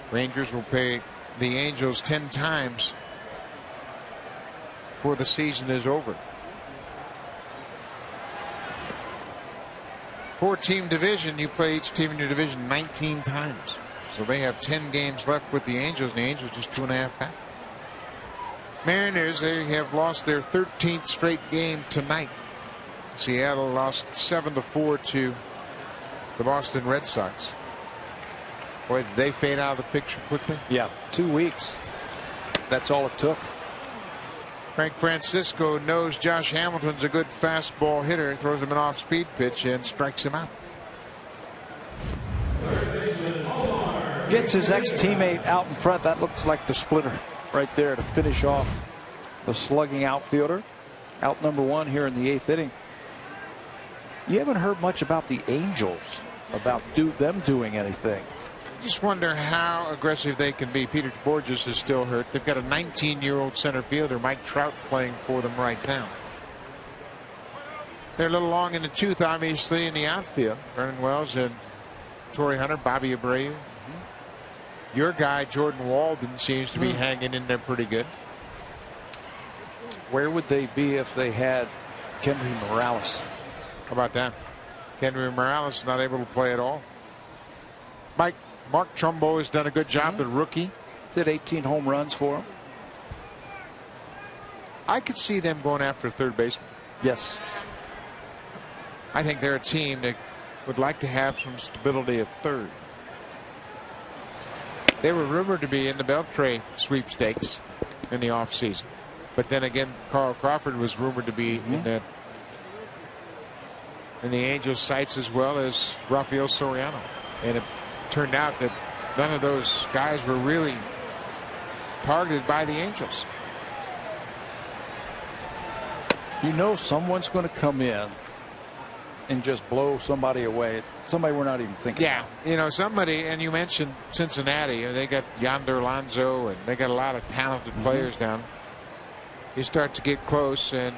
Rangers will pay the Angels 10 times before the season is over. 4-team division, you play each team in your division 19 times. So they have 10 games left with the Angels, and the Angels just 2.5 back. Mariners, they have lost their 13th straight game tonight. Seattle lost 7-4 to the Boston Red Sox. Boy, did they fade out of the picture quickly? Yeah, 2 weeks. That's all it took. Frank Francisco knows Josh Hamilton's a good fastball hitter, throws him an off-speed pitch and strikes him out. Gets his ex-teammate out in front. That looks like the splitter right there to finish off the slugging outfielder. Out number 1 here in the 8th inning. You haven't heard much about the Angels, about them doing anything. Just wonder how aggressive they can be. Peter Borges is still hurt. They've got a 19-year-old center fielder, Mike Trout, playing for them right now. They're a little long in the tooth, obviously, in the outfield. Vernon Wells and Torrey Hunter, Bobby Abreu. Your guy, Jordan Walden, seems to be hanging in there pretty good. Where would they be if they had Kendry Morales? How about that? Kendry Morales not able to play at all. Mark Trumbo has done a good job, the rookie. Did 18 home runs for him. I could see them going after a third baseman. Yes. I think they're a team that would like to have some stability at third. They were rumored to be in the Beltray sweepstakes in the offseason. But then again, Carl Crawford was rumored to be in the Angels' sights, as well as Rafael Soriano. And it turned out that none of those guys were really targeted by the Angels. You know someone's going to come in and just blow somebody away. Somebody we're not even thinking about. You know, somebody, and you mentioned Cincinnati. They got Yonder Alonso, and they got a lot of talented players down. You start to get close, and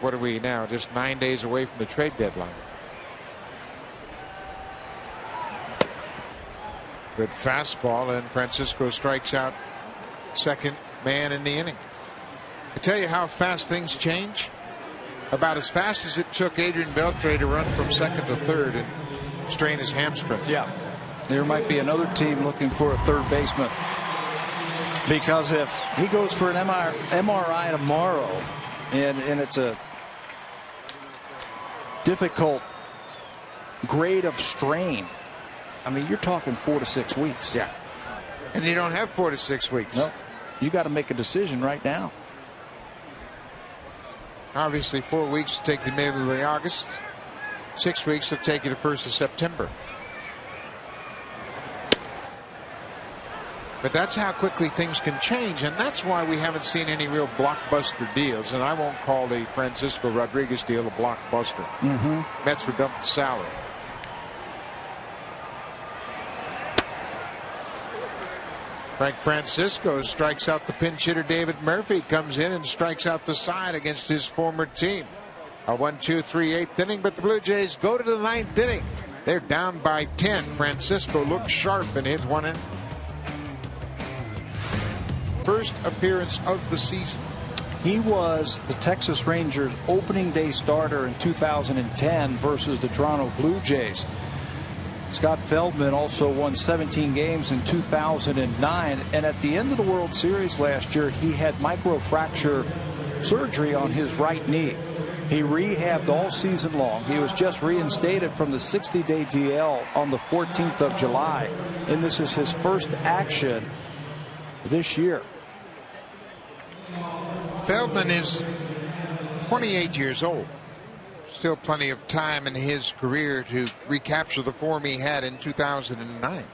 what are we now? Just 9 days away from the trade deadline. Good fastball, and Francisco strikes out second man in the inning. I tell you how fast things change. About as fast as it took Adrian Beltre to run from second to third and strain his hamstring. Yeah. There might be another team looking for a third baseman. Because if he goes for an MRI tomorrow and it's a difficult grade of strain, I mean, you're talking 4 to 6 weeks. Yeah. And you don't have 4 to 6 weeks. No. You got to make a decision right now. Obviously, 4 weeks to take you middle of August. 6 weeks to take you the 1st of September. But that's how quickly things can change, and that's why we haven't seen any real blockbuster deals. And I won't call the Francisco Rodriguez deal a blockbuster. Mets were dumped salary. Frank Francisco strikes out the pinch hitter David Murphy, comes in and strikes out the side against his former team. A 1-2-3 8th inning, but the Blue Jays go to the 9th inning. They're down by 10. Francisco looks sharp and hits one in. First appearance of the season. He was the Texas Rangers opening day starter in 2010 versus the Toronto Blue Jays. Scott Feldman also won 17 games in 2009, and at the end of the World Series last year, he had microfracture surgery on his right knee. He rehabbed all season long. He was just reinstated from the 60-day DL on the 14th of July, and this is his first action this year. Feldman is 28 years old. Still plenty of time in his career to recapture the form he had in 2009.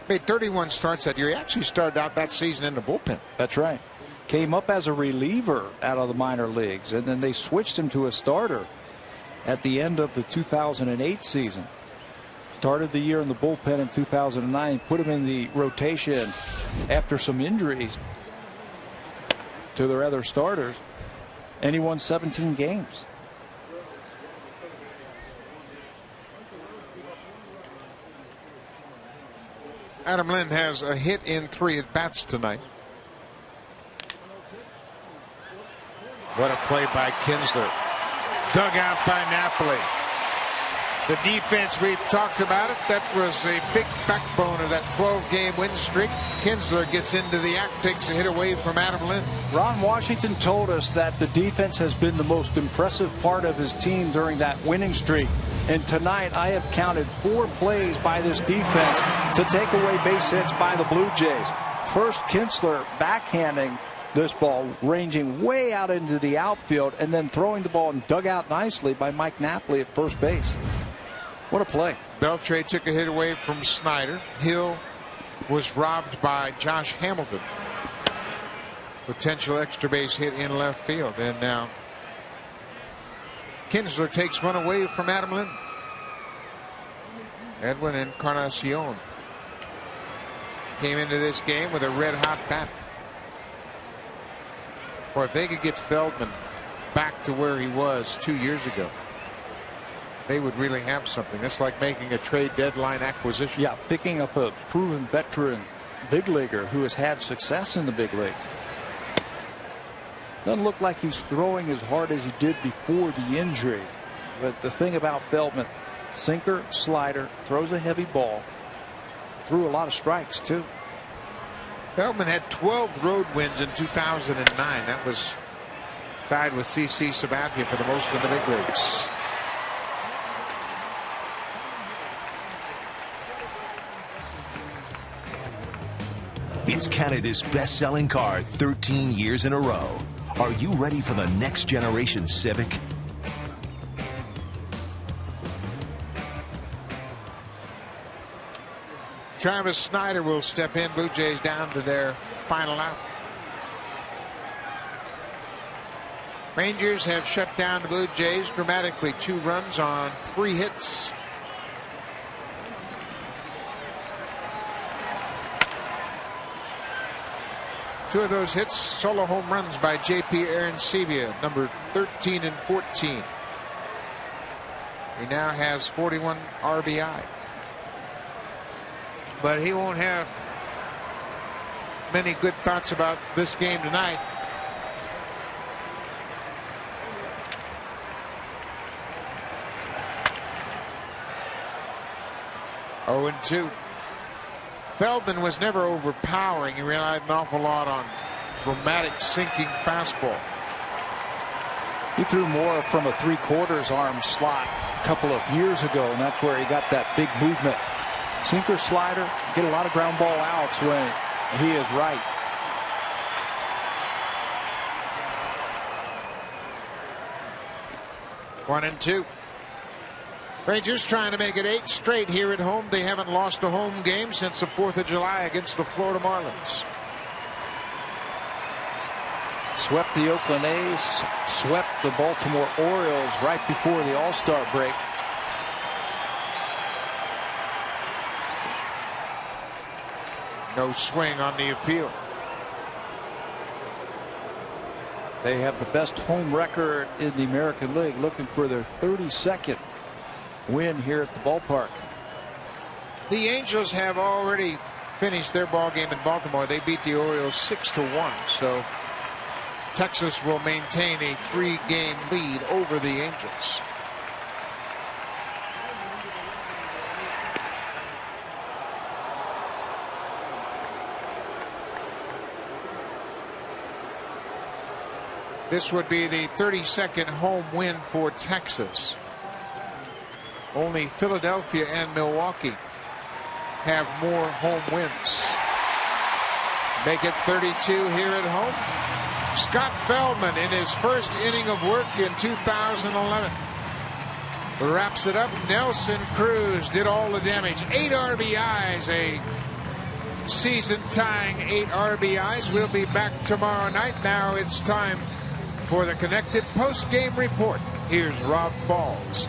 Made 31 starts that year. He actually started out that season in the bullpen. That's right. Came up as a reliever out of the minor leagues, and then they switched him to a starter at the end of the 2008 season. Started the year in the bullpen in 2009, put him in the rotation after some injuries to their other starters, and he won 17 games. Adam Lind has a hit in 3 at-bats tonight. What a play by Kinsler. Dug out by Napoli. The defense, we've talked about it. That was a big backbone of that 12-game win streak. Kinsler gets into the act, takes a hit away from Adam Lind. Ron Washington told us that the defense has been the most impressive part of his team during that winning streak. And tonight, I have counted 4 plays by this defense to take away base hits by the Blue Jays. First, Kinsler backhanding this ball, ranging way out into the outfield, and then throwing the ball and dug out nicely by Mike Napoli at first base. What a play. Beltre took a hit away from Snyder. Hill was robbed by Josh Hamilton. Potential extra base hit in left field. And now Kinsler takes one away from Adam Lind. Edwin Encarnacion came into this game with a red-hot bat. Or if they could get Feldman back to where he was 2 years ago, they would really have something. That's like making a trade deadline acquisition. Yeah, picking up a proven veteran big leaguer who has had success in the big leagues. Doesn't look like he's throwing as hard as he did before the injury. But the thing about Feldman, sinker, slider, throws a heavy ball, threw a lot of strikes too. Feldman had 12 road wins in 2009. That was tied with CC Sabathia for the most in the big leagues. It's Canada's best-selling car 13 years in a row. Are you ready for the next generation Civic? Travis Snyder will step in. Blue Jays down to their final out. Rangers have shut down the Blue Jays dramatically. 2 runs on 3 hits. Two of those hits, solo home runs by J.P. Arancibia, number 13 and 14. He now has 41 RBI. But he won't have many good thoughts about this game tonight. Oh, and 2. Feldman was never overpowering. He relied an awful lot on dramatic sinking fastball. He threw more from a 3/4 arm slot a couple of years ago, and that's where he got that big movement. Sinker, slider, get a lot of ground ball outs when he is right. 1-2. Rangers trying to make it 8 straight here at home. They haven't lost a home game since the 4th of July against the Florida Marlins. Swept the Oakland A's, swept the Baltimore Orioles right before the All-Star break. No swing on the appeal. They have the best home record in the American League, looking for their 32nd win here at the ballpark. The Angels have already finished their ball game in Baltimore. They beat the Orioles 6-1. So Texas will maintain a 3-game lead over the Angels. This would be the 32nd home win for Texas. Only Philadelphia and Milwaukee have more home wins. Make it 32 here at home. Scott Feldman in his first inning of work in 2011 wraps it up. Nelson Cruz did all the damage. 8 RBIs, a season-tying 8 RBIs. We'll be back tomorrow night. Now it's time for the Connected post-game report. Here's Rob Falls.